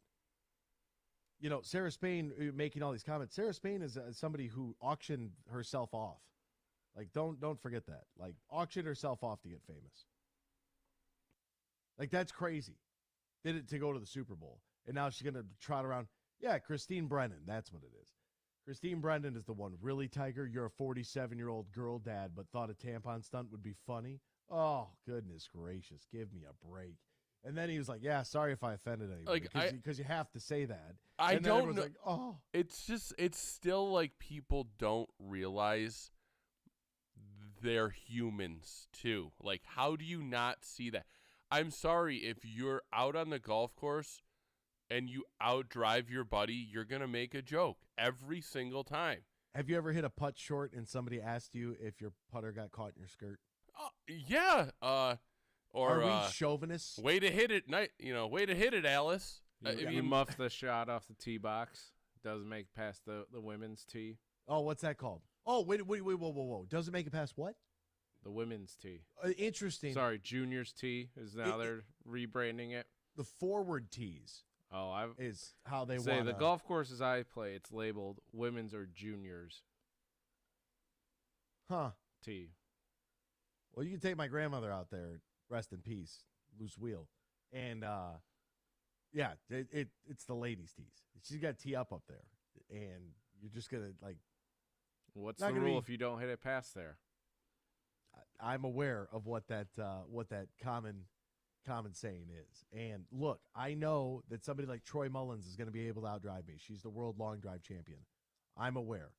Sarah Spain making all these comments. Sarah Spain is somebody who auctioned herself off. Like, don't forget that. Like, auctioned herself off to get famous. Like, that's crazy. Did it to go to the Super Bowl, and now she's gonna trot around. Yeah, Christine Brennan. That's what it is. Christine Brennan is the one. Really, Tiger? You're a 47-year-old girl dad, but thought a tampon stunt would be funny? Oh, goodness gracious. Give me a break. And then he was like, yeah, sorry if I offended anybody. Because you have to say that. I and then don't know. Like, oh. It's still like people don't realize they're humans too. Like, how do you not see that? I'm sorry, if you're out on the golf course and you outdrive your buddy, you're going to make a joke every single time. Have you ever hit a putt short and somebody asked you if your putter got caught in your skirt? Yeah. Or are we chauvinists? Way to hit it, way to hit it, Alice. You muff the shot off the tee box. Doesn't make it past the women's tee. Oh, what's that called? Oh, wait, whoa. Doesn't make it past what? The women's tee. Interesting. Sorry, juniors tee is now they're rebranding it. The forward tees. Oh, is how they say want the golf courses I play. It's labeled women's or juniors. Huh? Tee. Well, you can take my grandmother out there. Rest in peace, loose wheel, and yeah, it's the ladies' tees. She's got tee up there, and you're just gonna like. What's the rule if you don't hit it past there? I'm aware of what that common saying is, and look, I know that somebody like Troy Mullins is going to be able to outdrive me. She's the world long drive champion. I'm aware.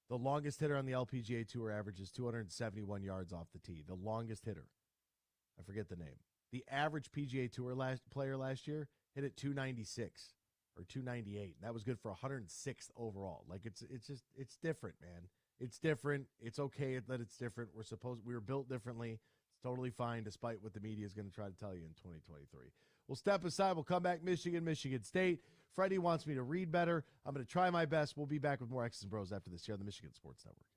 The longest hitter on the LPGA Tour averages 271 yards off the tee. The longest hitter. I forget the name. The average PGA Tour player last year hit it 296 or 298. That was good for 106th overall. Like it's different, man. It's different. It's okay that it's different. We were built differently. It's totally fine, despite what the media is going to try to tell you in 2023. We'll step aside. We'll come back. Michigan State. Freddie wants me to read better. I'm going to try my best. We'll be back with more X's and Bros after this here on the Michigan Sports Network.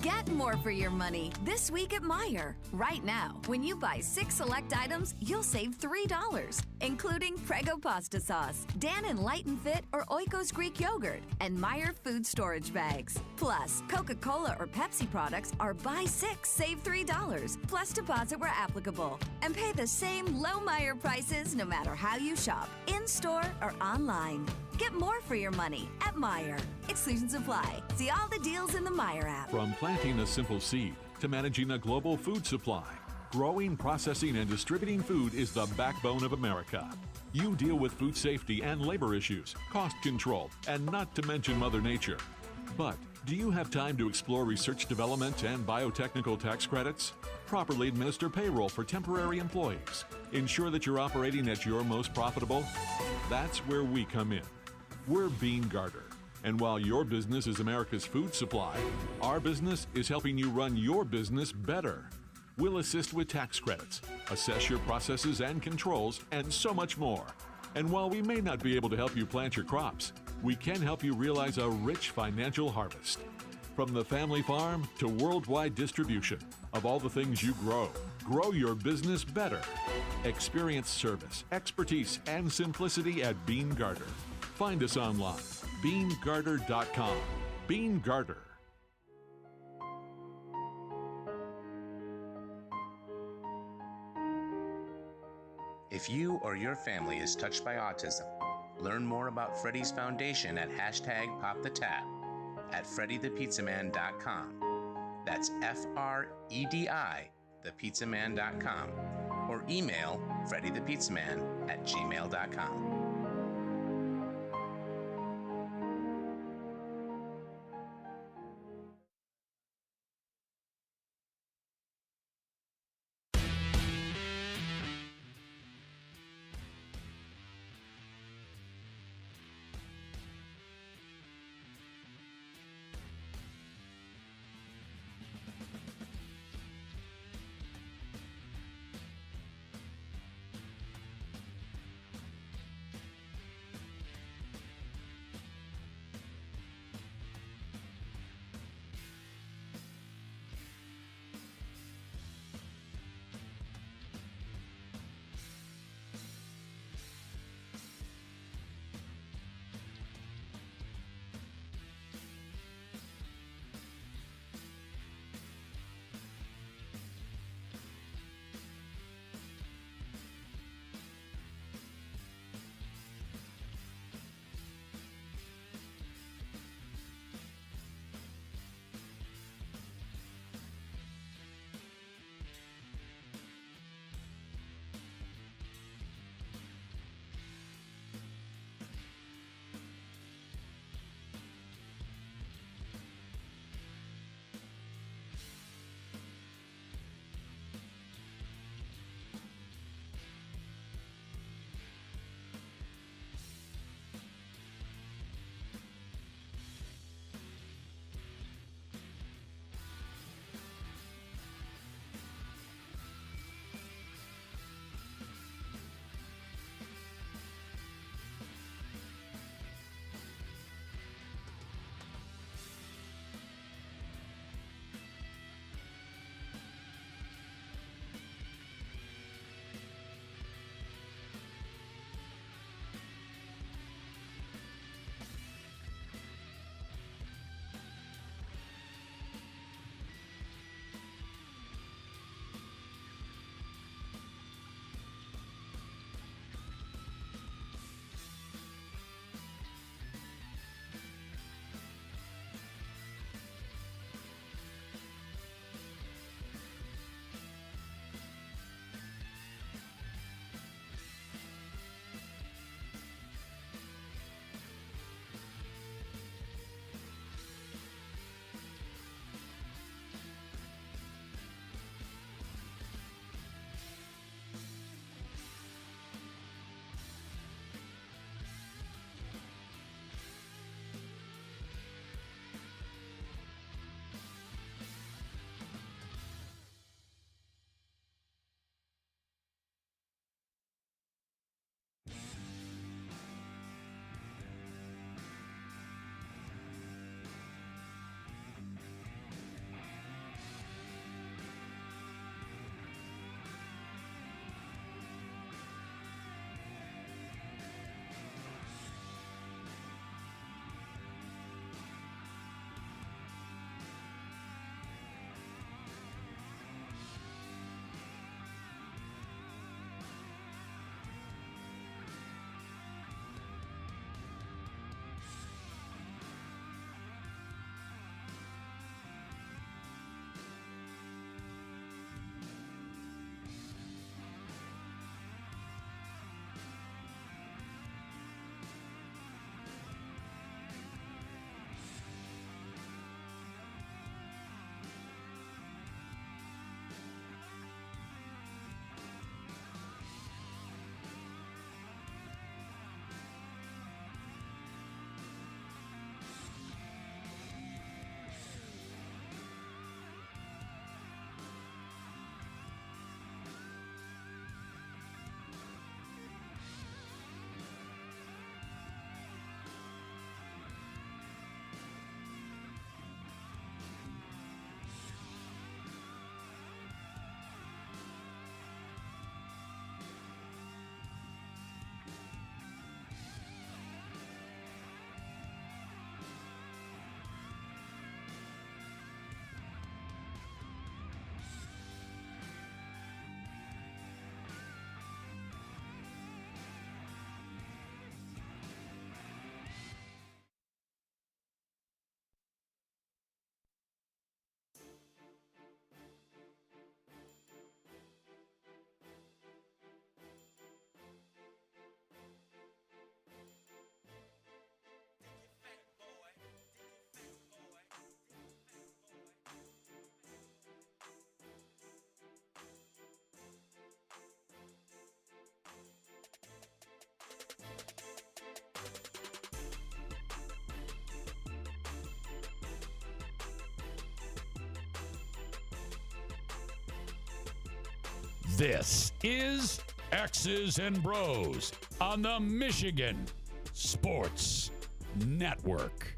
Get more for your money this week at Meijer. Right now, when you buy 6 select items, you'll save $3, including Prego pasta sauce, Dan and Light and Fit or Oikos Greek yogurt, and Meijer food storage bags. Plus, Coca-Cola or Pepsi products are buy 6, save $3, plus deposit where applicable. And pay the same low Meijer prices no matter how you shop, in-store or online. Get more for your money at Meijer. Exclusions apply. See all the deals in the Meijer app. From planting a simple seed to managing a global food supply, growing, processing, and distributing food is the backbone of America. You deal with food safety and labor issues, cost control, and not to mention Mother Nature. But do you have time to explore research development and biotechnical tax credits? Properly administer payroll for temporary employees. Ensure that you're operating at your most profitable? That's where we come in. We're Bean Garter. And while your business is America's food supply, our business is helping you run your business better. We'll assist with tax credits, assess your processes and controls, and so much more. And while we may not be able to help you plant your crops, we can help you realize a rich financial harvest. From the family farm to worldwide distribution of all the things you grow, grow your business better. Experience service, expertise, and simplicity at Bean Garter. Find us online, beangarter.com. Bean Garter. If you or your family is touched by autism, learn more about Freddy's Foundation at #PopTheTap at freddythepizzaman.com. That's FREDI, thepizzaman.com, or email freddythepizzaman@gmail.com. This is X's and Bros on the Michigan Sports Network.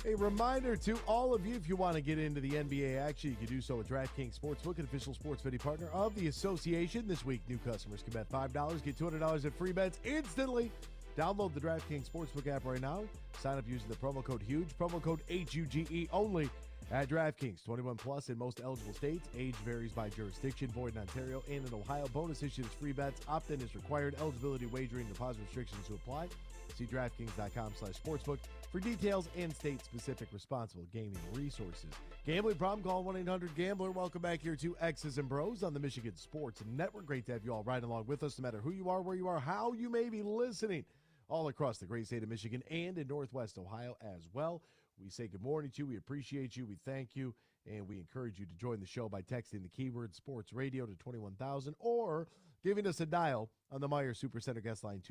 A reminder to all of you, if you want to get into the NBA action, you can do so with DraftKings Sportsbook, an official sports betting partner of the association. This week, new customers can bet $5, get $200 in free bets instantly. Download the DraftKings Sportsbook app right now. Sign up using the promo code HUGE, promo code HUGE only at DraftKings. 21 plus in most eligible states. Age varies by jurisdiction. Void in Ontario and in Ohio. Bonus issues, free bets. Opt-in is required. Eligibility, wagering, deposit restrictions to apply. See DraftKings.com/sportsbook for details and state-specific responsible gaming resources. Gambling problem? Call 1-800-GAMBLER. Welcome back here to X's and Bros on the Michigan Sports Network. Great to have you all riding along with us, no matter who you are, where you are, how you may be listening, all across the great state of Michigan and in Northwest Ohio as well. We say good morning to you. We appreciate you. We thank you. And we encourage you to join the show by texting the keyword sports radio to 21,000 or giving us a dial on the Meyer Supercenter guest line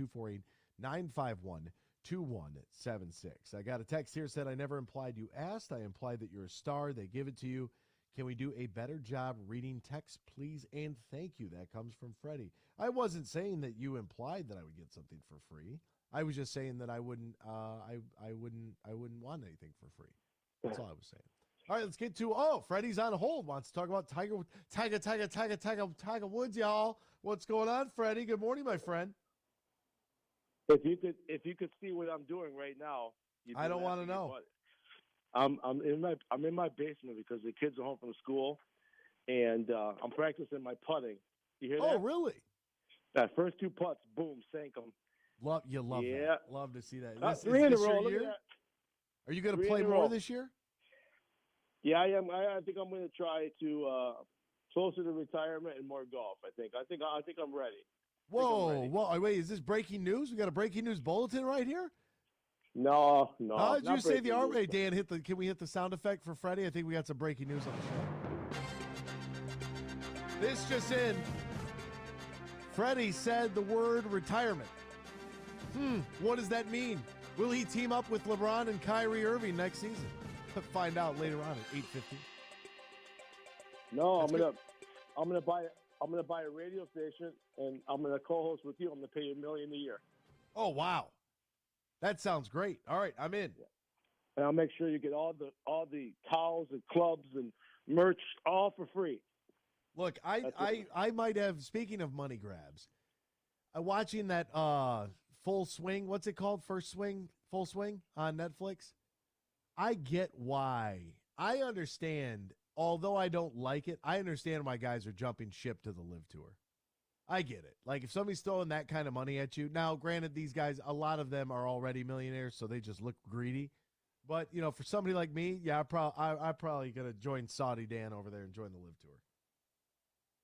248-951-2176. I got a text here said, I never implied you asked. I implied that you're a star. They give it to you. Can we do a better job reading text, please? And thank you. That comes from Freddie. I wasn't saying that you implied that I would get something for free. I was just saying that I wouldn't want anything for free. That's all I was saying. All right, let's get to Freddie's on hold. Wants to talk about Tiger Woods, y'all. What's going on, Freddie? Good morning, my friend. If you could see what I'm doing right now, I don't want to know. I'm in my basement because the kids are home from school, and I'm practicing my putting. You hear that? Oh, really? That first two putts, boom, sank them. Love that. Love to see that. Three in a this row. your year? Are you going to play more this year? Yeah, I am. I think I'm going to try to closer to retirement and more golf. I think I'm ready. Whoa! Wait, is this breaking news? We got a breaking news bulletin right here. No. How did you say the arm? Hey, Dan, can we hit the sound effect for Freddie? I think we got some breaking news on the show. This just in. Freddie said the word retirement. What does that mean? Will he team up with LeBron and Kyrie Irving next season? Find out later on at 8:50. No, I'm gonna buy a radio station and I'm gonna co-host with you. I'm gonna pay you $1 million a year. Oh wow, that sounds great. All right, I'm in. And I'll make sure you get all the towels and clubs and merch all for free. Look, I might have. Speaking of money grabs, watching that Full Swing. What's it called? Full Swing on Netflix. I get why. I understand. Although I don't like it, I understand why guys are jumping ship to the Live Tour. I get it. Like, if somebody's throwing that kind of money at you. Now, granted, these guys, a lot of them are already millionaires, so they just look greedy. But, for somebody like me, yeah, I'm probably going to join Saudi Dan over there and join the Live Tour.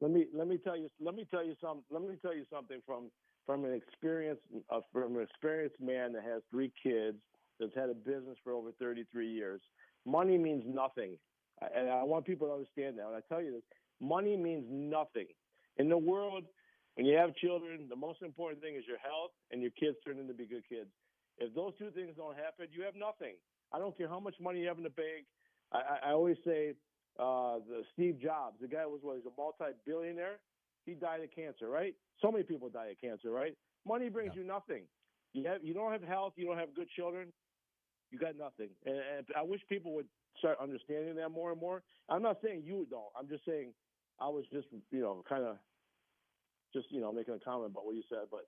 Let me tell you something from an experienced man that has 3 kids, that's had a business for over 33 years. Money means nothing. And I want people to understand that. When I tell you this, money means nothing. In the world, when you have children, the most important thing is your health and your kids turn into be good kids. If those two things don't happen, you have nothing. I don't care how much money you have in the bank. I always say the Steve Jobs, the guy was he's a multi-billionaire. He died of cancer, right? So many people die of cancer, right? Money brings you nothing. You don't have health. You don't have good children. You got nothing. And I wish people would start understanding that more and more. I'm not saying you don't. I'm just saying I was just, kind of just, making a comment about what you said. But,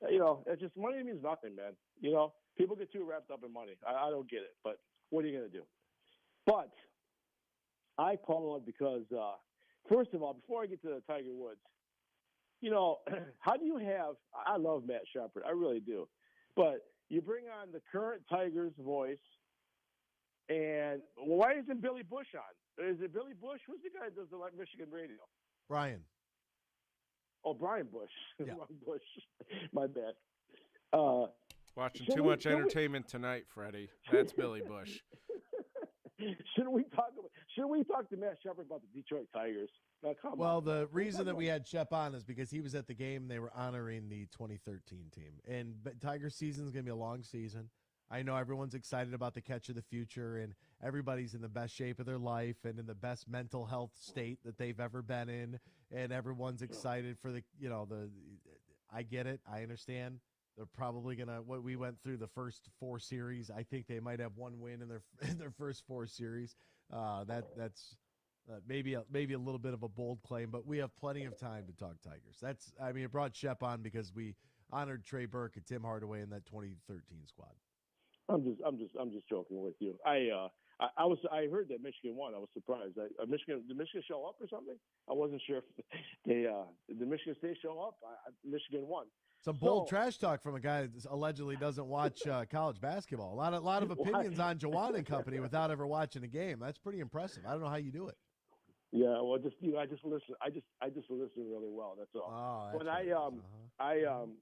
it's just money means nothing, man. People get too wrapped up in money. I don't get it. But what are you going to do? But I called because, first of all, before I get to the Tiger Woods, how do you have – I love Matt Shepard. I really do. But you bring on the current Tigers voice, and why isn't Billy Bush on? Is it Billy Bush? Who's the guy that does the Michigan radio? Brian. Oh, Brian Bush. Yeah. Bush. My bad. Watching too much entertainment tonight, Freddie. That's Billy Bush. Should we talk to Matt Shepard about the Detroit Tigers? Well, the reason that we had Shep on is because he was at the game. They were honoring the 2013 team. And Tiger season is going to be a long season. I know everyone's excited about the catch of the future, and everybody's in the best shape of their life and in the best mental health state that they've ever been in, and everyone's excited for I get it. I understand. They're probably going to, what we went through the first 4 series, I think they might have 1 win in their first 4 series. That's maybe a little bit of a bold claim, but we have plenty of time to talk Tigers. It brought Shep on because we honored Trey Burke and Tim Hardaway in that 2013 squad. I'm just joking with you. I heard that Michigan won. I was surprised. Did Michigan show up or something? I wasn't sure if did Michigan State show up. Michigan won. Some bold trash talk from a guy that allegedly doesn't watch college basketball. A lot of opinions on Jawan and company without ever watching a game. That's pretty impressive. I don't know how you do it. Yeah, well, I just listen. I just listen really well. That's all. Oh, that's when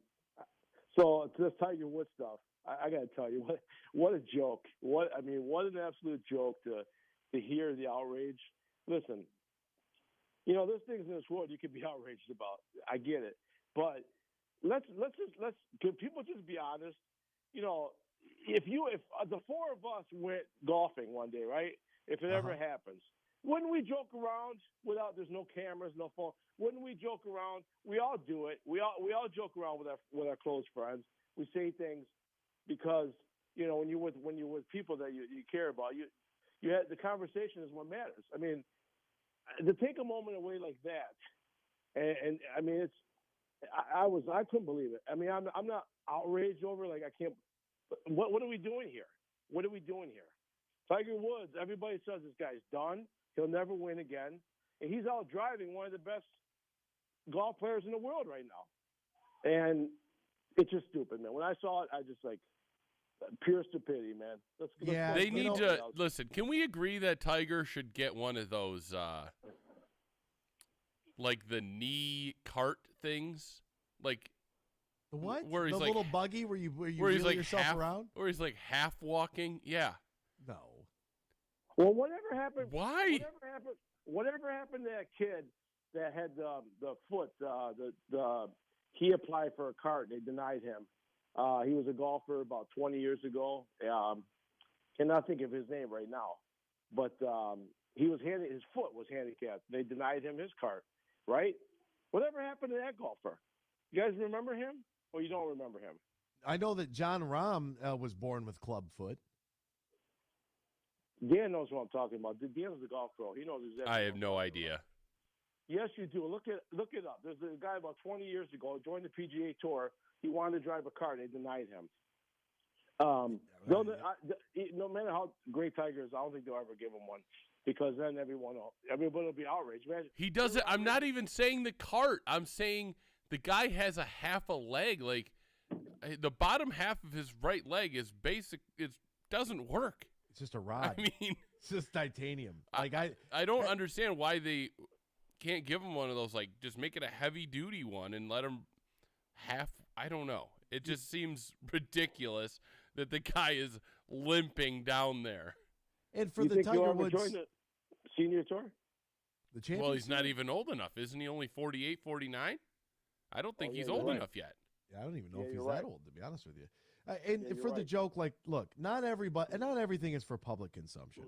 so to this Tiger Woods stuff, I got to tell you what a joke. What an absolute joke to hear the outrage. Listen, there's things in this world you can be outraged about. I get it, but let's can people just be honest? If the 4 of us went golfing one day, right? If it ever happens, wouldn't we joke around there's no cameras, no phone? Wouldn't we joke around? We all do it. We all joke around with our close friends. We say things because when you're with people that you care about, you had the conversation is what matters. I mean, to take a moment away like that, and I mean I couldn't believe it. I mean, I'm not outraged over I can't. What are we doing here? What are we doing here? Tiger Woods. Everybody says this guy's done. He'll never win again, and he's out driving one of the best golf players in the world right now. And it's just stupid, man. When I saw it, I just pure stupidity, man. They need to listen. Can we agree that Tiger should get one of those, the knee cart things, the what? Where he's the little buggy where you wheel yourself around, or he's half walking? Yeah. No. Well, whatever happened? Why? Whatever happened to that kid that had the foot? He applied for a cart. They denied him. He was a golfer about 20 years ago. Cannot think of his name right now, but his foot was handicapped. They denied him his cart. Right? Whatever happened to that golfer? You guys remember him, or you don't remember him? I know that John Rahm was born with club foot. Dan knows what I'm talking about. Dan's the golf pro. He knows exactly. I have no idea. Yes, you do. Look it up. There's a guy about 20 years ago joined the PGA Tour. He wanted to drive a car. They denied him. No matter how great Tiger is, I don't think they'll ever give him one because then everybody will be outraged. Imagine, he doesn't. I'm not even saying the cart. I'm saying the guy has a half a leg. The bottom half of his right leg is basic. It doesn't work. It's just a rod. I mean, it's just titanium. I don't understand why they can't give him one of those. Just make it a heavy duty one and let him half. I don't know. It just seems ridiculous that the guy is limping down there. And for the Tiger Woods join the senior tour, the champion. Well, he's not even old enough, isn't he? Only 48, 49? I don't think he's old enough yet. Yeah, I don't even know if he's that old, to be honest with you. And for the joke, look, not everything is for public consumption.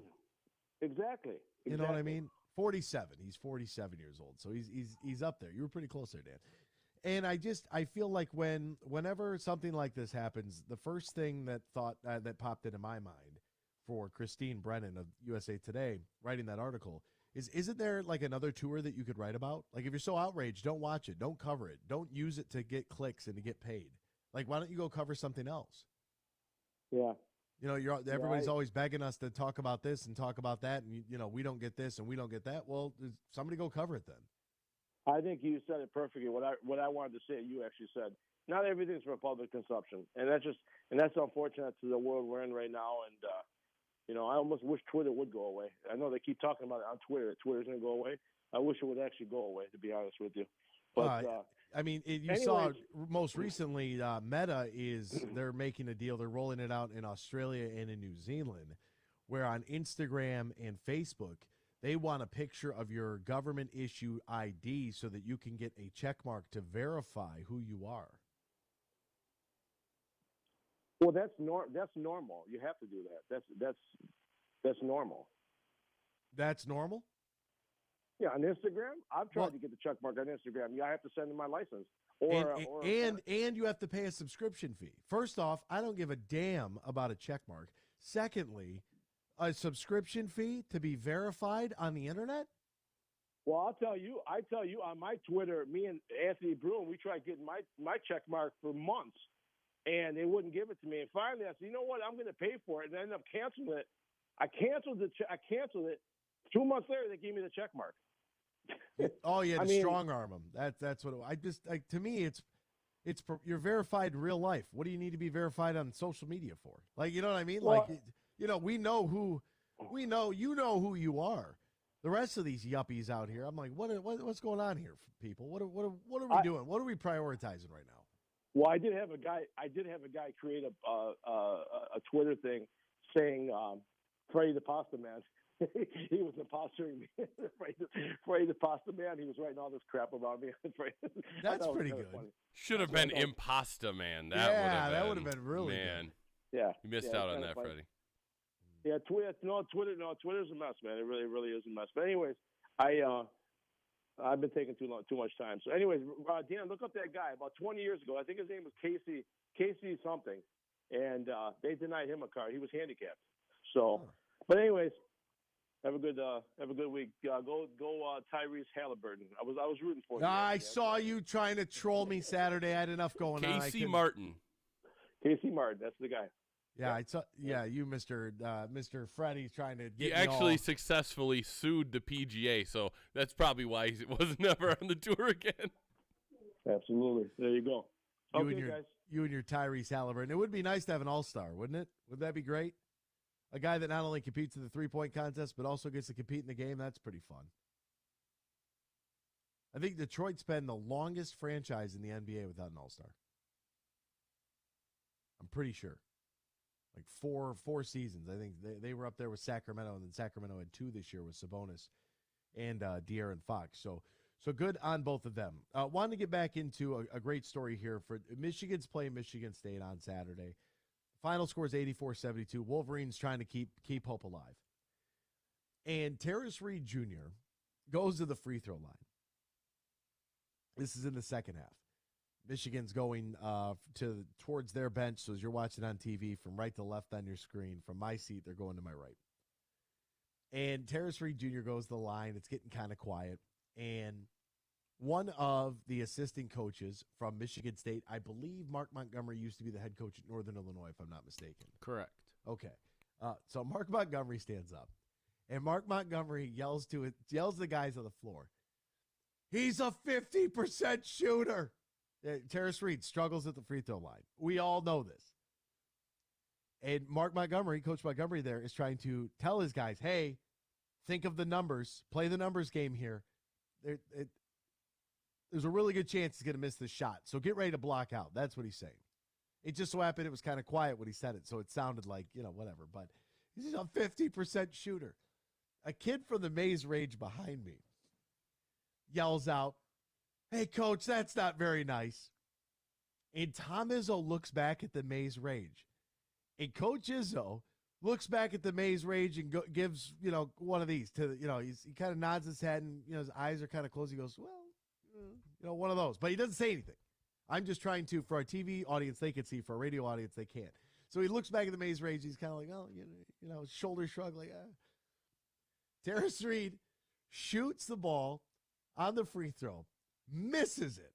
Exactly. You know what I mean? 47. He's 47 years old, so he's up there. You were pretty close there, Dan. And I feel like whenever something like this happens, the first thing that popped into my mind for Christine Brennan of USA Today writing that article isn't there another tour that you could write about? If you're so outraged, don't watch it, don't cover it, don't use it to get clicks and to get paid. Why don't you go cover something else? Yeah. Everybody's always begging us to talk about this and talk about that, and we don't get this and we don't get that. Well, somebody go cover it then. I think you said it perfectly. What I wanted to say, you actually said. Not everything's for public consumption, and that's unfortunate to the world we're in right now. And I almost wish Twitter would go away. I know they keep talking about it on Twitter. That Twitter's going to go away. I wish it would actually go away, to be honest with you. But saw most recently, Meta they're making a deal. They're rolling it out in Australia and in New Zealand, where on Instagram and Facebook, they want a picture of your government issue ID so that you can get a check mark to verify who you are. Well, that's normal. You have to do that. That's normal. That's normal? Yeah, on Instagram, I've tried to get the check mark on Instagram. Yeah, I have to send in my license. And you have to pay a subscription fee. First off, I don't give a damn about a check mark. Secondly, a subscription fee to be verified on the internet? Well, I tell you on my Twitter, me and Anthony Bruin, we tried getting my check mark for months, and they wouldn't give it to me. And finally, I said, you know what? I'm going to pay for it, and I ended up canceling it. I canceled it. 2 months later, they gave me the check mark. Oh, yeah, strong arm them. That's what to me it's you're verified in real life. What do you need to be verified on social media for? Like, you know what I mean? Well, we know who who you are. The rest of these yuppies out here, I'm like, what's going on here, people? What are we doing? What are we prioritizing right now? Well, I did have a guy create a Twitter thing saying Freddie the Pasta Man. He was impostoring me. Freddie the Pasta Man. He was writing all this crap about me. That's pretty good. Funny. Should have been Impasta Man. That would have been really man. Good. Yeah, you missed out on that, funny. Freddie. Yeah, Twitter's a mess, man. It really is a mess. But anyways, I've been taking too much time. So anyways, Dan, look up that guy. About 20 years ago, I think his name was Casey something, and they denied him a card. He was handicapped. So, but anyways, have a good week. Go Tyrese Halliburton. I was rooting for you. I saw you trying to troll me Saturday. I had enough going on. Casey Martin. Casey Martin, that's the guy. Yeah, I saw. Yeah, you, Mr. Freddie's trying to get. He actually successfully sued the PGA, so that's probably why he was never on the tour again. Absolutely. There you go. You and your Tyrese Halliburton. It would be nice to have an all-star, wouldn't it? Would that be great? A guy that not only competes in the three-point contest, but also gets to compete in the game. That's pretty fun. I think Detroit's been the longest franchise in the NBA without an all-star. I'm pretty sure. Like four seasons. I think they were up there with Sacramento, and then Sacramento had 2 this year with Sabonis and De'Aaron Fox. So good on both of them. Wanted to get back into a great story here for Michigan's playing Michigan State on Saturday. Final score is 84-72. Wolverines trying to keep hope alive. And Terrace Reed Jr. goes to the free throw line. This is in the second half. Michigan's going towards their bench. So as you're watching on TV, from right to left on your screen, from my seat, they're going to my right. And Terrace Reed Jr. goes to the line. It's getting kind of quiet. And one of the assistant coaches from Michigan State, I believe Mark Montgomery used to be the head coach at Northern Illinois, if I'm not mistaken. Correct. Okay. So Mark Montgomery stands up. And Mark Montgomery yells the guys on the floor, he's a 50% shooter. Terrace Reed struggles at the free throw line. We all know this. And Mark Montgomery, Coach Montgomery there, is trying to tell his guys, hey, think of the numbers. Play the numbers game here. There's a really good chance he's going to miss this shot. So get ready to block out. That's what he's saying. It just so happened it was kind of quiet when he said it, so it sounded like, whatever. But he's a 50% shooter. A kid from the Maze Rage behind me yells out, hey, Coach, that's not very nice. And Tom Izzo looks back at the Maze Rage. And Coach Izzo looks back at the Maze Rage and gives, one of these to, he kind of nods his head and, his eyes are kind of closed. He goes, well, one of those. But he doesn't say anything. I'm just trying to, for our TV audience, they can see. For a radio audience, they can't. So he looks back at the Maze Rage. He's kind of like, shoulder shrug, like, Terrace Reed shoots the ball on the free throw. Misses it.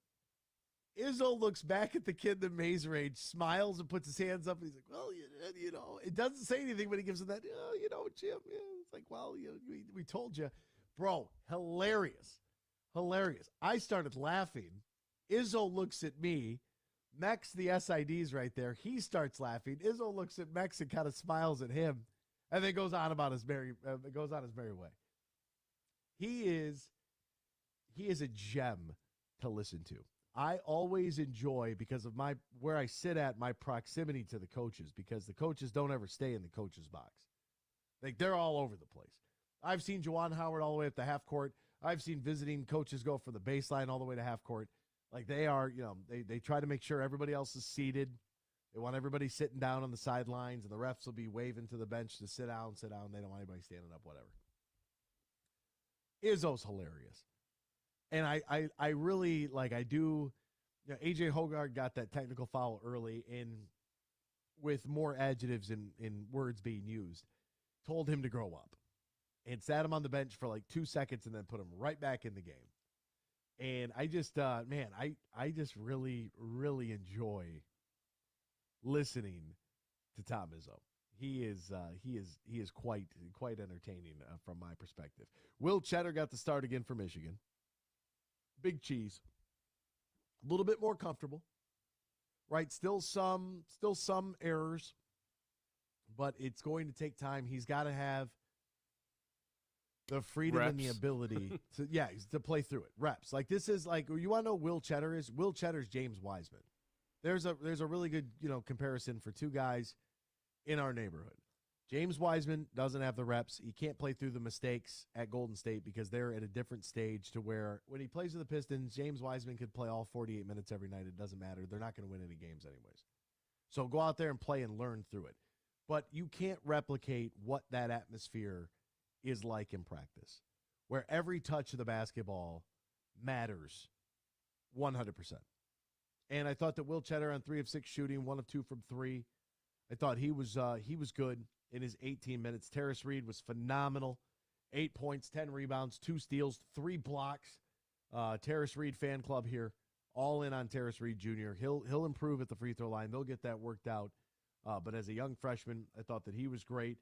Izzo looks back at the kid in the Maze Rage, smiles and puts his hands up. And he's like, well, it doesn't say anything, but he gives him that, Jim. Yeah. It's like, well, we told you. Bro, hilarious. I started laughing. Izzo looks at me. Mex, the SID's right there. He starts laughing. Izzo looks at Mex and kind of smiles at him, and then goes on his merry way. He is a gem to listen to. I always enjoy, because of where I sit at, my proximity to the coaches, because the coaches don't ever stay in the coaches box. Like, they're all over the place. I've seen Juwan Howard all the way up to half court. I've seen visiting coaches go from the baseline all the way to half court. Like, they are, they try to make sure everybody else is seated. They want everybody sitting down on the sidelines, and the refs will be waving to the bench to sit down. They don't want anybody standing up, whatever. Izzo's hilarious. And I really, like, I do, you know, A.J. Hoggard got that technical foul early, and with more adjectives in words being used, told him to grow up. And sat him on the bench for like 2 seconds and then put him right back in the game. And I just, I just really, really enjoy listening to Tom Izzo. He is quite entertaining from my perspective. Will Cheddar got the start again for Michigan. Big cheese. A little bit more comfortable. Right? Still some errors, but it's going to take time. He's got to have the freedom and the ability to play through it. Reps. Like, this is like, you want to know Will Cheddar is? Will Cheddar's James Wiseman. There's a really good, comparison for two guys in our neighborhood. James Wiseman doesn't have the reps. He can't play through the mistakes at Golden State because they're at a different stage to where when he plays with the Pistons, James Wiseman could play all 48 minutes every night. It doesn't matter. They're not going to win any games anyways. So go out there and play and learn through it. But you can't replicate what that atmosphere is like in practice, where every touch of the basketball matters 100%. And I thought that Will Cheddar on 3 of 6 shooting, 1 of 2 from 3. I thought he was good in his 18 minutes. Terrace Reed was phenomenal. 8 points, 10 rebounds, 2 steals, 3 blocks. Terrace Reed fan club here, all in on Terrace Reed Jr. He'll improve at the free throw line. They'll get that worked out. But as a young freshman, I thought that he was great.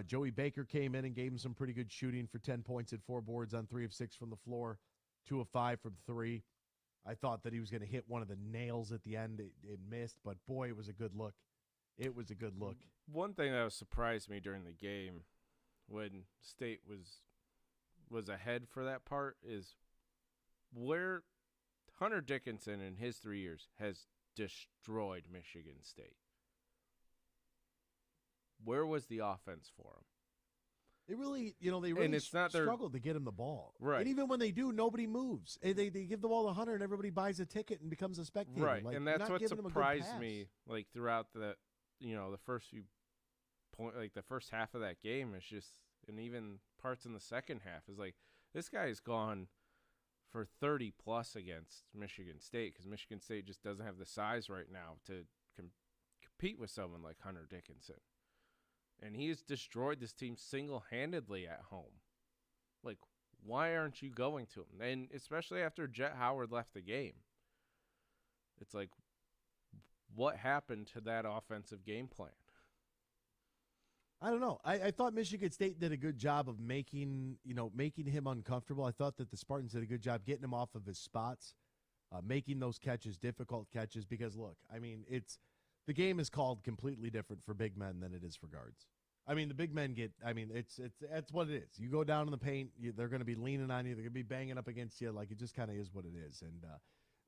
Joey Baker came in and gave him some pretty good shooting for 10 points and 4 boards on 3 of 6 from the floor, 2 of 5 from 3. I thought that he was going to hit one of the nails at the end. It missed, but boy, it was a good look. It was a good look. One thing that surprised me during the game when State was ahead for that part is where Hunter Dickinson in his 3 years has destroyed Michigan State. Where was the offense for him? They really struggled to get him the ball. Right. And even when they do, nobody moves. They give the ball to Hunter, and everybody buys a ticket and becomes a spectator. Right, like, and that's what surprised me. me. Like throughout the first few the first half of that game is just, and even parts in the second half is like this guy has gone for 30 plus against Michigan State because Michigan State just doesn't have the size right now to compete with someone like Hunter Dickinson. And he has destroyed this team single-handedly at home. Like, why aren't you going to him? And especially after Jet Howard left the game. It's like, what happened to that offensive game plan? I don't know. I thought Michigan State did a good job of making him uncomfortable. I thought that the Spartans did a good job getting him off of his spots, making those catches difficult catches. Because, look, I mean, the game is called completely different for big men than it is for guards. I mean, the big men that's what it is. You go down in the paint, they're going to be leaning on you. They're going to be banging up against you. Like, it just kind of is what it is. And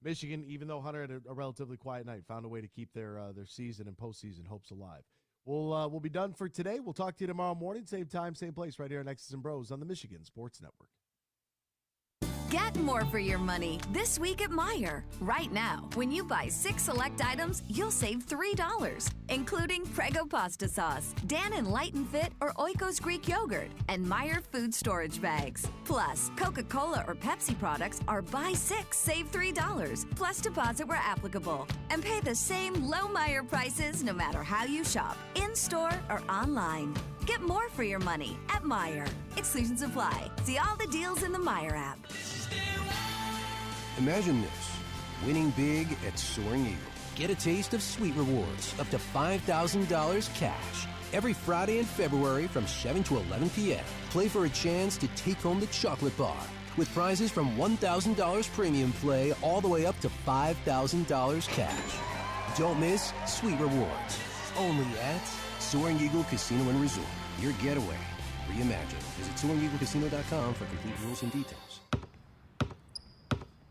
Michigan, even though Hunter had a relatively quiet night, found a way to keep their season and postseason hopes alive. We'll be done for today. We'll talk to you tomorrow morning, same time, same place, right here on X's and Bros on the Michigan Sports Network. Get more for your money this week at Meijer. Right now, when you buy 6 select items, you'll save $3, including Prego pasta sauce, Dan & Light & Fit, or Oikos Greek yogurt, and Meijer food storage bags. Plus, Coca-Cola or Pepsi products are buy 6, save $3, plus deposit where applicable. And pay the same low Meijer prices no matter how you shop, in-store or online. Get more for your money at Meijer. Exclusions apply. See all the deals in the Meijer app. Imagine this, winning big at Soaring Eagle. Get a taste of sweet rewards, up to $5,000 cash. Every Friday in February from 7 to 11 p.m. Play for a chance to take home the chocolate bar with prizes from $1,000 premium play all the way up to $5,000 cash. Don't miss sweet rewards. Only at Soaring Eagle Casino and Resort. Your getaway reimagined. Visit SoaringEagleCasino.com for complete rules and details.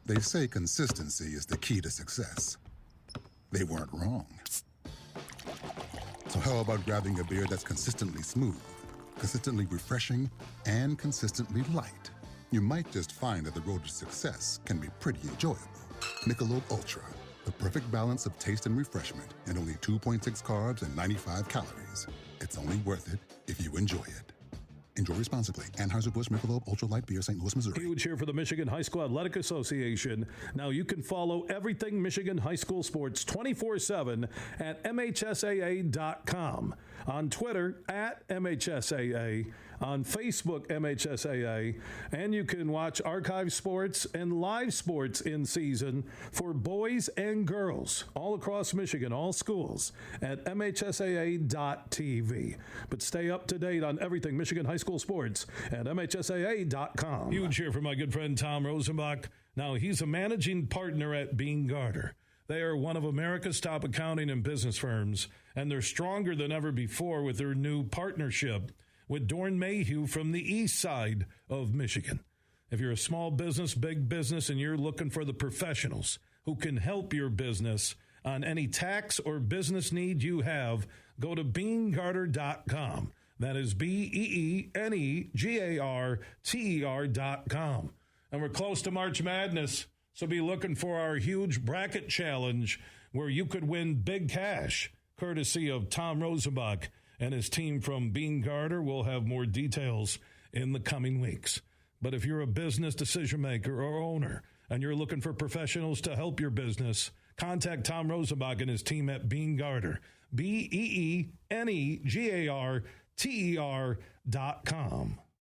They say consistency is the key to success. They weren't wrong. So how about grabbing a beer that's consistently smooth, consistently refreshing, and consistently light? You might just find that the road to success can be pretty enjoyable. Michelob Ultra. The perfect balance of taste and refreshment, and only 2.6 carbs and 95 calories. It's only worth it if you enjoy it. Enjoy responsibly. Anheuser-Busch Michelob Ultra Light Beer, St. Louis, Missouri. Huge here for the Michigan High School Athletic Association. Now you can follow everything Michigan High School sports 24/7 at MHSAA.com. On Twitter, at MHSAA. On Facebook, MHSAA. And you can watch archive sports and live sports in season for boys and girls all across Michigan, all schools, at MHSAA.tv. But stay up to date on everything Michigan High School sports at MHSAA.com. Huge here for my good friend Tom Rosenbach. Now, he's a managing partner at Garter. They are one of America's top accounting and business firms, and they're stronger than ever before with their new partnership with Dorn Mayhew from the east side of Michigan. If you're a small business, big business, and you're looking for the professionals who can help your business on any tax or business need you have, go to BeanGarter.com. That is BeanGarter.com. And we're close to March Madness, so be looking for our huge bracket challenge where you could win big cash, courtesy of Tom Rosenbach and his team from Garter. We'll have more details in the coming weeks. But if you're a business decision maker or owner and you're looking for professionals to help your business, contact Tom Rosenbach and his team at Garter. BeanGarter.com.